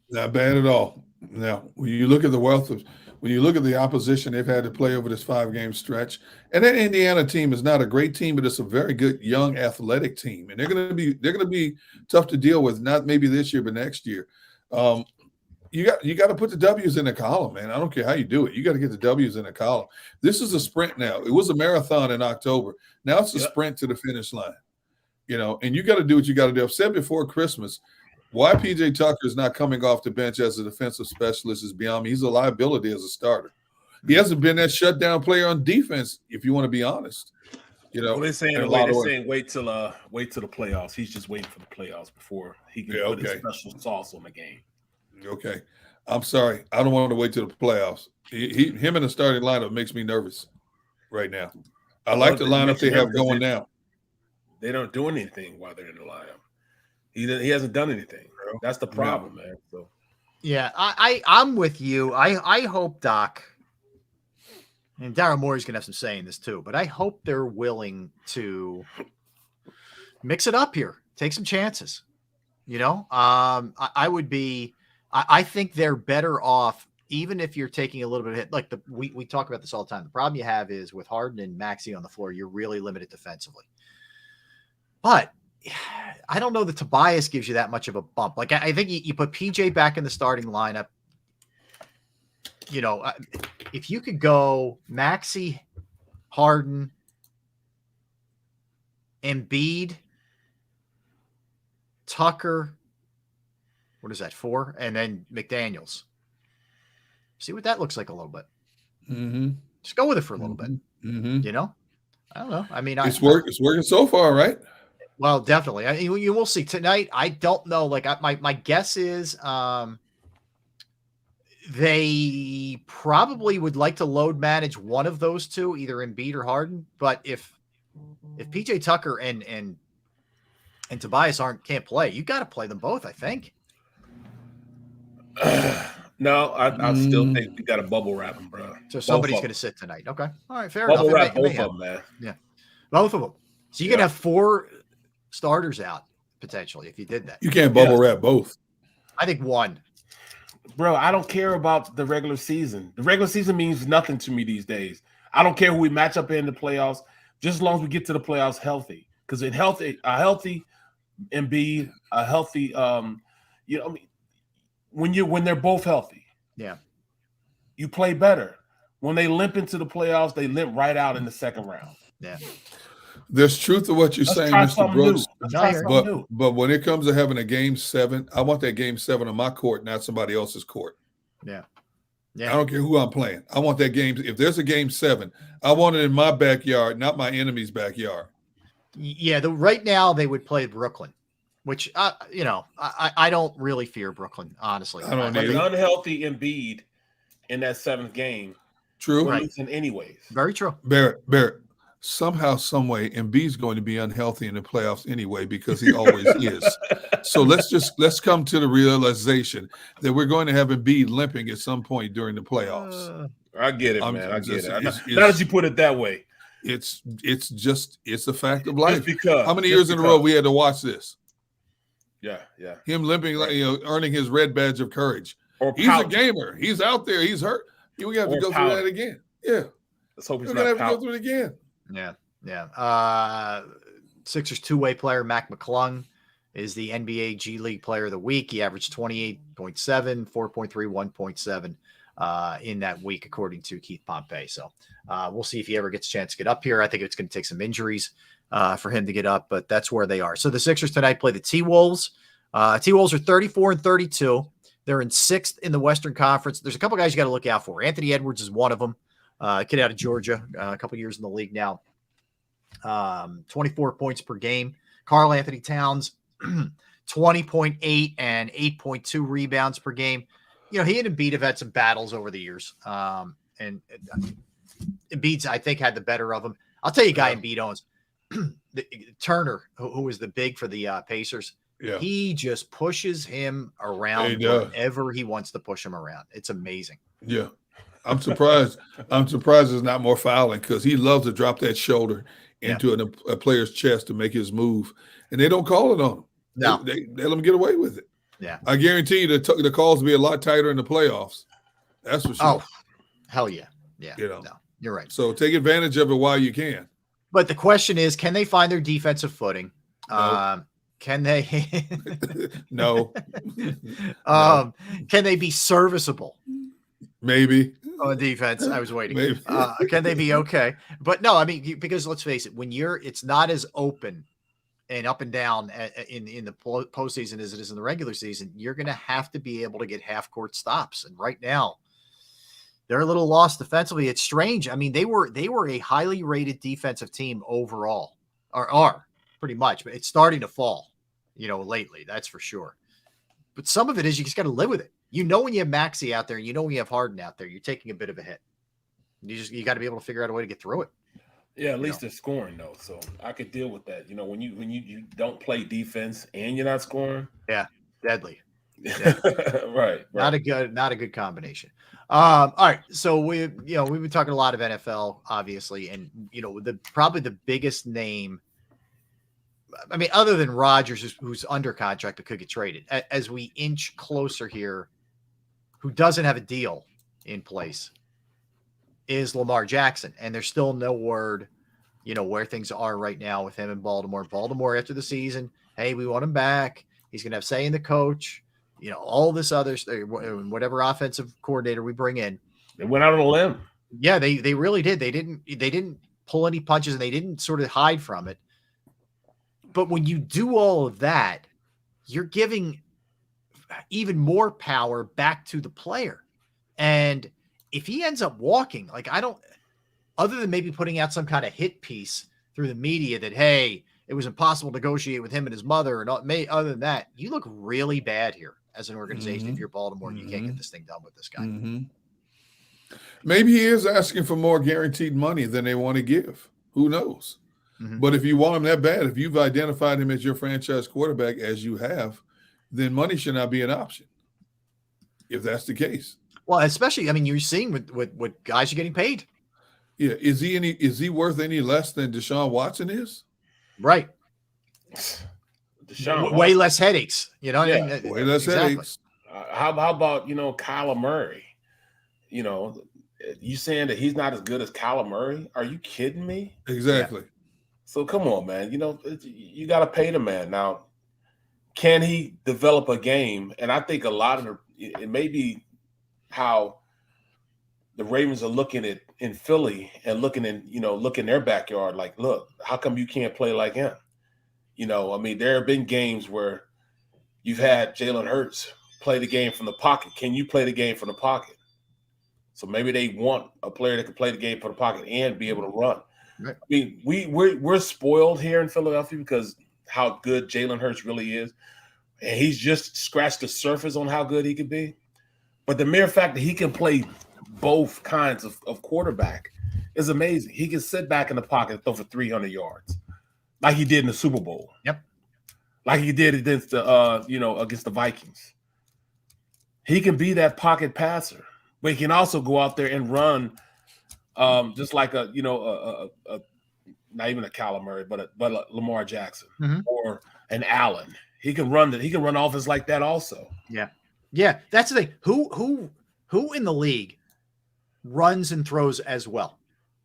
Not bad at all. Now, when you look at the opposition they've had to play over this 5-game stretch, and that Indiana team is not a great team, but it's a very good young athletic team, and they're going to be tough to deal with. Not maybe this year, but next year. You got to put the W's in the column, man. I don't care how you do it. You got to get the W's in the column. This is a sprint now. It was a marathon in October. Now it's a sprint to the finish line. And you got to do what you got to do. I've said before Christmas, why PJ Tucker is not coming off the bench as a defensive specialist is beyond me. He's a liability as a starter. He hasn't been that shutdown player on defense, if you want to be honest.
Well, they're saying wait till the playoffs. He's just waiting for the playoffs before he can put his special sauce on the game.
Okay. I'm sorry. I don't want to wait till the playoffs. Him in the starting lineup makes me nervous right now. I like the lineup they have going now.
They don't do anything while they're in the lineup. He hasn't done anything. That's the problem, man. So
yeah, I'm with you. I hope Doc and Daryl Morey's gonna have some say in this too, but I hope they're willing to mix it up here, take some chances. I think they're better off, even if you're taking a little bit of hit. Like we talk about this all the time. The problem you have is with Harden and Maxey on the floor, you're really limited defensively. But I don't know that Tobias gives you that much of a bump. Like I think you put PJ back in the starting lineup. If you could go Maxey, Harden, Embiid, Tucker, what is that, 4? And then McDaniels. See what that looks like a little bit.
Mm-hmm.
Just go with it for a little bit.
Mm-hmm.
I don't know. I mean,
it's working so far, right?
Well, definitely. I mean, you will see tonight. I don't know. Like my guess is they probably would like to load manage one of those two, either Embiid or Harden. But if PJ Tucker and Tobias can't play, you got to play them both, I think.
No, I still think we got to bubble wrap them, bro.
So somebody's going to sit tonight. Okay. All right. Fair enough.
Bubble wrap both of them, man.
Yeah. Both of them. So you can have 4 starters out potentially if you did that.
You can't bubble wrap both.
I think 1.
Bro, I don't care about the regular season. The regular season means nothing to me these days. I don't care who we match up in the playoffs, just as long as we get to the playoffs healthy. Because a healthy Embiid, a healthy when they're both healthy, you play better. When they limp into the playoffs, they limp right out in the second round.
Yeah.
There's truth to what you're saying, Mr. Brooks.
But
when it comes to having a game 7, I want that game 7 on my court, not somebody else's court.
Yeah.
I don't care who I'm playing. I want that game. If there's a game 7, I want it in my backyard, not my enemy's backyard.
Yeah. Right now they would play Brooklyn, which I don't really fear Brooklyn, honestly.
I don't
need an unhealthy Embiid in that 7th game.
True.
Right. In anyways.
Very true.
Barrett. Somehow, some way, Embiid's going to be unhealthy in the playoffs anyway because he always is. So let's come to the realization that we're going to have Embiid limping at some point during the playoffs.
I get it, man. I get it. Now that you put it that way,
it's a fact of life. How many years in a row we had to watch this?
Yeah.
Him limping, earning his red badge of courage. He's a gamer. He's out there. He's hurt. We have to go through that again. Yeah.
Let's hope he's
we're
not
gonna have to go through it again.
Yeah. Sixers two-way player Mac McClung is the NBA G League Player of the Week. He averaged 28.7, 4.3, 1.7 in that week, according to Keith Pompey. So we'll see if he ever gets a chance to get up here. I think it's going to take some injuries for him to get up, but that's where they are. So the Sixers tonight play the T-Wolves. T-Wolves are 34-32. They're in 6th in the Western Conference. There's a couple guys you got to look out for. Anthony Edwards is one of them. Kid out of Georgia, a couple years in the league now. 24 points per game. Karl Anthony Towns, 20.8 and 8.2 rebounds per game. He and Embiid have had some battles over the years. And Embiid's, I think, had the better of him. I'll tell you a guy Embiid owns. Turner, who was the big for the Pacers.
Yeah.
He just pushes him around wherever he wants to push him around. It's amazing.
Yeah. I'm surprised. I'm surprised there's not more fouling because he loves to drop that shoulder into a player's chest to make his move. And they don't call it on him.
No.
They let him get away with it.
Yeah.
I guarantee you the calls will be a lot tighter in the playoffs. That's for sure.
Oh, hell yeah. Yeah.
You know.
No, you're right.
So take advantage of it while you can.
But the question is, can they find their defensive footing?
No.
Can they?
No.
Can they be serviceable?
Maybe.
On defense, I was waiting.
Maybe.
Can they be okay? But no, I mean, because let's face it, it's not as open and up and down in the postseason as it is in the regular season. You're going to have to be able to get half court stops, and right now they're a little lost defensively. It's strange. I mean, they were a highly rated defensive team overall, or are pretty much, but it's starting to fall, lately. That's for sure. But some of it is you just got to live with it. When you have Maxey out there, when you have Harden out there, you're taking a bit of a hit. You got to be able to figure out a way to get through it.
Yeah, at least they're scoring though, so I could deal with that. When you don't play defense and you're not scoring,
yeah, deadly.
right.
Not a good combination. All right, so we've been talking a lot of NFL, obviously, and probably the biggest name. I mean, other than Rodgers, who's under contract but could get traded, as we inch closer here, who doesn't have a deal in place, is Lamar Jackson. And there's still no word, where things are right now with him in Baltimore. Baltimore, after the season, hey, we want him back. He's going to have say in the coach, all this other, whatever offensive coordinator we bring in.
They went out on a limb.
Yeah, they really did. They didn't pull any punches, and they didn't sort of hide from it. But when you do all of that, you're giving even more power back to the player. And if he ends up walking, other than maybe putting out some kind of hit piece through the media that, hey, it was impossible to negotiate with him and his mother, and other than that, you look really bad here as an organization if you're Baltimore and you can't get this thing done with this guy.
Maybe he is asking for more guaranteed money than they want to give. Who knows? But if you want him that bad, if you've identified him as your franchise quarterback, as you have, then money should not be an option. If that's the case. Well,
especially, you're seeing what guys are getting paid.
Yeah. Is he worth any less than Deshaun Watson is?
Right.
Deshaun
way less headaches.
Way less headaches.
How about, Kyler Murray? You saying that he's not as good as Kyler Murray? Are you kidding me?
Exactly.
Yeah. So come on, man. You got to pay the man. Now, can he develop a game? And I think a lot of it may be how the Ravens are looking at in Philly and looking in their backyard. Like, look, how come you can't play like him? There have been games where you've had Jalen Hurts play the game from the pocket. Can you play the game from the pocket? So maybe they want a player that can play the game from the pocket and be able to run. Right. We're spoiled here in Philadelphia because how good Jalen Hurts really is. And he's just scratched the surface on how good he could be. But the mere fact that he can play both kinds of quarterback is amazing. He can sit back in the pocket and throw for 300 yards like he did in the Super Bowl.
Yep.
Like he did against the Vikings. He can be that pocket passer, but he can also go out there and run just like not even a Kyler Murray, but a Lamar Jackson or an Allen. He can run offense like that also.
Yeah. Yeah. That's the thing. Who in the league runs and throws as well?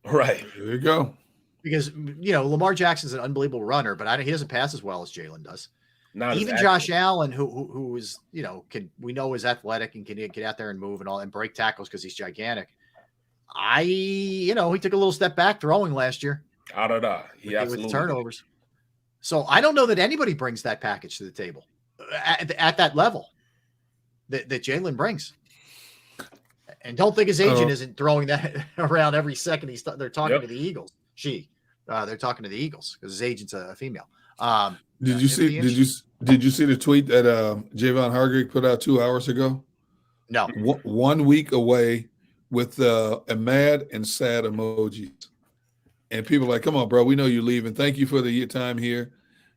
Right.
There you go.
Because, Lamar Jackson's an unbelievable runner, but he doesn't pass as well as Jalen does. Even Josh Allen, who is, we know is athletic and can get out there and move and all and break tackles because he's gigantic. He took a little step back throwing last year.
With
turnovers. So I don't know that anybody brings that package to the table at that level that Jalen brings. And don't think his agent isn't throwing that around every second they're talking to the Eagles. They're talking to the Eagles because his agent's a female.
Did you see the tweet that Javon Hargrave put out 2 hours ago?
No.
1 week away with a mad and sad emojis. And people are like, come on, bro, we know you're leaving. Thank you for your time here.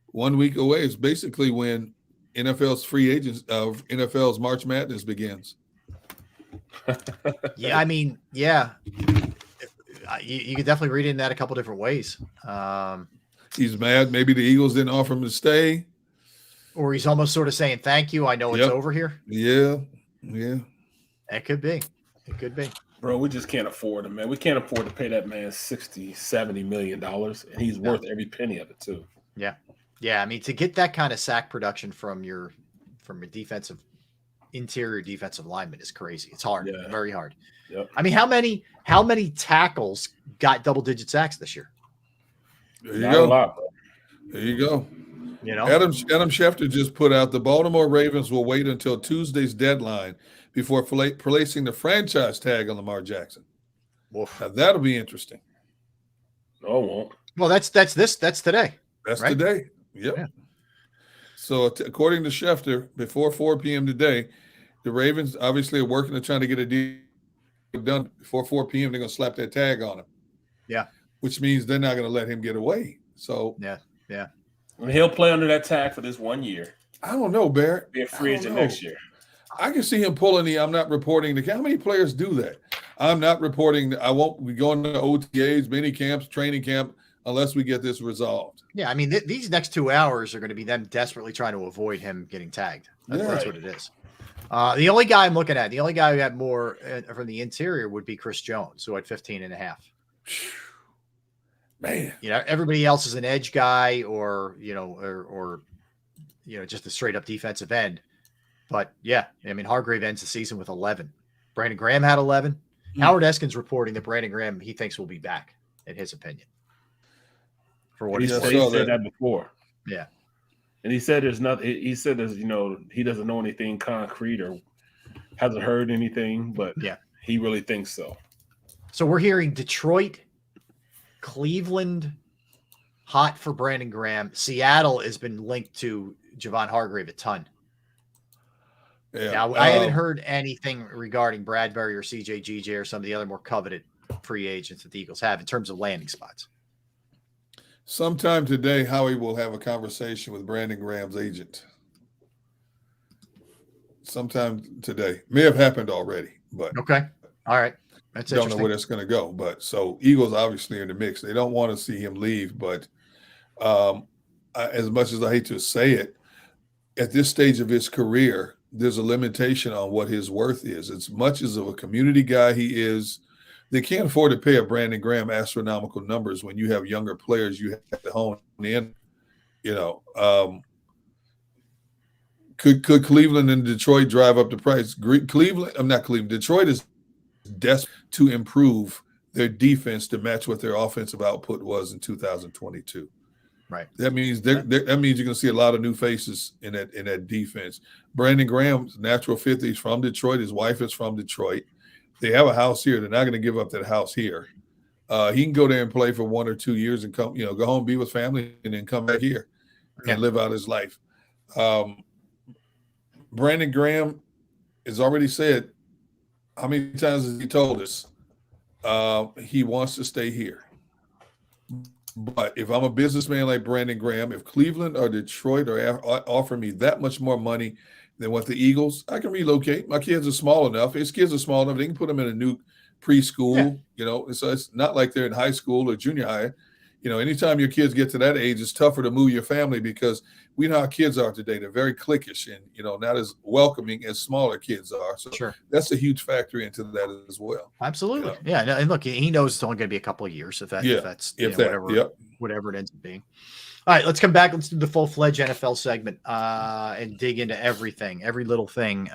1 week away is basically when NFL's free agents, NFL's March Madness begins.
Yeah, I mean, yeah. You could definitely read it in that a couple different ways.
He's mad. Maybe the Eagles didn't offer him to stay.
Or he's almost sort of saying, thank you. I know it's over here.
Yeah. Yeah.
It could be. It could be.
Bro, we just can't afford him, man. We can't afford to pay that man $60-70 million, and he's worth every penny of it too.
Yeah. Yeah. I mean, to get that kind of sack production from a interior defensive lineman is crazy. It's hard. Yeah. Very hard.
Yep.
I mean, how many tackles got double-digit sacks this year?
There you go.
A lot, bro.
There you go.
You know,
Adam Schefter just put out the Baltimore Ravens will wait until Tuesday's deadline before placing the franchise tag on Lamar Jackson. Now, that'll be interesting.
No, it won't.
Well, that's today.
That's
right?
today. Yep. Yeah. So according to Schefter, before 4 p.m. today, the Ravens obviously are working to try to get a deal done before 4 p.m. They're going to slap that tag on him.
Yeah.
Which means they're not going to let him get away. So
yeah.
And he'll play under that tag for this 1 year.
I don't know, Barrett.
Be a free agent next year.
I can see him pulling I'm not reporting how many players do that? I'm not reporting. I won't be going to OTAs, mini camps, training camp unless we get this resolved.
Yeah, I mean, these next 2 hours are going to be them desperately trying to avoid him getting tagged. That's what it is. The only guy I'm looking at, the only guy who had more from the interior would be Chris Jones, who had 15.5.
Man,
everybody else is an edge guy or just a straight up defensive end. But yeah, I mean, Hargrave ends the season with 11. Brandon Graham had 11. Howard Eskin's reporting that Brandon Graham, he thinks, will be back, in his opinion. For what he said
that before.
Yeah.
And he said there's nothing. He said there's, he doesn't know anything concrete or hasn't heard anything, but yeah, he really thinks so.
So we're hearing Detroit, Cleveland, hot for Brandon Graham. Seattle has been linked to Javon Hargrave a ton.
Yeah.
Now, I haven't heard anything regarding Bradbury or CJ GJ or some of the other more coveted free agents that the Eagles have in terms of landing spots.
Sometime today, Howie will have a conversation with Brandon Graham's agent. Sometime today. May have happened already, but
okay. All right. That's
don't know where that's going to go. But so Eagles obviously are in the mix. They don't want to see him leave, but as much as I hate to say it, at this stage of his career, there's a limitation on what his worth is. As much as of a community guy he is, they can't afford to pay a Brandon Graham astronomical numbers when you have younger players you have to hone in. Could Cleveland and Detroit drive up the price? Detroit is desperate to improve their defense to match what their offensive output was in 2022.
Right.
That means that means you're going to see a lot of new faces in that defense. Brandon Graham's natural fit. He's from Detroit. His wife is from Detroit. They have a house here. They're not going to give up that house here. He can go there and play for 1 or 2 years and come, go home, be with family, and then come back here and live out his life. Brandon Graham has already said, how many times has he told us he wants to stay here? But if I'm a businessman like Brandon Graham, if Cleveland or Detroit offer me that much more money than what the Eagles, I can relocate. My kids are small enough. His kids are small enough. They can put them in a new preschool, so it's not like they're in high school or junior high. Anytime your kids get to that age, it's tougher to move your family because we know how kids are today. They're very cliquish and, not as welcoming as smaller kids are. So that's a huge factor into that as well.
Absolutely. Yeah. And look, he knows it's only going to be a couple of years if that's whatever it ends up being. All right, let's come back. Let's do the full-fledged NFL segment and dig into everything, every little thing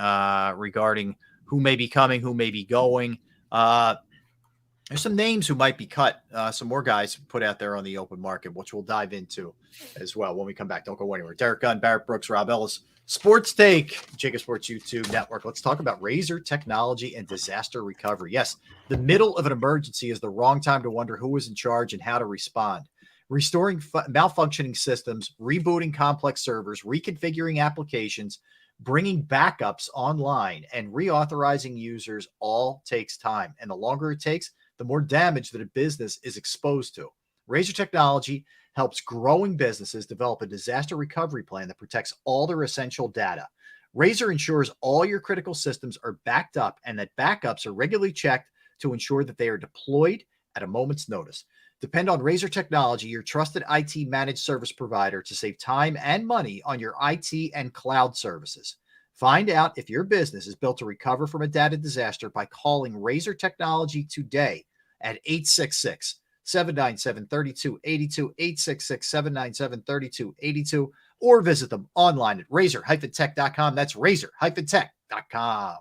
regarding who may be coming, who may be going. There's some names who might be cut, some more guys put out there on the open market, which we'll dive into as well when we come back. Don't go anywhere. Derek Gunn, Barrett Brooks, Rob Ellis, Sports Take, JAKIB Sports YouTube Network. Let's talk about razor technology and disaster recovery. Yes, the middle of an emergency is the wrong time to wonder who is in charge and how to respond. Restoring malfunctioning systems, rebooting complex servers, reconfiguring applications, Bringing backups online and reauthorizing users all takes time. And the longer it takes, the more damage that a business is exposed to. Razor Technology helps growing businesses develop a disaster recovery plan that protects all their essential data. Razor ensures all your critical systems are backed up and that backups are regularly checked to ensure that they are deployed at a moment's notice. Depend on Razor Technology, your trusted IT managed service provider, to save time and money on your IT and cloud services. Find out if your business is built to recover from a data disaster by calling Razor Technology today at 866-797-3282, 866-797-3282, or visit them online at razor-tech.com. That's razor-tech.com.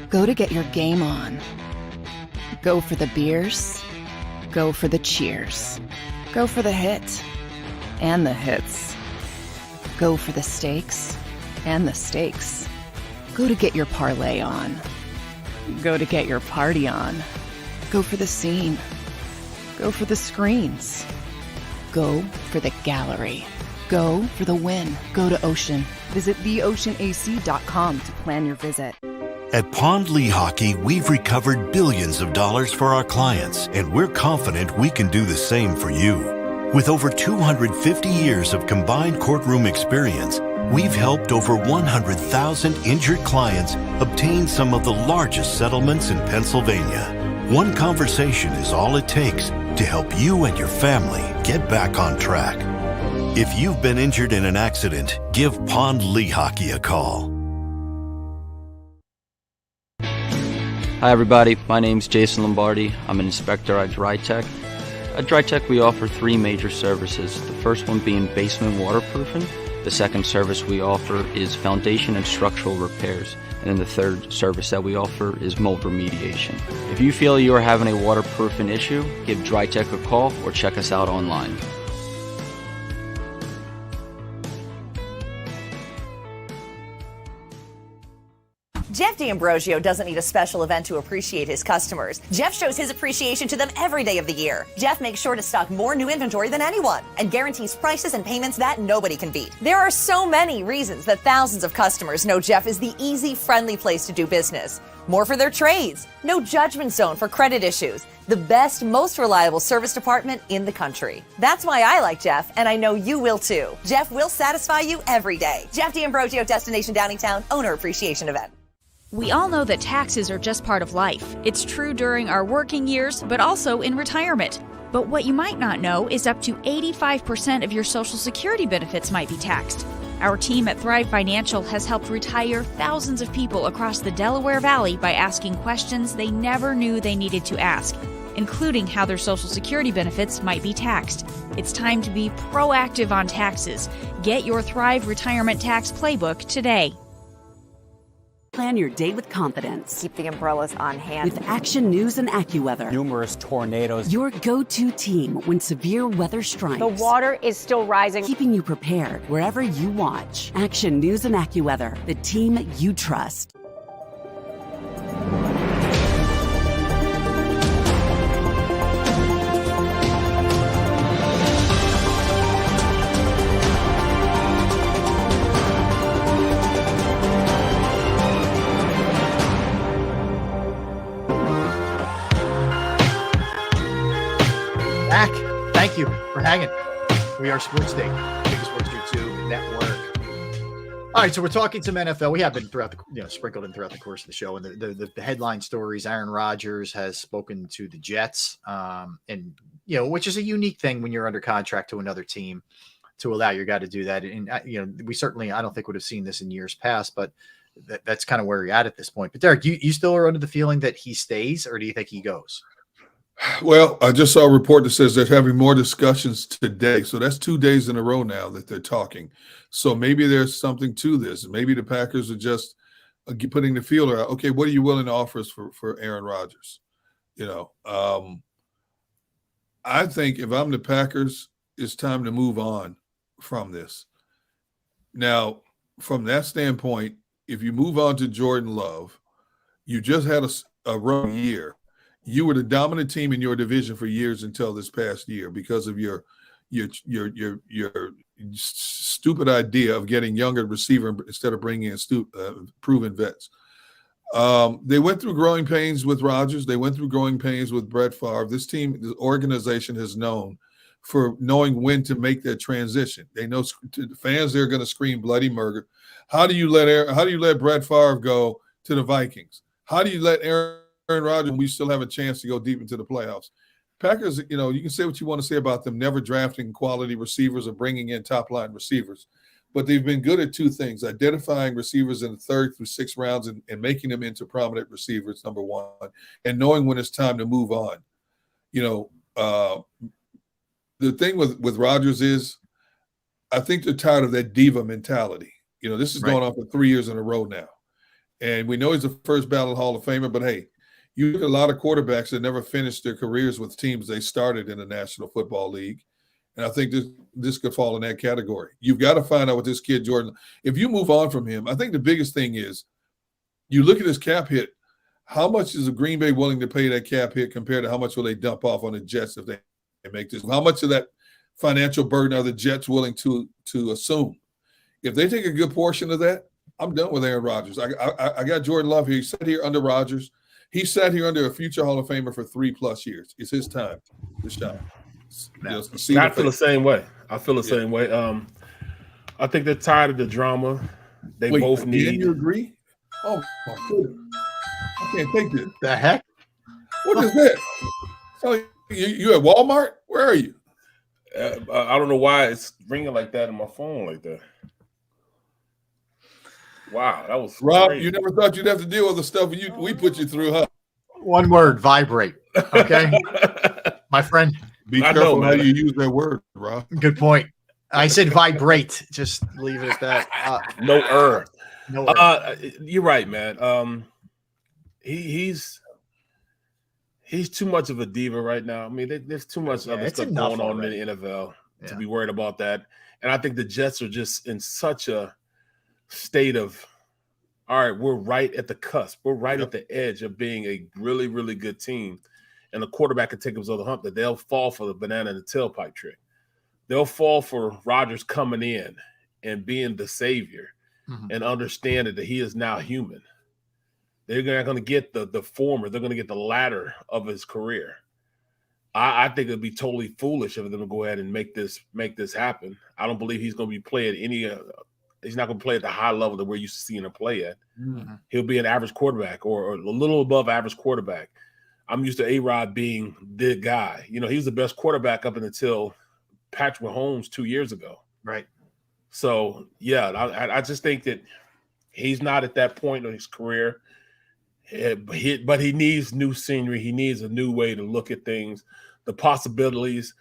Go to get your game on. Go for the beers. Go for the cheers. Go for the hit and the hits. Go for the stakes and the stakes. Go to get your parlay on. Go to get your party on. Go for the scene. Go for the screens. Go for the gallery. Go for the win. Go to Ocean. Visit theoceanac.com to plan your visit.
At Pond Lehocky, we've recovered billions of dollars for our clients, and we're confident we can do the same for you. With over 250 years of combined courtroom experience, we've helped over 100,000 injured clients obtain some of the largest settlements in Pennsylvania. One conversation is all it takes to help you and your family get back on track. If you've been injured in an accident, give Pond Lehocky a call.
Hi everybody, my name's Jason Lombardi. I'm an inspector at JAKIB. At JAKIB we offer three major services, the first one being basement waterproofing, the second service we offer is foundation and structural repairs, and then the third service that we offer is mold remediation. If you feel you are having a waterproofing issue, give JAKIB a call or check us out online.
Jeff D'Ambrosio doesn't need a special event to appreciate his customers. Jeff shows his appreciation to them every day of the year. Jeff makes sure to stock more new inventory than anyone and guarantees prices and payments that nobody can beat. There are so many reasons that thousands of customers know Jeff is the easy, friendly place to do business. More for their trades, no judgment zone for credit issues, the best, most reliable service department in the country. That's why I like Jeff, and I know you will too. Jeff will satisfy you every day. Jeff D'Ambrosio, Destination Downingtown, Owner Appreciation Event.
We all know that taxes are just part of life. It's true during our working years, but also in retirement. But what you might not know is up to 85% of your Social Security benefits might be taxed. Our team at Thrive Financial has helped retire thousands of people across the Delaware Valley by asking questions they never knew they needed to ask, including how their Social Security benefits might be taxed. It's time to be proactive on taxes. Get your Thrive Retirement Tax Playbook today.
Plan your day with confidence.
Keep the umbrellas on hand.
With Action News and AccuWeather.
Numerous tornadoes.
Your go-to team when severe weather strikes.
The water is still rising.
Keeping you prepared wherever you watch. Action News and AccuWeather, the team you trust.
Thank you for hanging. We are Sports Day, JAKIB Sports YouTube Network. All right, so we're talking some NFL. We have been throughout the, sprinkled in throughout the course of the show, and the headline stories. Aaron Rodgers has spoken to the Jets, and which is a unique thing when you're under contract to another team to allow your guy to do that. And we certainly, I don't think would have seen this in years past, but that's kind of where you're at this point. But Derek, you still are under the feeling that he stays, or do you think he goes?
Well, I just saw a report that says they're having more discussions today. So that's 2 days in a row now that they're talking. So maybe there's something to this. Maybe the Packers are just putting the feeler out. Okay, what are you willing to offer us for Aaron Rodgers? I think if I'm the Packers, it's time to move on from this. Now, from that standpoint, if you move on to Jordan Love, you just had a wrong year. You were the dominant team in your division for years until this past year because of your stupid idea of getting younger receiver instead of bringing in proven vets. They went through growing pains with Rodgers. They went through growing pains with Brett Favre. This team, the organization, has known for knowing when to make that transition. They know the fans, they're going to scream bloody murder. How do you let Brett Favre go to the Vikings? How do you let Aaron Rodgers when we still have a chance to go deep into the playoffs? Packers, you can say what you want to say about them never drafting quality receivers or bringing in top-line receivers, but they've been good at two things: identifying receivers in the 3rd through 6th rounds and making them into prominent receivers, number one, and knowing when it's time to move on. The thing with Rodgers is, I think they're tired of that diva mentality. This is going on for 3 years in a row now. And we know he's the first ballot Hall of Famer, but hey, you look at a lot of quarterbacks that never finished their careers with teams they started in the National Football League. And I think this could fall in that category. You've got to find out what this kid, Jordan, if you move on from him, I think the biggest thing is you look at his cap hit. How much is the Green Bay willing to pay that cap hit compared to how much will they dump off on the Jets if they make this? How much of that financial burden are the Jets willing to assume? If they take a good portion of that, I'm done with Aaron Rodgers. I got Jordan Love here. He sat here under Rodgers. He sat here under a future Hall of Famer for 3+ years. It's his time to shine.
I feel the same way. Same way. I think they're tired of the drama. They both need.
You agree? Oh my goodness! I can't take this.
The heck?
What is that? So you at Walmart? Where are you?
I don't know why it's ringing like that on my phone like that. Wow, that was
Rob.
crazy.
You never thought you'd have to deal with the stuff we put you through, huh?
One word: vibrate. Okay, my friend.
Be careful how you use that word, Rob.
Good point. I said vibrate. Just leave it at that.
No error.
No error.
You're right, man. He's too much of a diva right now. I mean, there's too much other stuff going on in the NFL to be worried about that. And I think the Jets are just in such a state of, all right, we're right at the cusp. We're right at the edge of being a really, really good team. And the quarterback can take them over the hump that they'll fall for the banana in the tailpipe trick. They'll fall for Rodgers coming in and being the savior and understanding that he is now human. They're not going to get the former. They're going to get the latter of his career. I think it'd be totally foolish of them to go ahead and make this happen. I don't believe he's going to be playing he's not going to play at the high level that we're used to seeing him play at. He'll be an average quarterback or a little above average quarterback. I'm used to A-Rod being the guy. He was the best quarterback up until Patrick Mahomes 2 years ago.
Right.
So, yeah, I just think that he's not at that point in his career. But he needs new scenery. He needs a new way to look at things. The possibilities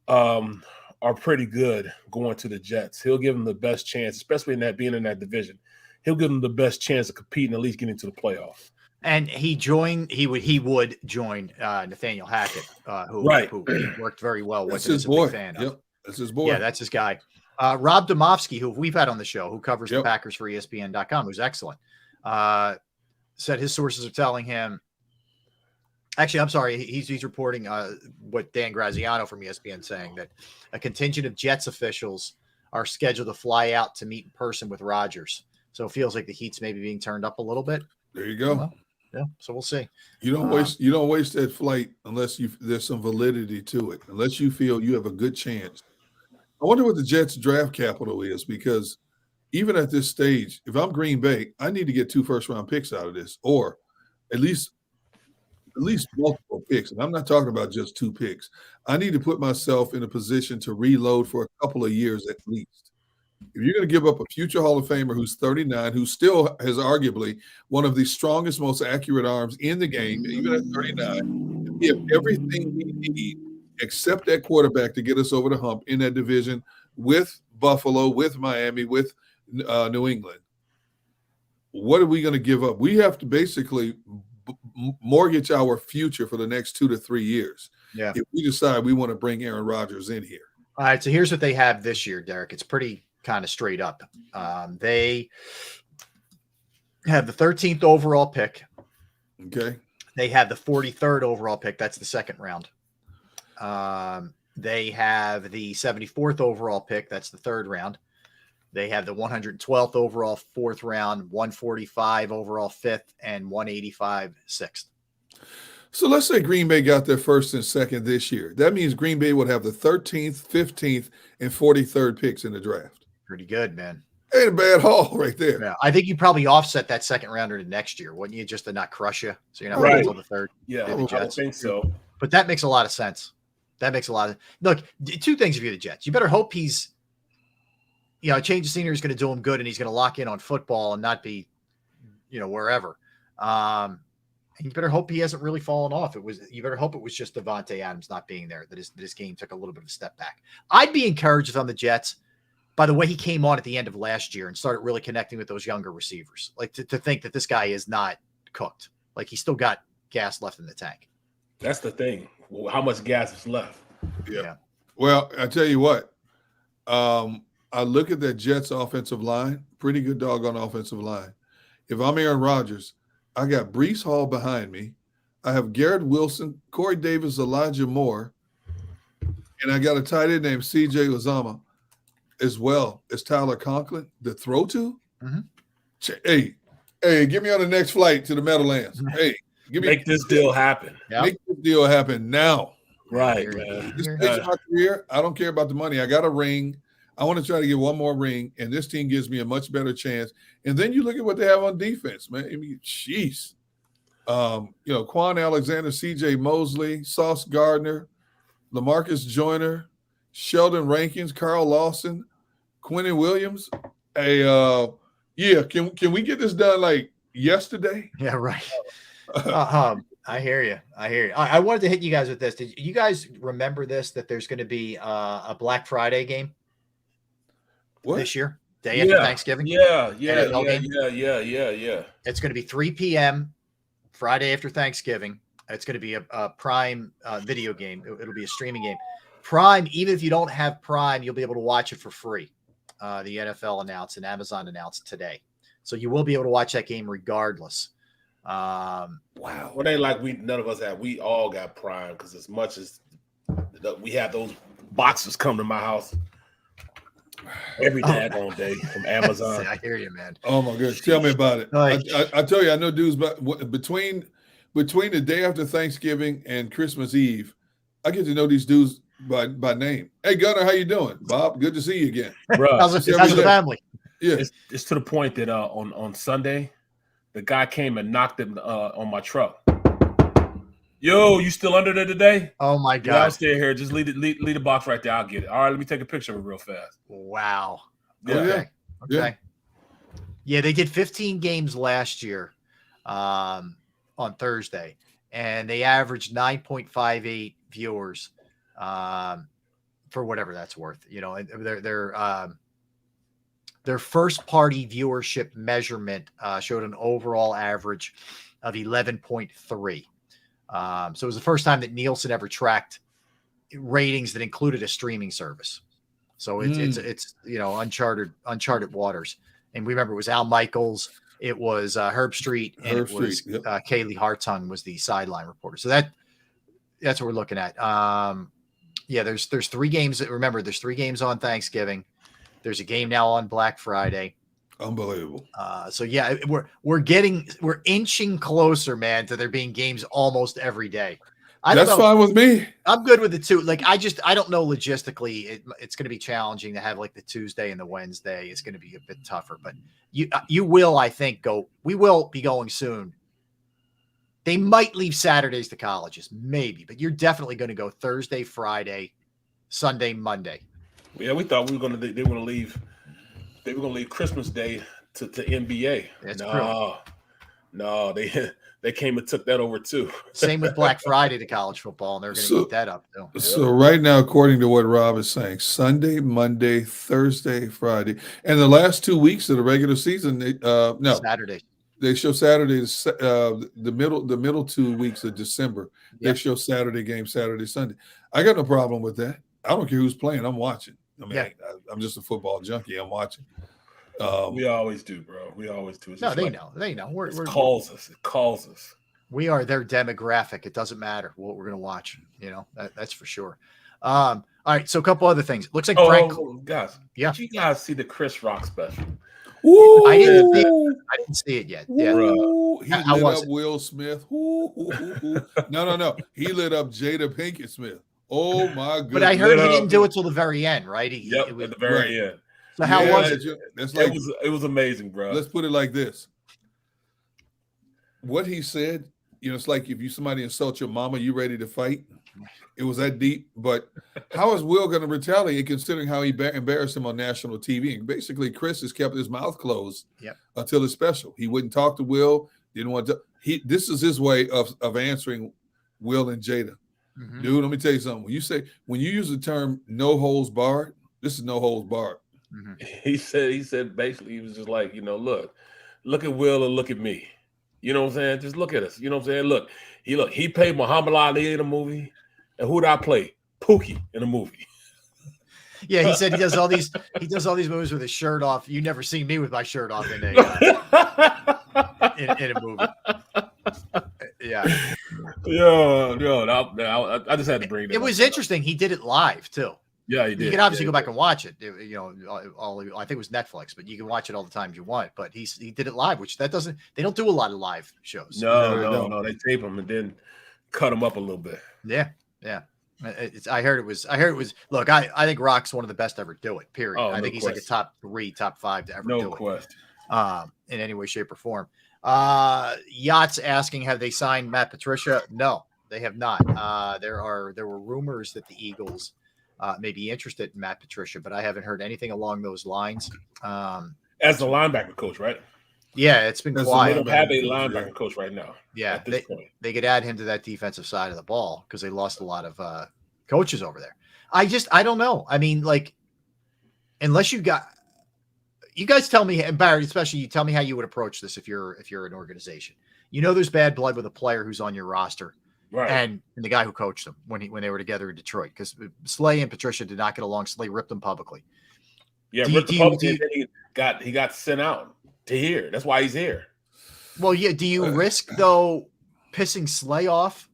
are pretty good going to the Jets. He'll give them the best chance, especially being in that division. He'll give them the best chance of competing, at least getting to the playoffs.
And he would join Nathaniel Hackett, who worked very well with.
That's his boy. Yep, that's his boy.
Yeah, that's his guy. Rob Domofsky, who we've had on the show, who covers the Packers for ESPN.com, who's excellent, said his sources are telling him. Actually, I'm sorry, he's reporting what Dan Graziano from ESPN saying that a contingent of Jets officials are scheduled to fly out to meet in person with Rodgers. So it feels like the heat's maybe being turned up a little bit.
There you go.
Well, yeah, so we'll see.
You don't waste that flight unless there's some validity to it. Unless you feel you have a good chance. I wonder what the Jets draft capital is, because even at this stage, if I'm Green Bay, I need to get 2 first-round picks out of this, or at least multiple picks. And I'm not talking about just 2 picks. I need to put myself in a position to reload for a couple of years at least. If you're going to give up a future Hall of Famer who's 39, who still has arguably one of the strongest, most accurate arms in the game, even at 39, we have everything we need except that quarterback to get us over the hump in that division with Buffalo, with Miami, with New England. What are we going to give up? We have to basically mortgage our future for the next 2 to 3 years.
Yeah.
If we decide we want to bring Aaron Rodgers in here.
All right. So here's what they have this year, Derek. It's pretty kind of straight up. They have the 13th overall pick.
Okay.
They have the 43rd overall pick. That's the second round. They have the 74th overall pick. That's the third round. They have the 112th overall fourth round, 145 overall fifth, and 185 sixth.
So let's say Green Bay got their first and second this year. That means Green Bay would have the 13th, 15th, and 43rd picks in the draft.
Pretty good, man.
Ain't a bad haul right there.
Yeah, I think you probably offset that second rounder to next year, wouldn't you? Just to not crush you, so you're not
Right.
waiting until the third.
Yeah,
the
I
Jets.
think so.
But that makes a lot of sense. That makes a lot of look. Two things if you're the Jets. You better hope he's, a change of scenery is going to do him good, and he's going to lock in on football and not be, wherever. And you better hope he hasn't really fallen off. You better hope it was just Devontae Adams not being there that his game took a little bit of a step back. I'd be encouraged if I'm the Jets by the way he came on at the end of last year and started really connecting with those younger receivers. Like to think that this guy is not cooked. Like he's still got gas left in the tank.
That's the thing. How much gas is left?
Yeah.
Well, I tell you what, I look at that Jets offensive line, pretty good doggone offensive line. If I'm Aaron Rodgers, I got Breece Hall behind me. I have Garrett Wilson, Corey Davis, Elijah Moore, and I got a tight end named C.J. Uzomah as well as Tyler Conklin to throw to.
Mm-hmm.
Hey, get me on the next flight to the Meadowlands. Hey,
make this deal happen.
Make this deal happen now.
Right, man.
This makes my career. I don't care about the money. I got a ring. I want to try to get one more ring, and this team gives me a much better chance. And then you look at what they have on defense, man. I mean, jeez. Quan Alexander, C.J. Mosley, Sauce Gardner, LaMarcus Joyner, Sheldon Rankins, Carl Lawson, Quentin Williams. Hey, can we get this done like yesterday?
Yeah, right. I hear you. I wanted to hit you guys with this. Did you guys remember this? That there's going to be a Black Friday game this year, day after Thanksgiving.
Yeah.
It's going to be 3 p.m. Friday after Thanksgiving. It's going to be a Prime video game. It'll be a streaming game. Prime, even if you don't have Prime, you'll be able to watch it for free. The NFL announced and Amazon announced today, so you will be able to watch that game regardless.
Wow. Well, they like none of us have. We all got Prime because as much as we have those boxes come to my house every daggone day from Amazon.
I hear you, man.
Oh my goodness, tell me about it. I tell you, I know dudes, but between the day after Thanksgiving and Christmas Eve, I get to know these dudes by name. Hey, Gunnar, how you doing? Bob, good to see you again.
Bro,
how's the family?
Yeah,
it's to the point that on Sunday, the guy came and knocked him on my truck. Yo, you still under there today?
Oh my God!
Yeah, I'll stay here. Just leave the box right there. I'll get it. All right, let me take a picture of it real fast.
Wow.
Yeah.
Okay. Yeah, they did 15 games last year on Thursday, and they averaged 9.58 viewers for whatever that's worth. Their first party viewership measurement showed an overall average of 11.3. So it was the first time that Nielsen ever tracked ratings that included a streaming service. So it's uncharted waters. And we remember it was Al Michaels, it was Herb Street, and Kaylee Hartung was the sideline reporter. So that's what we're looking at. There's 3 games. Remember, there's 3 games on Thanksgiving. There's a game now on Black Friday.
Unbelievable.
So yeah, we're inching closer, man, to there being games almost every day.
That's fine with me.
I'm good with it too. Like I don't know logistically, it's going to be challenging to have like the Tuesday and the Wednesday. It's going to be a bit tougher, but you will, I think, go. We will be going soon. They might leave Saturdays to colleges, maybe, but you're definitely going to go Thursday, Friday, Sunday, Monday.
Yeah, we thought they were going to leave. They were going to leave Christmas Day to NBA. No, they came and took that over too.
Same with Black Friday to college football, and they're going to eat that up too.
So right now, according to what Rob is saying, Sunday, Monday, Thursday, Friday, and the last 2 weeks of the regular season,
Saturday.
They show Saturdays. The middle 2 weeks of December, they show Saturday games, Saturday, Sunday. I got no problem with that. I don't care who's playing. I'm watching. I mean, I'm just a football junkie. I'm watching.
We always do, bro. We always do.
No, they know. They know.
It calls us.
We are their demographic. It doesn't matter what we're going to watch. That's for sure. All right, so a couple other things. Looks like
Frank.
Frank.
Guys,
yeah.
Did you guys see the Chris Rock special?
Ooh,
I didn't see it yet. Yeah.
He lit up Will Smith. No. He lit up Jada Pinkett Smith. Oh my goodness.
But I heard he didn't do it till the very end, right?
It was at the very end.
So how was it?
It was amazing, bro.
Let's put it like this. What he said, it's like if somebody insults your mama, you ready to fight? It was that deep. But how is Will going to retaliate considering how he embarrassed him on national TV? And basically, Chris has kept his mouth closed until his special. He wouldn't talk to Will. Didn't want to. This is his way of answering Will and Jada. Mm-hmm. Dude, let me tell you something. When you use the term "no holds barred," this is no holds barred.
Mm-hmm. He said basically he was just like, look at Will and look at me. You know what I'm saying? Just look at us. You know what I'm saying? He played Muhammad Ali in a movie. And who did I play? Pookie in a movie.
Yeah, he said he does all these movies with his shirt off. You never see me with my shirt off in a movie. Yeah. I just had to bring it. It was interesting. He did it live too.
Yeah, he did.
You can obviously go back and watch it. I think it was Netflix, but you can watch it all the times you want. But he did it live, which they don't do a lot of live shows.
No. They tape them and then cut them up a little bit.
Yeah. I heard it was. Look, I think Rock's one of the best to ever do it. Period. I think he's like a top 3, top 5 to ever do it.
No question.
In any way, shape, or form. Yachts asking, have they signed Matt Patricia? No, they have not. There were rumors that the Eagles may be interested in Matt Patricia, but I haven't heard anything along those lines.
As the linebacker coach, right?
Yeah, it's been quiet.
They don't have a linebacker coach right now.
Yeah, they could add him to that defensive side of the ball because they lost a lot of coaches over there. I don't know. I mean, like, unless you guys tell me, and Barry, especially, you tell me how you would approach this if you're an organization. There's bad blood with a player who's on your roster,
right?
And the guy who coached them when they were together in Detroit, because Slay and Patricia did not get along. Slay ripped them publicly.
Yeah, ripped them publicly. And then he got sent out to here. That's why he's here.
Well, yeah. Do you risk though pissing Slay off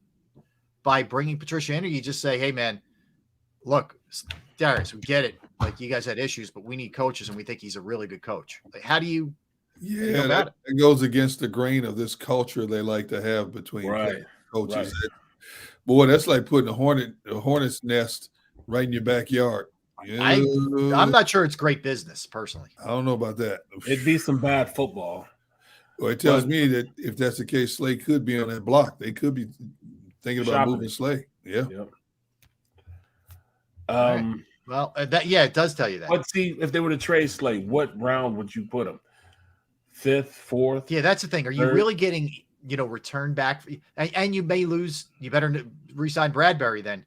by bringing Patricia in, or you just say, "Hey, man, look, Darius, we get it. Like, you guys had issues, but we need coaches, and we think he's a really good coach." Like, how do you?
Yeah, that goes against the grain of this culture they like to have between coaches. Right. Boy, that's like putting a hornet's nest right in your backyard. Yeah.
I'm not sure it's great business, personally.
I don't know about that.
It'd be some bad football.
Well, it tells me that if that's the case, Slay could be on that block. They could be thinking about moving Slay. Yeah.
Yep.
Well, it does tell you that.
But see, if they were to trade Slay, what round would you put him? 5th, 4th?
Yeah, that's the thing. Are you really getting, return back? And you may lose. You better re-sign Bradbury then,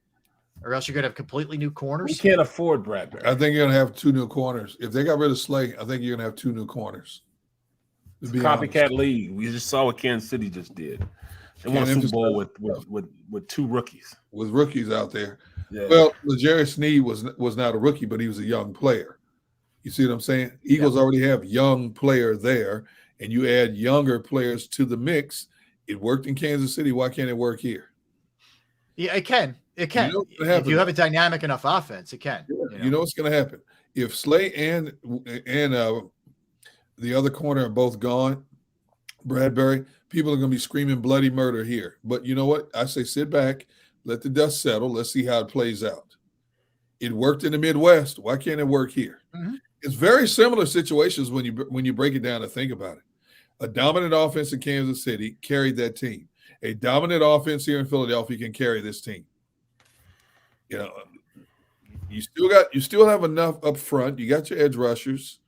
or else you're going to have completely new corners.
We can't afford Bradbury.
I think you're going to have 2 new corners. If they got rid of Slay, I think you're going to have 2 new corners.
It's a copycat league. We just saw what Kansas City just did. They won a Super Bowl with 2 rookies.
With rookies out there.
Yeah.
Well, L'Jarius Sneed was not a rookie, but he was a young player. You see what I'm saying? Eagles already have young player there, and you add younger players to the mix. It worked in Kansas City. Why can't it work here?
Yeah, it can. It can. If you have a dynamic enough offense, it can.
You know what's going to happen? If Slay and the other corner are both gone, Bradbury, people are going to be screaming bloody murder here. But you know what? I say sit back, let the dust settle. Let's see how it plays out. It worked in the Midwest. Why can't it work here?
Mm-hmm.
It's very similar situations when you break it down and think about it. A dominant offense in Kansas City carried that team. A dominant offense here in Philadelphia can carry this team. You still have enough up front. You got your edge rushers.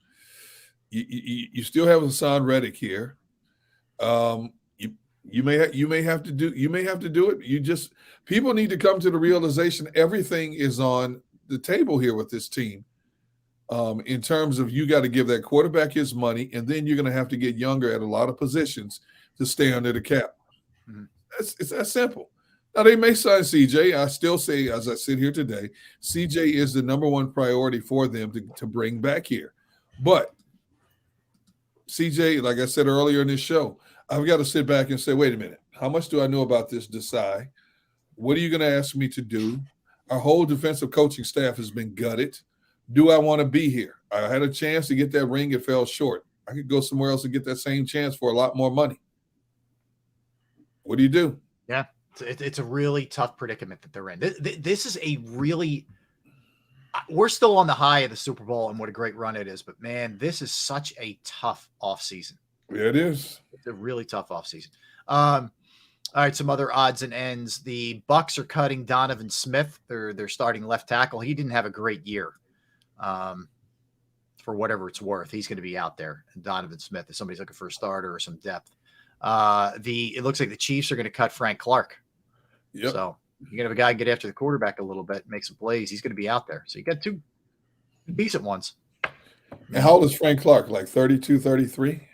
You still have Hassan Reddick here. You may have to do it. People need to come to the realization everything is on the table here with this team. In terms of you got to give that quarterback his money, and then you're going to have to get younger at a lot of positions to stay under the cap. Mm-hmm. It's that simple. Now, they may sign CJ. I still say, as I sit here today, CJ is the number 1 priority for them to bring back here. But CJ, like I said earlier in this show, I've got to sit back and say, wait a minute, how much do I know about this Desai? What are you going to ask me to do? Our whole defensive coaching staff has been gutted. Do I want to be here? I had a chance to get that ring. It fell short. I could go somewhere else and get that same chance for a lot more money. What do you do?
Yeah, it's a really tough predicament that they're in. This is a really – we're still on the high of the Super Bowl and what a great run it is. But, man, this is such a tough offseason.
Yeah, it is.
It's a really tough offseason. All right, some other odds and ends. The Bucs are cutting Donovan Smith. They're starting left tackle. He didn't have a great year. For whatever it's worth, he's going to be out there. And Donovan Smith, if somebody's looking for a starter or some depth. It looks like the Chiefs are going to cut Frank Clark.
Yep.
So you're going to have a guy get after the quarterback a little bit, make some plays. He's going to be out there. So you got two decent ones.
And how old is Frank Clark? Like 32, 33?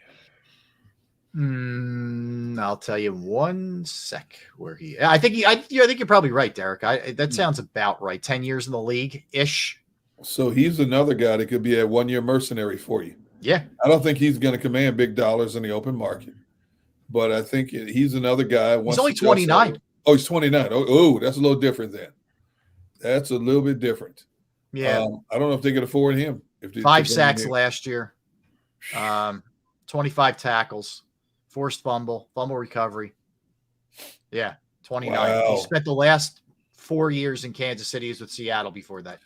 I'll tell you one sec where I think you're probably right, Derek. That sounds about right. 10 years in the league ish.
So he's another guy that could be a 1-year mercenary for you.
Yeah.
I don't think he's going to command big dollars in the open market, but I think he's another guy.
He's only 29.
Oh, he's 29. Oh, that's a little different then. That's a little bit different.
Yeah.
I don't know if they could afford him.
5 sacks last year. 25 tackles, forced fumble recovery. Yeah. 29.
Wow.
He spent the last 4 years in Kansas City. He was with Seattle before that.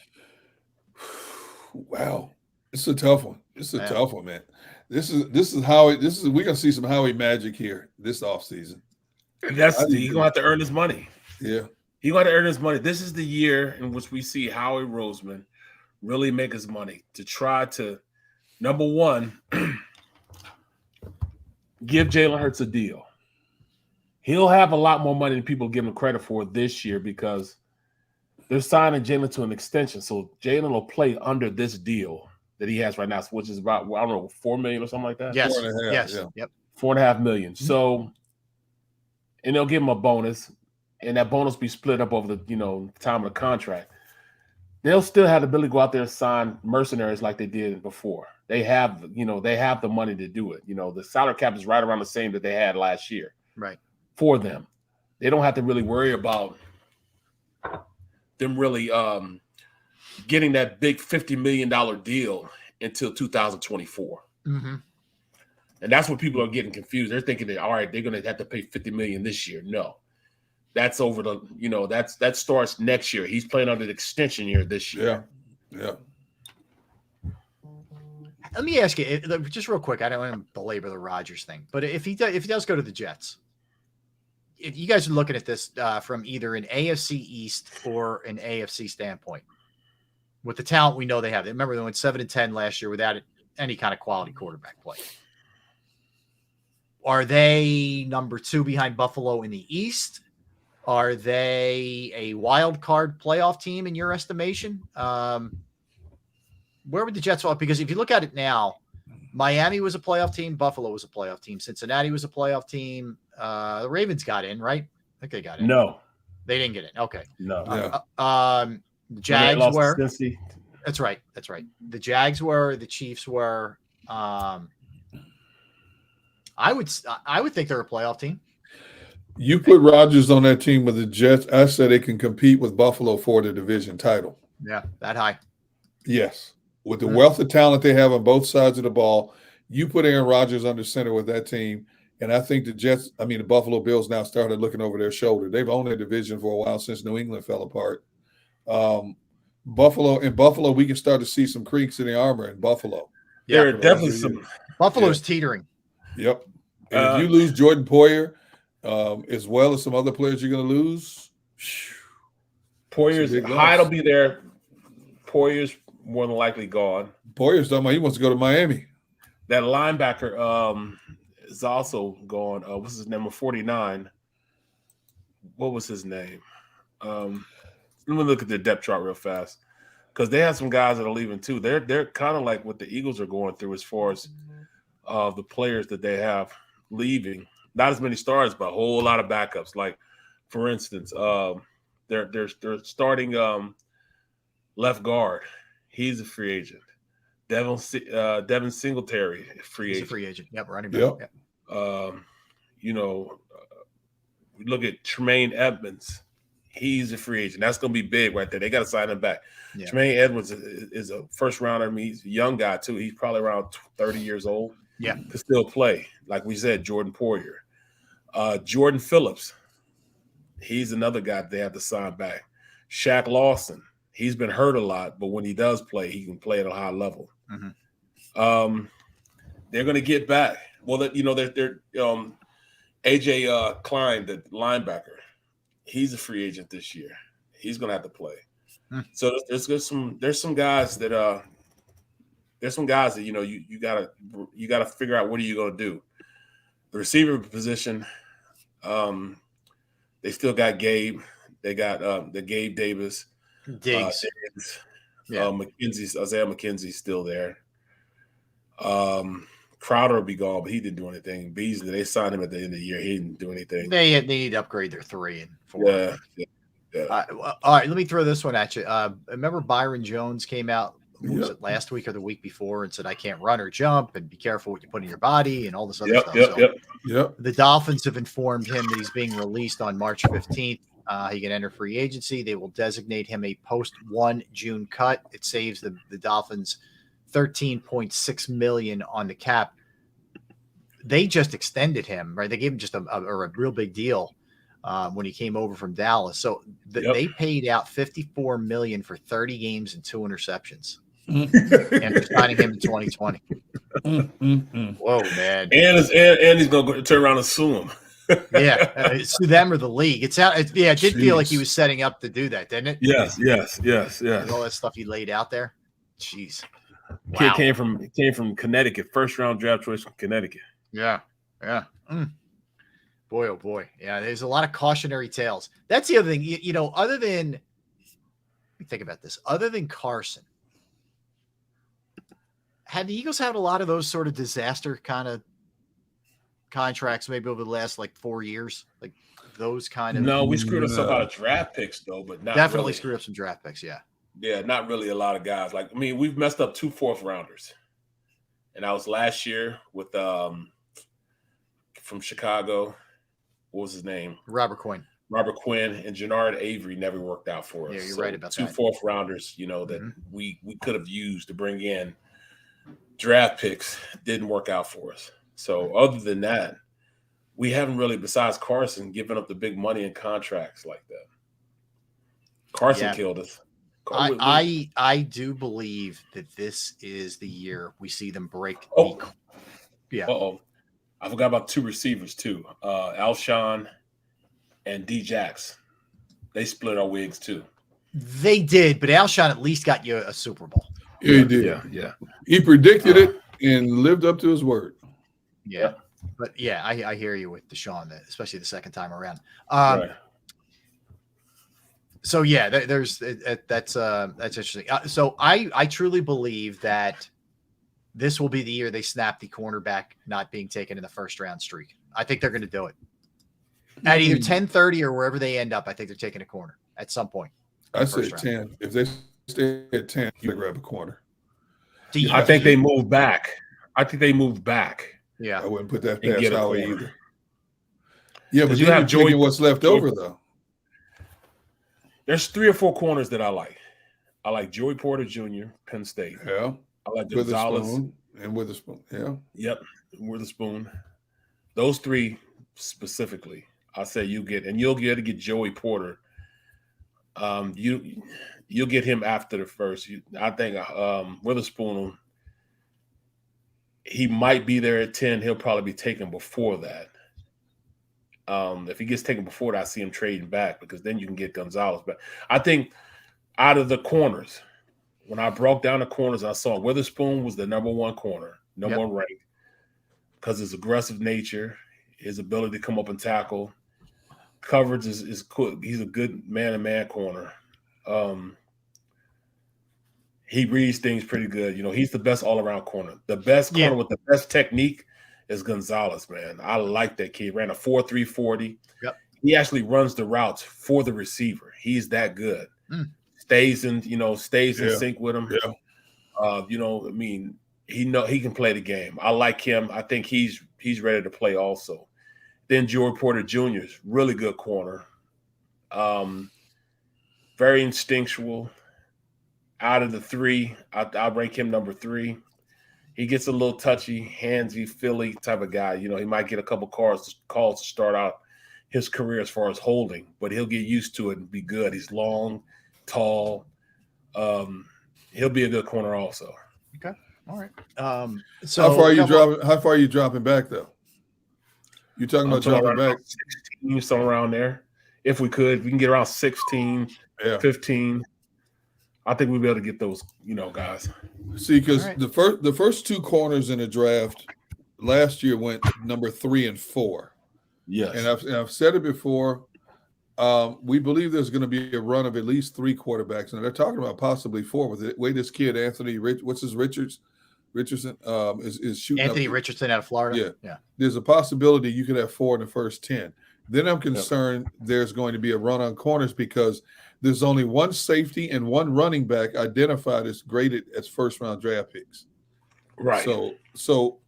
Wow. It's a tough one. It's a tough one, man. This is we're gonna see some Howie magic here this offseason.
And he's gonna have to earn his money.
Yeah.
He's gonna earn his money. This is the year in which we see Howie Roseman really make his money to try to, number one, give Jalen Hurts a deal. He'll have a lot more money than people give him credit for this year because they're signing Jalen to an extension. So Jalen will play under this deal that he has right now, which is about, I don't know, $4 million or something like that?
Yes.
4.5,
yes.
yeah.
Yep.
$4.5 million. So, and they'll give him a bonus, and that bonus be split up over the, time of the contract. They'll still have the ability to go out there and sign mercenaries like they did before. They have the money to do it. The salary cap is right around the same that they had last year.
Right.
For them. They don't have to really worry about them really getting that big $50 million deal until 2024.
Mm-hmm.
And that's what people are getting confused. They're thinking that, all right, they're going to have to pay $50 million this year. No, that's over that starts next year. He's playing under the extension year this year.
Yeah.
Let me ask you just real quick. I don't want to belabor the Rodgers thing, but if he does go to the Jets, if you guys are looking at this from either an AFC East or an AFC standpoint, with the talent we know they have. Remember, they went 7-10 last year without any kind of quality quarterback play. Are they number 2 behind Buffalo in the East? Are they a wild card playoff team in your estimation? Where would the Jets fall? Because if you look at it now, Miami was a playoff team. Buffalo was a playoff team. Cincinnati was a playoff team. The Ravens got in, right? I think they got in.
No.
They didn't get in. Okay.
No.
The Jags were.
Cincy.
That's right. The Jags were. The Chiefs were. I would think they're a playoff team.
You put Rodgers on that team with the Jets, I said they can compete with Buffalo for the division title.
Yeah, that high.
Yes. With the wealth of talent they have on both sides of the ball, you put Aaron Rodgers under center with that team, and I think the Buffalo Bills now started looking over their shoulder. They've owned their division for a while since New England fell apart. Buffalo, we can start to see some creaks in the armor in Buffalo.
Yeah, there are definitely some.
Buffalo's teetering.
Yep. And if you lose Jordan Poyer, as well as some other players you're going to lose,
Poyer's Hyde will be there. Poyer's more than likely gone.
Poyer's talking about he wants to go to Miami.
That linebacker is also gone. What's his name? 49. What was his name? Let me look at the depth chart real fast because they have some guys that are leaving too. They're kind of like what the Eagles are going through as far as the players that they have leaving. Not as many stars, but a whole lot of backups. Like, for instance, they're starting left guard. He's a free agent. Devin Singletary, free agent.
He's a free agent. Yep, running back.
Yep.
We look at Tremaine Edmonds. He's a free agent. That's going to be big right there. They got to sign him back.
Yeah.
Jermaine Edwards is a first rounder. I mean, he's a young guy too. He's probably around 30 years old.
Yeah,
to still play. Like we said, Jordan Poyer, Jordan Phillips. He's another guy they have to sign back. Shaq Lawson. He's been hurt a lot, but when he does play, he can play at a high level.
Mm-hmm.
They're going to get back. Well, they're AJ Klein, the linebacker. He's a free agent this year. He's going to have to play. So there's some guys that you gotta figure out what are you going to do. The receiver position, they still got Gabe. They got the Gabe Davis.
Diggs.
Isaiah McKenzie's still there. Crowder will be gone, but he didn't do anything. Beasley, they signed him at the end of the year. He didn't do anything.
They need to upgrade their 3 and 4.
Yeah.
All right, let me throw this one at you. Remember Byron Jones came out, was it last week or the week before, and said, I can't run or jump, and be careful what you put in your body and all this other stuff. The Dolphins have informed him that he's being released on March 15th. He can enter free agency. They will designate him a post-1 June cut. It saves the Dolphins $13.6 million on the cap. They just extended him, right? They gave him just a real big deal when he came over from Dallas. So they paid out $54 million for 30 games and 2 interceptions. And they're signing him in 2020. Whoa, man! And
he's going to turn around and sue him.
Sue them or the league. It did feel like he was setting up to do that, didn't it?
Yes.
All that stuff he laid out there. Jeez. Wow.
Kid came from Connecticut, first round draft choice from Connecticut.
Yeah. Boy, oh boy. Yeah, there's a lot of cautionary tales. That's the other thing. Other than, let me think about this. Other than Carson, had the Eagles had a lot of those sort of disaster kind of contracts maybe over the last 4 years? Like those kind of.
No, we screwed us up out of draft picks though, but not
definitely
really.
Screwed up some draft picks. Yeah.
Yeah, not really a lot of guys. We've messed up 2 4th rounders. And that was last year with from Chicago. What was his name? Robert Quinn and Jannard Avery never worked out for us.
Yeah, you're right about
2
that.
4th rounders, that we could have used to bring in draft picks didn't work out for us. So other than that, we haven't really, besides Carson, given up the big money and contracts like that. Carson killed us.
I do believe that this is the year we see them break.
I forgot about 2 receivers too. Alshon and D-Jax. They split our wigs too.
They did, but Alshon at least got you a Super Bowl.
Yeah, he did.
Yeah.
He predicted it and lived up to his word.
Yeah. But I hear you with Deshaun, especially the second time around.
Right.
So that's interesting. So I truly believe that this will be the year they snap the cornerback not being taken in the first round streak. I think they're going to do it at either 10-30 or wherever they end up. I think they're taking a corner at some point.
I say 10. If they stay at 10, you grab a corner.
I think they move back.
Yeah,
I wouldn't put that past Howie either. Yeah, but
you have Joey.
What's left over though?
There's 3 or 4 corners that I like. I like Joey Porter Jr., Penn State.
Yeah.
I like Gonzalez.
Witherspoon. Yeah.
Yep. Witherspoon. Those 3 specifically. I say you'll be able to get Joey Porter. You'll get him after the first. I think Witherspoon, he might be there at 10. He'll probably be taken before that. If he gets taken before that, I see him trading back because then you can get Gonzalez. But I think out of the corners, when I broke down the corners, I saw Witherspoon was the number 1 corner, number 1 ranked, because his aggressive nature, his ability to come up and tackle, coverage is cool. He's a good man-to-man corner. He reads things pretty good. He's the best all-around corner. The best corner with the best technique is Gonzalez, man. I like that kid. Ran a 4.3 40.
Yep.
He actually runs the routes for the receiver. He's that good. Stays in sync with him.
Yeah.
He can play the game. I like him. I think he's ready to play also. Then Joey Porter Jr. is really good corner. very instinctual. Out of the three, I'll rank him number 3. He gets a little touchy, handsy, Philly type of guy. You know, he might get a couple calls to start out his career as far as holding, but he'll get used to it and be good. He's long, tall. He'll be a good corner also.
Okay. All right. So
how far are you dropping back though? You're talking about dropping back
16, somewhere around there. If we can get around 16, 15. I think we'll be able to get those, guys.
See, because the first 2 corners in the draft last year went number 3 and 4.
Yes.
And I've said it before. We believe there's going to be a run of at least 3 quarterbacks, and they're talking about possibly 4 with the way this kid Anthony Richardson is shooting.
Anthony Richardson out of Florida. Yeah.
There's a possibility you could have 4 in the first 10. Then I'm concerned there's going to be a run on corners because there's only 1 safety and 1 running back identified as graded as first-round draft picks.
Right.
So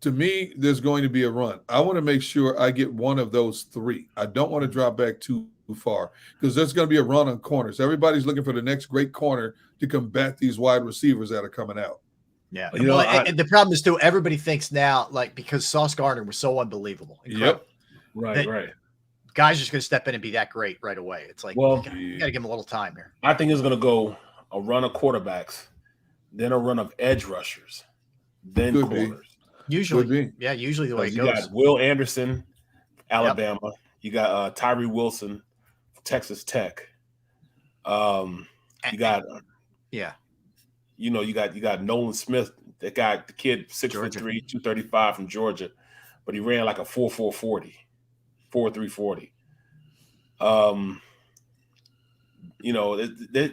to me, there's going to be a run. I want to make sure I get one of those 3. I don't want to drop back too far because there's going to be a run on corners. Everybody's looking for the next great corner to combat these wide receivers that are coming out.
Yeah. And the problem is, too, everybody thinks now, because Sauce Gardner was so unbelievable.
Yep.
Right.
Guys are just going to step in and be that great right away. It's like, you got to give him a little time here.
I think it's going to go a run of quarterbacks, then a run of edge rushers, then corners.
Usually the way it goes.
You got Will Anderson, Alabama. Yep. You got Tyree Wilson, Texas Tech. You got Nolan Smith, the kid 6'3", 235 from Georgia, but he ran like a 4.40. 4.340.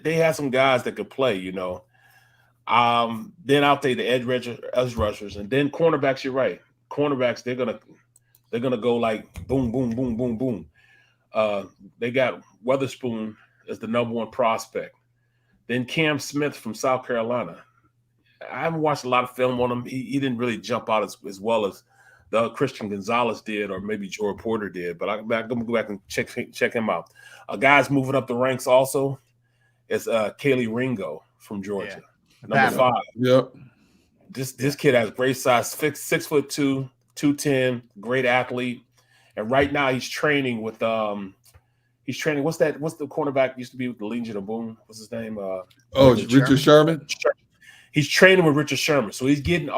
They have some guys that could play. Then I'll take the edge rushers, and then cornerbacks. You're right. Cornerbacks, they're gonna go like boom, boom, boom, boom, boom. They got Weatherspoon as the number 1 prospect. Then Cam Smith from South Carolina. I haven't watched a lot of film on him. He didn't really jump out as well as the Christian Gonzalez did, or maybe Jordan Porter did, but I'm going to go back and check him out. A guy's moving up the ranks also is Kaylee Ringo from Georgia, number 5.
Yep.
This kid has great size, 6'2", 210, great athlete, and right now he's training with what's the cornerback used to be with the Legion of Boom? What's his name?
Richard Sherman.
He's training with Richard Sherman. So he's getting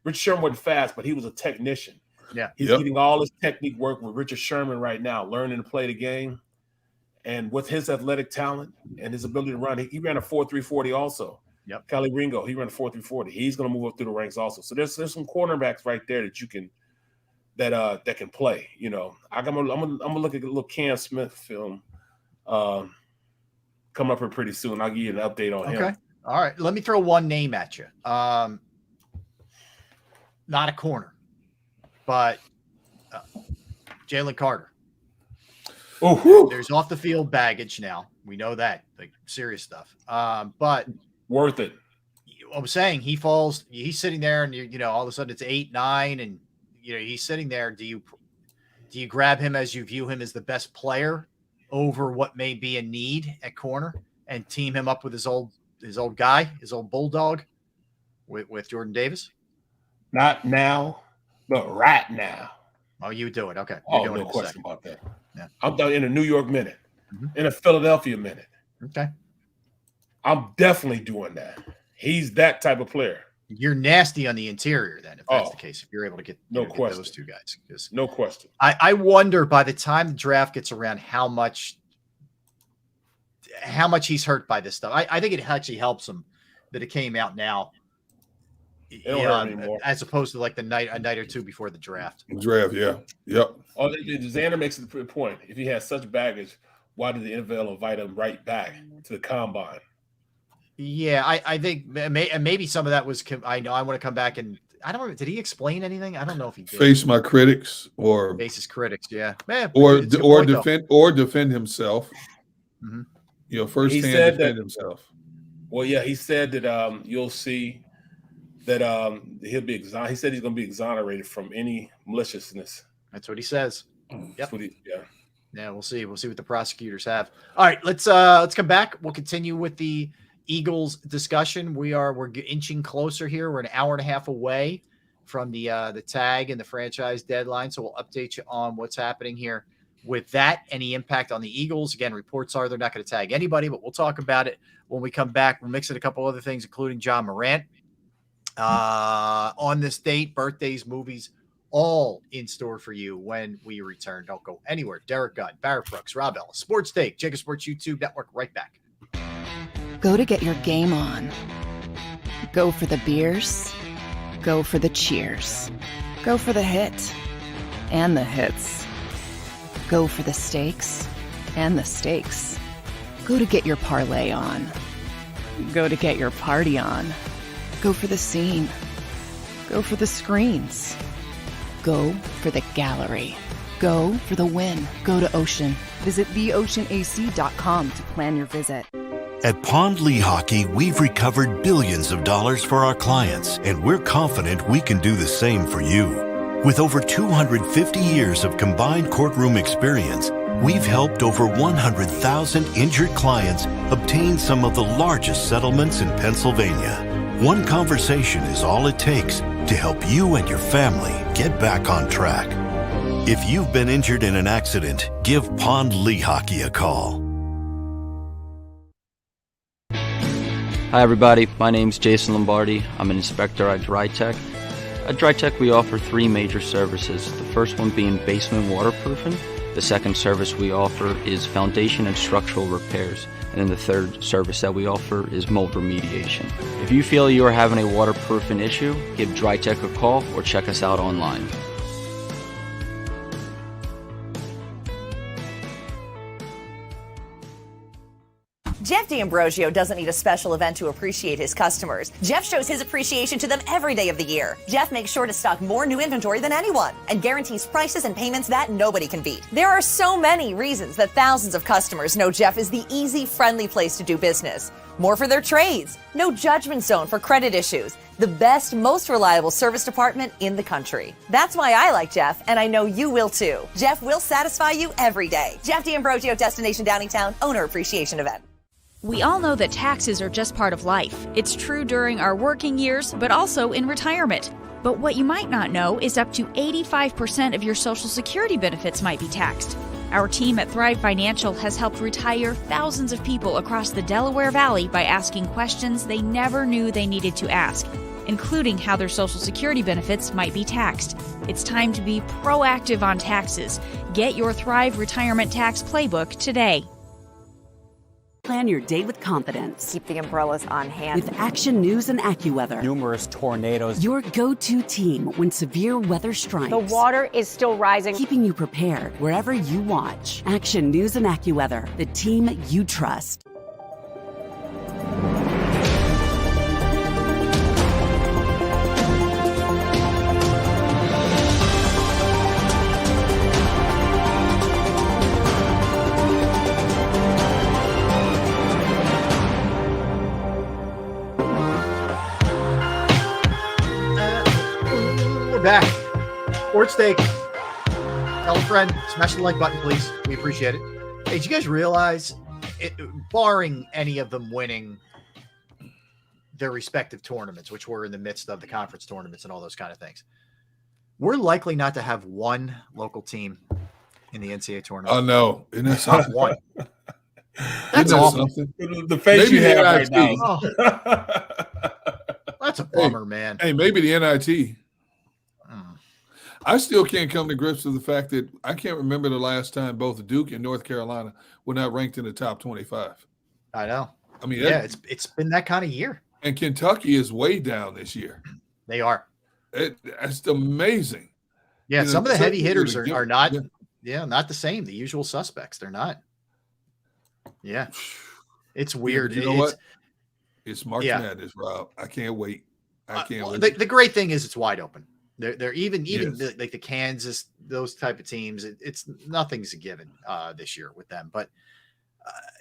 Richard Sherman wasn't fast, but he was a technician.
Yeah.
He's getting all his technique work with Richard Sherman right now, learning to play the game. And with his athletic talent and his ability to run, he ran a 4.340 also.
Yep.
Kelly Ringo, he ran a 4.340. He's going to move up through the ranks also. So there's some cornerbacks right there that you can that can play. I'm gonna look at a little Cam Smith film coming up here pretty soon. I'll give you an update on him.
Okay. All right. Let me throw one name at you. Not a corner, but Jalen Carter.
Oh,
there's off the field baggage now. We know that, like serious stuff. But
worth it.
I'm saying he's sitting there, and all of a sudden it's 8, 9, and he's sitting there. Do you grab him as you view him as the best player over what may be a need at corner, and team him up with his old guy, his old bulldog, with Jordan Davis?
Not now, but right now.
Oh, you do it. Okay.
No question about that. Yeah. I'm done in a New York minute, in a Philadelphia minute.
Okay.
I'm definitely doing that. He's that type of player.
You're nasty on the interior then, if that's the case, if you're able to get, get those two guys.
No question.
I wonder by the time the draft gets around how much he's hurt by this stuff. I think it actually helps him that it came out now. As opposed to like a night or two before the draft.
Yeah. Yep.
Oh, Xander makes a point. If he has such baggage, why did the NFL invite him right back to the combine?
Yeah, I think maybe some of that was. I know I want to come back and I don't know. Did he explain anything? I don't know if he did.
Face my critics or
face his critics. Yeah,
or defend himself.
Mm-hmm.
Firsthand defend himself.
Well, yeah, he said that you'll see that he'll be he said he's going to be exonerated from any maliciousness.
That's what he says.
That's what
Yeah, we'll see. We'll see what the prosecutors have. All right, let's come back. We'll continue with the Eagles discussion. We're inching closer here. We're an hour and a half away from the tag and the franchise deadline. So we'll update you on what's happening here with that. Any impact on the Eagles? Again, reports are they're not going to tag anybody, but we'll talk about it when we come back. We'll mix in a couple other things, including John Morant on this date, birthdays, movies, all in store for you when we return. Don't go anywhere. Derek Gunn, Barrett Brooks, Rob Ellis, Sports Take, JAKIB Sports YouTube Network, right back.
Go to get your game on. Go for the beers. Go for the cheers. Go for the hit and the hits. Go for the stakes and the stakes. Go to get your parlay on. Go to get your party on. Go for the scene. Go for the screens. Go for the gallery. Go for the win. Go to Ocean. Visit theoceanac.com to plan your visit.
At Pond Lehocky, we've recovered billions of dollars for our clients, and we're confident we can do the same for you. With over 250 years of combined courtroom experience, we've helped over 100,000 injured clients obtain some of the largest settlements in Pennsylvania. One conversation is all it takes to help you and your family get back on track. If you've been injured in an accident, give Pond Lehocky a call.
Hi everybody, my name's Jason Lombardi. I'm an inspector at DryTech. At DryTech we offer three major services, the first one being basement waterproofing. The second service we offer is foundation and structural repairs. And then the third service that we offer is mold remediation. If you feel you are having a waterproofing issue, give DryTech a call or check us out online.
Jeff D'Ambrosio doesn't need a special event to appreciate his customers. Jeff shows his appreciation to them every day of the year. Jeff makes sure to stock more new inventory than anyone and guarantees prices and payments that nobody can beat. There are so many reasons that thousands of customers know Jeff is the easy, friendly place to do business. More for their trades, no judgment zone for credit issues, the best, most reliable service department in the country. That's why I like Jeff, and I know you will too. Jeff will satisfy you every day. Jeff D'Ambrosio, Destination Downingtown, Owner Appreciation Event.
We all know that taxes are just part of life. It's true during our working years, but also in retirement. But what you might not know is up to 85% of your Social Security benefits might be taxed. Our team at Thrive Financial has helped retire thousands of people across the Delaware Valley by asking questions they never knew they needed to ask, including how their Social Security benefits might be taxed. It's time to be proactive on taxes. Get your Thrive Retirement Tax Playbook today.
Plan your day with confidence.
Keep the umbrellas on hand.
With Action News and AccuWeather.
Numerous tornadoes.
Your go-to team when severe weather strikes.
The water is still rising.
Keeping you prepared wherever you watch. Action News and AccuWeather, the team you trust.
Back. Sports Take. Tell a friend. Smash the like button, please. We appreciate it. Hey, did you guys realize, barring any of them winning their respective tournaments, which we're in the midst of the conference tournaments and all those kind of things, we're likely not to have one local team in the NCAA tournament.
Oh, no. Isn't that something?
One. That's awful.
The face
Maybe
you have
right
now.
Oh. That's a bummer, man.
Hey, maybe the NIT. I still can't come to grips with the fact that I can't remember the last time both Duke and North Carolina were not ranked in the top 25.
I know.
I mean,
yeah, it's been that kind of year.
And Kentucky is way down this year.
They are.
That's amazing.
Yeah, some of the heavy hitters are not. Yeah, not the same. The usual suspects. They're not. Yeah, it's weird.
You know what? It's March Madness, Rob. I can't wait. I can't wait.
The great thing is it's wide open. They're even
Yes.
like the Kansas, those type of teams. It's nothing's a given this year with them. But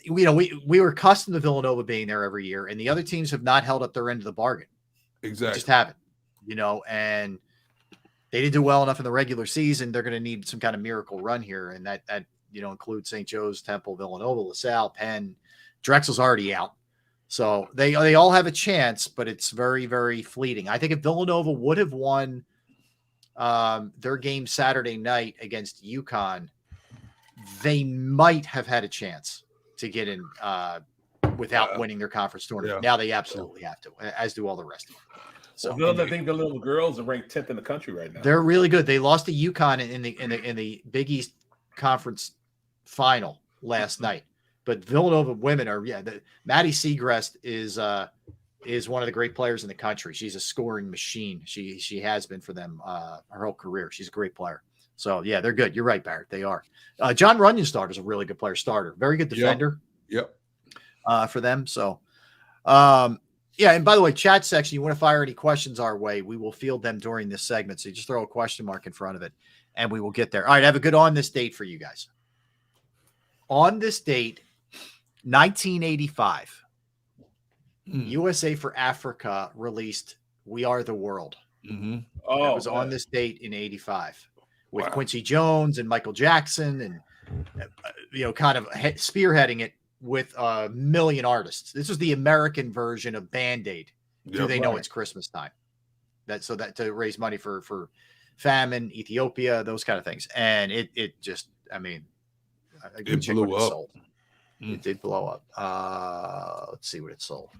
we were accustomed to Villanova being there every year, and the other teams have not held up their end of the bargain.
Exactly,
they just haven't. And they didn't do well enough in the regular season. They're going to need some kind of miracle run here, and that include St. Joe's, Temple, Villanova, LaSalle, Penn. Drexel's already out. So they all have a chance, but it's very, very fleeting. I think if Villanova would have won their game Saturday night against UConn, they might have had a chance to get in without winning their conference tournament. Now they absolutely have to, as do all the rest of them. So
I think the little girls are ranked 10th in the country right now.
They're really good. They lost to UConn in the Big East Conference final last night. But Villanova women are Maddie Segrest is one of the great players in the country. She's a scoring machine. She has been for them her whole career. She's a great player. So yeah, they're good. You're right, Barrett. They are. John Runyon starter is a really good player. Starter, very good defender.
Yep.
For them. So yeah, and by the way, chat section, you want to fire any questions our way, we will field them during this segment. So you just throw a question mark in front of it and we will get there. All right, I have a good on this date for you guys. On this date, 1985, USA for Africa released We Are the World.
Mm-hmm.
It was on this date in 85 with Quincy Jones and Michael Jackson and, kind of spearheading it with a million artists. This was the American version of Band-Aid. Do they know it's Christmas time? So to raise money for famine, Ethiopia, those kind of things. And it just, I mean,
it blew up.
Sold. It did blow up. Let's see what it sold.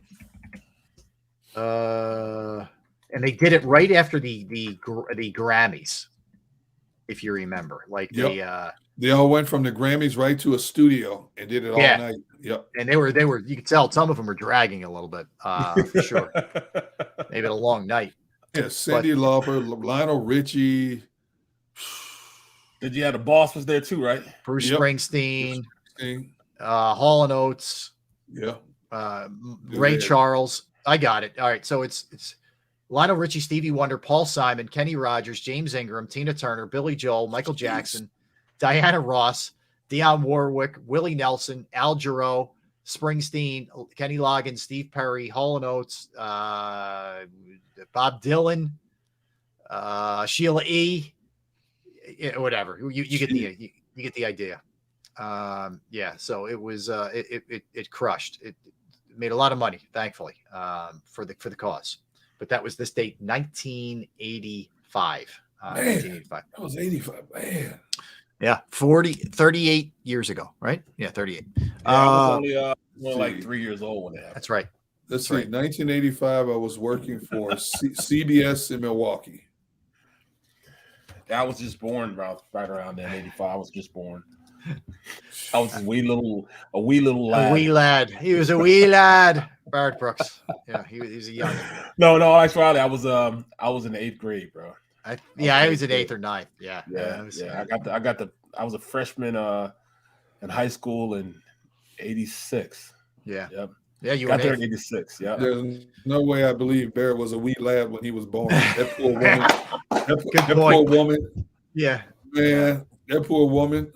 And they did it right after the Grammys, if you remember. Like
they all went from the Grammys right to a studio and did it all night. Yep.
And they were you could tell some of them were dragging a little bit, for sure. Maybe a long night.
Yeah, Cyndi Lauper, Lionel Richie.
Did you have the Boss was there too, right?
Bruce Springsteen, Hall and Oates.
Yeah.
Ray Charles. I got it. All right. So it's Lionel Richie, Stevie Wonder, Paul Simon, Kenny Rogers, James Ingram, Tina Turner, Billy Joel, Michael Jackson, Diana Ross, Dionne Warwick, Willie Nelson, Al Jarreau, Springsteen, Kenny Loggins, Steve Perry, Hall and Oates, Bob Dylan, Sheila E. Whatever. You get the idea. So it was it crushed. It made a lot of money, thankfully, for the cause. But that was this date, 1985. 1985.
That was 85, man.
Yeah, 38 years ago, right? Yeah, 38.
I was only like 3 years old when it happened.
That's right.
Let's see. 1985, I was working for CBS in Milwaukee.
I was just born right around then, 85. I was just born. I was a wee little lad.
A wee lad. He was a wee lad. Barrett Brooks. Yeah, he was a young.
No, actually, I was in the 8th grade, bro.
I was in 8th or 9th. Yeah.
I was a freshman in high school in 86.
Yeah.
Yep.
Yeah, you
got
were
there in 86. Yeah.
There's no way I believe Barrett was a wee lad when he was born. That poor woman. that
point.
poor woman.
Yeah.
Man, that poor woman.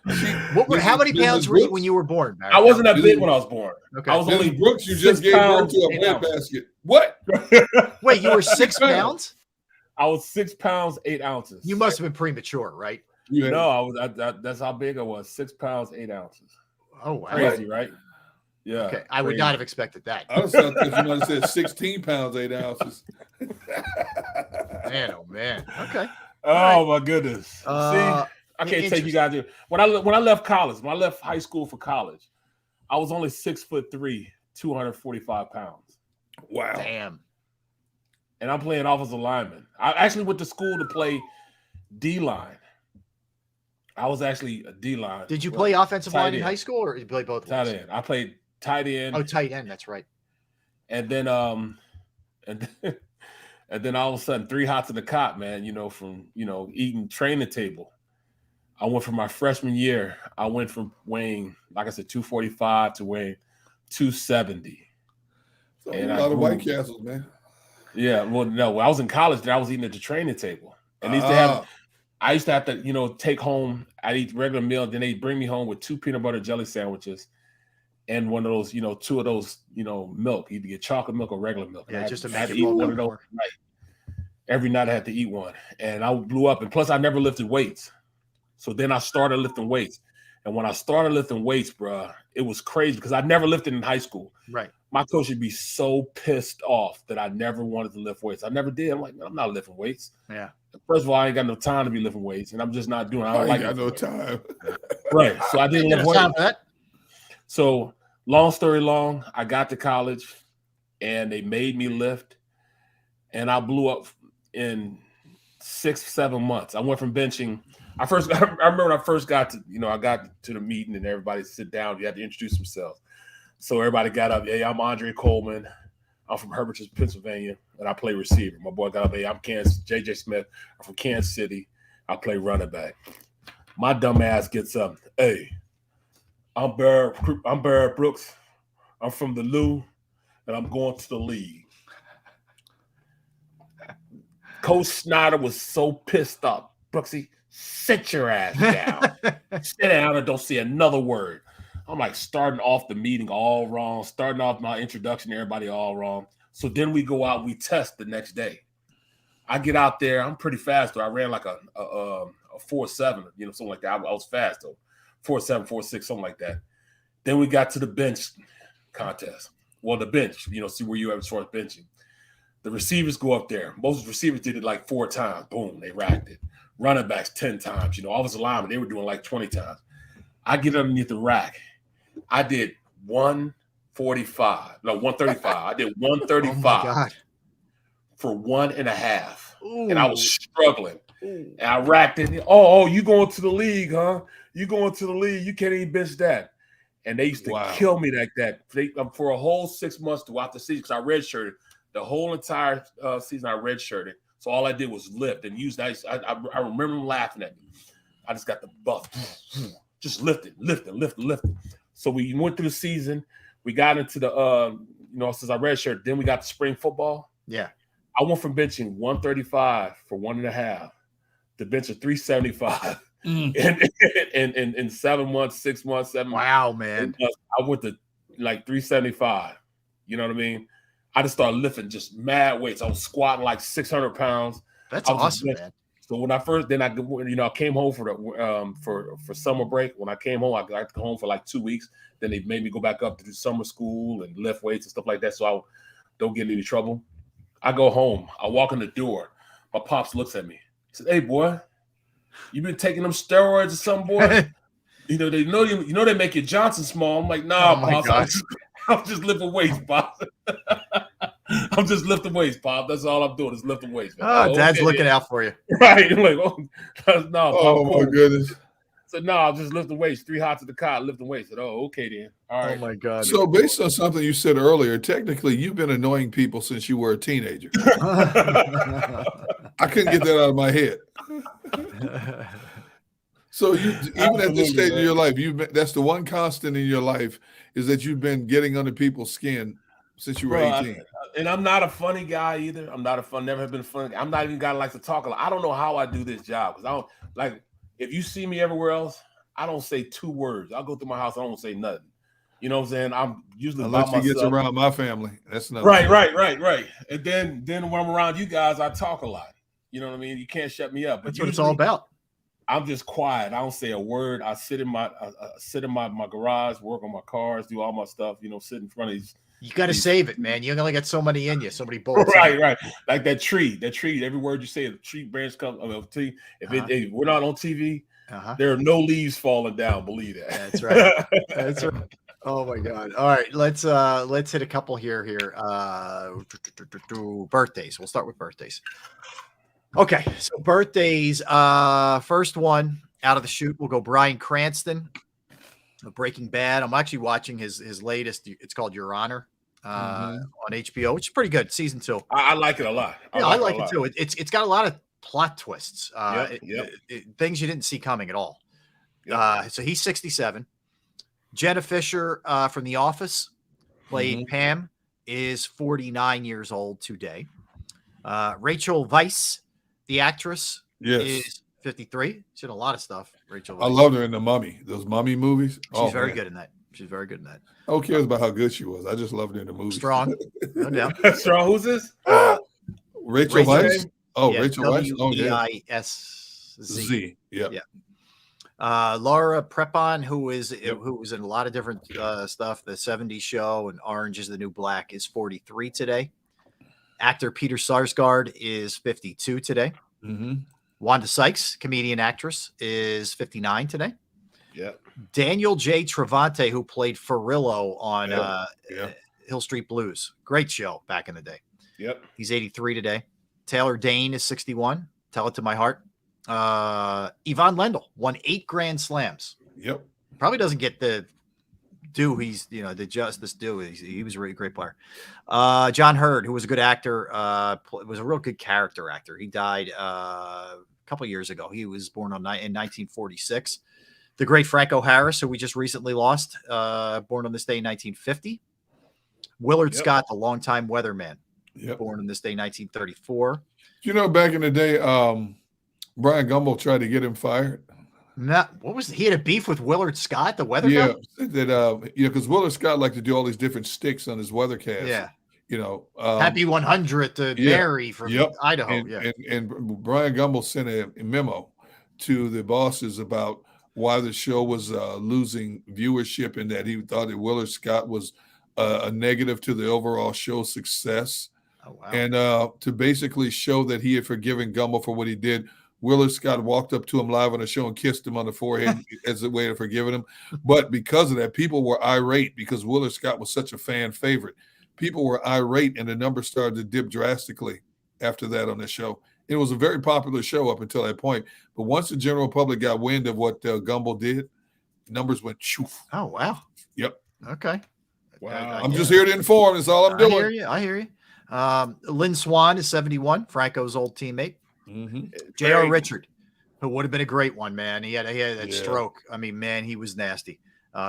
How many pounds were you when you were born, Barrett?
I wasn't that big when I was born.
Okay.
I was only
Brooks. You just gave birth to a breadbasket. What?
Wait, you were 6 pounds?
I was 6 pounds 8 ounces.
You must have been premature, right?
No, that's how big I was. 6 pounds 8 ounces.
Oh wow,
crazy, right? Yeah.
Okay, I would not have expected that.
I was thought you might have said 16 pounds 8 ounces.
Man, oh man. Okay.
Oh my goodness. See, I can't take you guys here. When I left college, when I left high school for college, I was only 6'3", 245 pounds.
Wow.
Damn.
And I'm playing offensive lineman. I actually went to school to play D-line. I was actually a D-line.
Did you play offensive line in high school, or did you play both?
Tight end. I played tight end.
Oh, tight end. That's right.
And then and then all of a sudden, 3 hots in the cot, man. From eating training table. I went from my freshman year. I went from weighing, like I said, 245 to weighing 270.
So and a lot of White Castles, man.
Yeah, well, no, when I was in college, then I was eating at the training table, and I used to have to, take home. I'd eat regular meal, then they'd bring me home with 2 peanut butter jelly sandwiches, and one of those, 2 of those, milk. Either get chocolate milk or regular milk.
Yeah, just
I had to eat one of those. Right. Every night I had to eat one, and I blew up. And plus, I never lifted weights, so then I started lifting weights, And when I started lifting weights, bro, it was crazy because I never lifted in high school.
Right.
My coach would be so pissed off that I never wanted to lift weights. I never did. I'm like, man, I'm not lifting weights.
Yeah.
First of all, I ain't got no time to be lifting weights, and I'm just not doing it. I don't like
got no
weights.
time.
Right. So I didn't lift
time
weights.
for that.
So long story long, I got to college, and they made me lift, and I blew up in 6-7 months. I went from benching. I remember when I first got to, I got to the meeting and everybody sit down. You had to introduce themselves. So everybody got up. Hey, I'm Andre Coleman. I'm from Herberton, Pennsylvania, and I play receiver. My boy got up. Hey, I'm JJ Smith. I'm from Kansas City. I play running back. My dumb ass gets up. Hey, I'm Barrett Brooks. I'm from the Lou, and I'm going to the league. Coach Snyder was so pissed off. Brooksy, sit your ass down. Sit down and don't say another word. I'm like starting off the meeting all wrong, starting off my introduction to everybody all wrong. So then we go out, we test the next day. I get out there, I'm pretty fast though. I ran like a 4.7, something like that. I was fast though. 4.7, 4.6, something like that. Then we got to the bench contest. Well, the bench, see where you at as far as benching. The receivers go up there. Most receivers did it like 4 times. Boom, they racked it. Running backs 10 times. Offensive linemen, they were doing like 20 times. I get underneath the rack. I did 135. No, 135. I did 135 for 1.5. And I was struggling. And I racked it. Oh, you going to the league, huh? You going to the league. You can't even bench that. And they used to kill me like that. For a whole 6 months throughout the season, because I redshirted. The whole entire season I redshirted. So all I did was lift and use that. I remember them laughing at me. I just got the buff. Just lifting. So we went through the season. We got into the, since I redshirted, then we got to spring football.
Yeah.
I went from benching 135 for 1.5 to benching 375 in 7 months, 6 months, 7 months.
Wow, man.
I went to like 375. You know what I mean? I just started lifting just mad weights. I was squatting like 600 pounds.
That's awesome, man.
So when I came home for summer break. When I came home, I got to go home for like 2 weeks. Then they made me go back up to do summer school and lift weights and stuff like that, so I don't get in any trouble. I go home. I walk in the door. My pops looks at me. He said, "Hey, boy, you been taking them steroids or something, boy?" They make your Johnson small. I'm like, nah, pops. I'm just lifting weights, Pop. I'm just lifting weights, Pop. That's all I'm doing is lifting weights. Man.
Dad's looking out for you.
Right. I'm like, no, Pop.
Oh, my goodness.
So, no, I'm just lifting weights. 3 hots at the car, lifting weights. I said, okay, then. All right.
Oh, my God.
So based on something you said earlier, technically you've been annoying people since you were a teenager. I couldn't get that out of my head. So even at this stage of your life, that's the one constant in your life is that you've been getting under people's skin since you were 18.
And I'm not a funny guy either. Never have been a funny guy. I'm not even a guy that likes to talk a lot. I don't know how I do this job because I don't like. If you see me everywhere else, I don't say 2 words. I'll go through my house. I don't say nothing. You know what I'm saying? I'm usually
unless
by
he
myself.
gets around my family. That's not
right. And then when I'm around you guys, I talk a lot. You know what I mean? You can't shut me up.
That's what it's all about.
I'm just quiet. I don't say a word. I sit in my garage, work on my cars, do all my stuff. Sit in front of these.
You got to save it, man. You only got so many in you. So many bullets.
Right. Like that tree. Every word you say, the tree branch comes of a tree. If we're not on TV, there are no leaves falling down. Believe that.
That's right. That's right. Oh my God. All right, let's hit a couple here. Birthdays. We'll start with birthdays. Okay, so birthdays. First one out of the chute, we'll go Bryan Cranston, Breaking Bad. I'm actually watching his latest. It's called Your Honor on HBO, which is pretty good. Season 2.
I like it a lot.
I like it too. It's got a lot of plot twists.
Yep.
Things you didn't see coming at all. So he's 67. Jenna Fisher from The Office played Pam, is 49 years old today. Rachel Weisz, the actress, is 53. She's in a lot of stuff. Rachel Weisz.
I loved her in the Mummy, those Mummy movies.
She's very good in that. She's very good in that.
Who cares about how good she was? I just loved her in the movie.
Strong. No doubt.
Strong. Who's this?
Rachel Weisz. Oh, yeah, Rachel Weisz.
Weisz. Yeah. Laura Prepon, who was in a lot of different stuff, the 70s show and Orange is the New Black, is 43 today. Actor Peter Sarsgaard is 52 today.
Mm-hmm.
Wanda Sykes, comedian actress, is 59 today.
Yep.
Daniel J. Travante, who played Farillo on
Yep.
Hill Street Blues. Great show back in the day.
Yep.
He's 83 today. Taylor Dane is 61. Tell it to my heart. Yvonne Lendl won 8 Grand Slams.
Yep.
Probably doesn't get the due he's, the justice due. He was a really great player. John Hurd, who was a good actor, was a real good character actor. He died a couple years ago. He was born in 1946. The great Franco Harris, who we just recently lost, born on this day in 1950. Willard Scott, the longtime weatherman, born on this day, 1934.
Back in the day, Brian Gumbel tried to get him fired.
He had a beef with Willard Scott, the weather
Yeah,
guy?
because Willard Scott liked to do all these different sticks on his weathercast.
Yeah.
Happy
Happy 100th to Mary from Idaho.
And Brian Gumbel sent a memo to the bosses about why the show was losing viewership and that he thought that Willard Scott was a negative to the overall show success.
Oh, wow.
And to basically show that he had forgiven Gumbel for what he did, Willard Scott walked up to him live on the show and kissed him on the forehead as a way of forgiving him. But because of that, people were irate because Willard Scott was such a fan favorite. People were irate, and the numbers started to dip drastically after that on the show. It was a very popular show up until that point. But once the general public got wind of what Gumbel did, numbers went shoof.
Oh, wow.
Yep.
Okay.
Wow.
I'm just here to inform. That's all I'm doing.
I hear you. Lynn Swan is 71, Franco's old teammate.
Mm-hmm.
J.R. Richard, who would have been a great one, man. He had that stroke. I mean, man, he was nasty.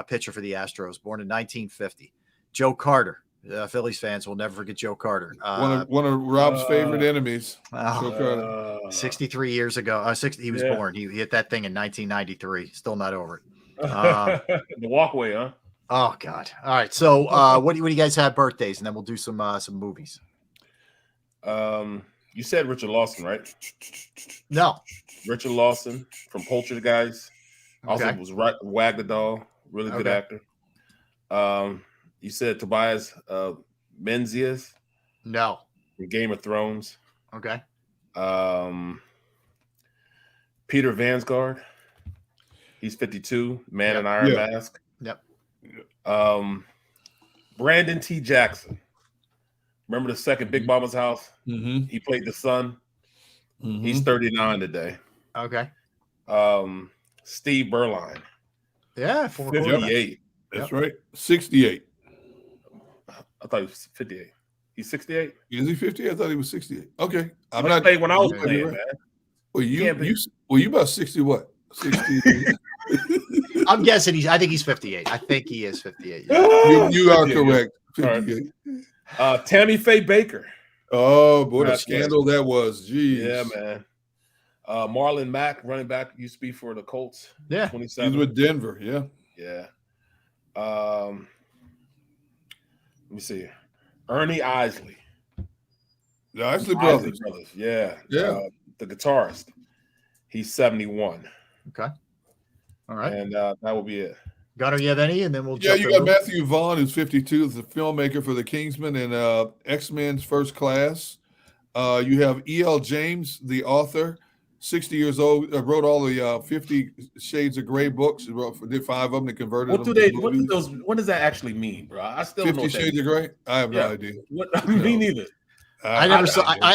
Pitcher for the Astros, born in 1950. Joe Carter. Phillies fans will never forget Joe Carter.
One of Rob's favorite enemies.
Joe Carter. 63 years ago. He was born. He hit that thing in 1993. Still not over it.
The walkway, huh?
Oh God! All right. So, what do you guys have birthdays, and then we'll do some movies.
You said Richard Lawson, right?
No,
Richard Lawson from Poltergeist. Also
Okay.
was Wag the Dog, really good actor. You said Tobias Menzies
no.
from Game of Thrones.
Okay.
Peter Vansgaard. He's 52, Man in Iron Mask.
Yep.
Brandon T. Jackson. Remember the second Big Mama's House?
Mm-hmm.
He played the son.
Mm-hmm.
He's 39 today.
Okay.
Steve Berline.
Yeah,
58.
That's right. 68.
I thought he was 58. He's 68?
Is he 50? I thought he was 68. Okay.
I'm not playing when I was playing, man.
Well, you about 60 what? 60.
I'm guessing I think he's 58. I think he is 58.
You are correct. 58.
Right. Tammy Faye Baker.
Oh, boy, the scandal that was. Jeez.
Yeah, man. Marlon Mack, running back, used to be for the Colts.
Yeah.
27.
He's with Denver. Yeah.
Yeah. Let me see. Ernie Isley.
The Isley brothers.
Yeah.
Yeah.
The guitarist. He's 71.
Okay. All right.
And that will be it.
Gunnar, you have any? And then we'll
Yeah,
jump
you
in.
got Matthew Vaughn, who's 52, the filmmaker for The Kingsman and X-Men's First Class. You have E.L. James, the author, 60 years old, wrote all the 50 Shades of Grey books. He did 5 of them and converted them.
What does that actually mean, bro? I still don't know.
50 Shades of Grey? I have no idea.
Me neither.
I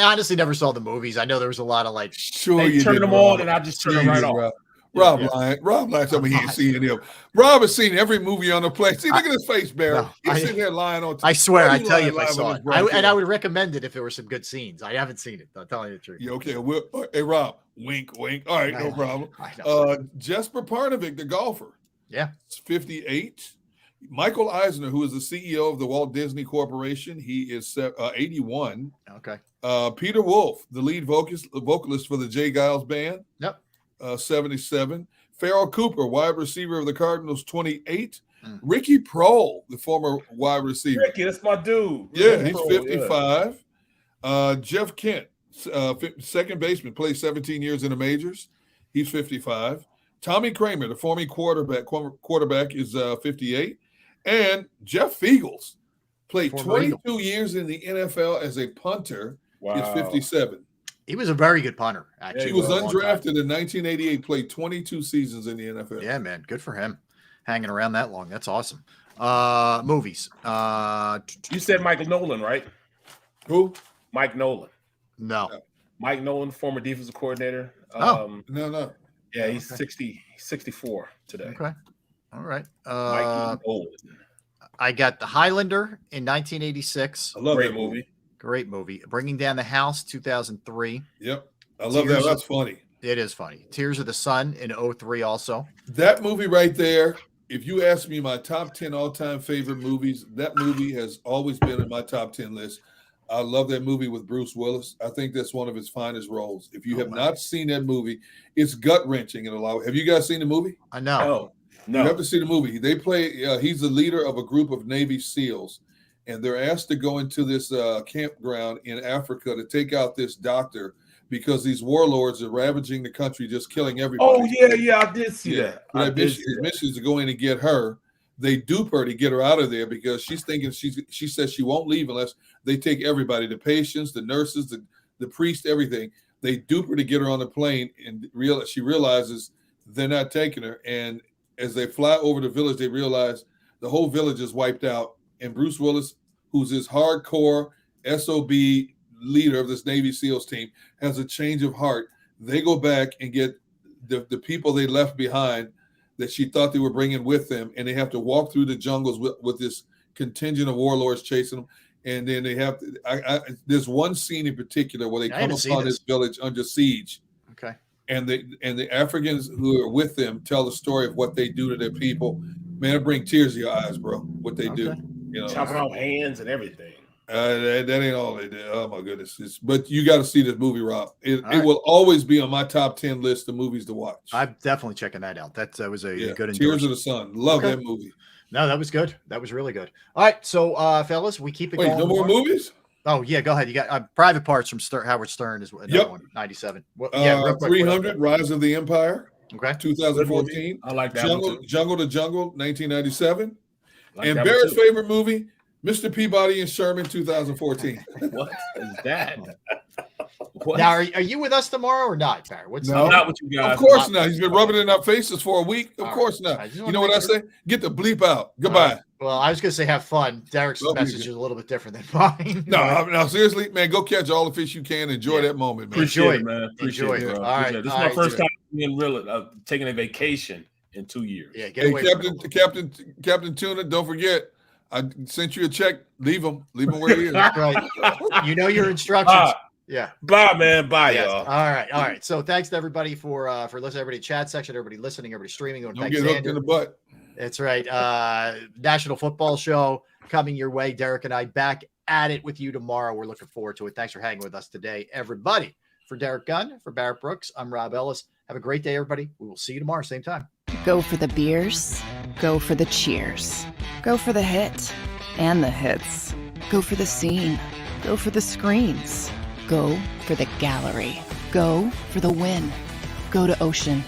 honestly never saw the movies. I know there was a lot of like.
Sure,
they
you
turn them on, and I just turn them right off.
Rob lying. Tell me he ain't seen him. Rob has seen every movie on the plate. See, look at his face, Barry.
No,
He's sitting there lying on.
I swear, I tell you if I saw it. I would recommend it if there were some good scenes. I haven't seen it. I'm telling you the truth.
Yeah, okay. Hey, Rob, wink, wink. All right, no problem. Jesper Parnevik, the golfer.
Yeah.
58. Michael Eisner, who is the CEO of the Walt Disney Corporation, he is 81.
Okay.
Peter Wolf, the lead vocalist for the Jay Giles Band.
Yep.
77. Farrell Cooper, wide receiver of the Cardinals, 28. Ricky Prohl, the former wide receiver.
Ricky, that's my dude.
Yeah, he's 55. Jeff Kent, second baseman, played 17 years in the majors. He's 55. Tommy Kramer, the former quarterback, is 58. And Jeff Fiegels played 22 years in the NFL as a punter.
Wow.
Is 57.
He was a very good punter, actually.
He was undrafted in 1988, played 22 seasons in the NFL.
Yeah, man. Good for him. Hanging around that long. That's awesome. Movies.
You said Michael Nolan, right?
Who?
Mike Nolan.
No.
Mike Nolan, former defensive coordinator.
No.
Yeah, he's 64 today.
Okay. All right.
Mike Nolan.
I got The Highlander in 1986.
I love
Great
that movie.
Great movie. Bringing Down the House, 2003.
Yep. I love that. That's funny.
It is funny. Tears of the Sun in 2003 also.
That movie right there, if you ask me my top 10 all-time favorite movies, that movie has always been in my top 10 list. I love that movie with Bruce Willis. I think that's one of his finest roles. If you have not seen that movie, it's gut-wrenching in a lot. Have you guys seen the movie?
I know.
No.
You have to see the movie. They play, he's the leader of a group of Navy SEALs, and they're asked to go into this campground in Africa to take out this doctor because these warlords are ravaging the country, just killing everybody.
Oh, yeah, I did see that.
His mission is to go in and get her. They dupe her to get her out of there because she's thinking she says she won't leave unless they take everybody, the patients, the nurses, the priest, everything. They dupe her to get her on the plane, and she realizes they're not taking her. And as they fly over the village, they realize the whole village is wiped out. And Bruce Willis, who's this hardcore SOB leader of this Navy SEALs team, has a change of heart. They go back and get the people they left behind that she thought they were bringing with them, and they have to walk through the jungles with this contingent of warlords chasing them. And then they have to. There's one scene in particular where they come upon this village under siege.
Okay.
And the Africans who are with them tell the story of what they do to their people. Man, it brings tears to your eyes, bro. What they do,
chopping off hands and everything.
That ain't all they did. Oh my goodness! But you got to see this movie, Rob. It will always be on my top 10 list of movies to watch.
I'm definitely checking that out. That was a good.
Tears of the Sun. Love that movie.
No, that was good. That was really good. All right, so fellas, we keep it going.
No more movies?
Oh yeah, go ahead. You got Private Parts from Howard Stern is another one. 97. Well, real quick,
300 Rise of the Empire.
Okay.
2014.
I like that
Jungle to Jungle, 1997.
Like
and Barrett's favorite movie, Mr. Peabody and Sherman, 2014.
What is that?
What? Now, are you with us tomorrow or not, Barrett?
I'm not with you guys.
Of course not. He's been rubbing it in our faces for a week. Of course not. You know what I say? Get the bleep out. Goodbye.
Well, I was going to say have fun. Derek's message is a little bit different than mine.
No, seriously, man, go catch all the fish you can. Enjoy that moment, man.
Enjoy it,
man.
Enjoy it. All right.
This is my first time being taking a vacation in 2 years.
Yeah, get away
Captain Tuna, don't forget, I sent you a check. Leave him where he is.
Right. You know your instructions. Yeah.
Bye, man. Bye, y'all.
All right. So thanks to everybody for listening. Everybody chat section, everybody listening, everybody streaming.
Don't get hooked in the butt.
That's right. National Football Show coming your way. Derek and I back at it with you tomorrow. We're looking forward to it. Thanks for hanging with us today, everybody. For Derek Gunn, for Barrett Brooks, I'm Rob Ellis. Have a great day, everybody. We will see you tomorrow, same time.
Go for the beers. Go for the cheers. Go for the hit and the hits. Go for the scene. Go for the screens. Go for the gallery. Go for the win. Go to Ocean.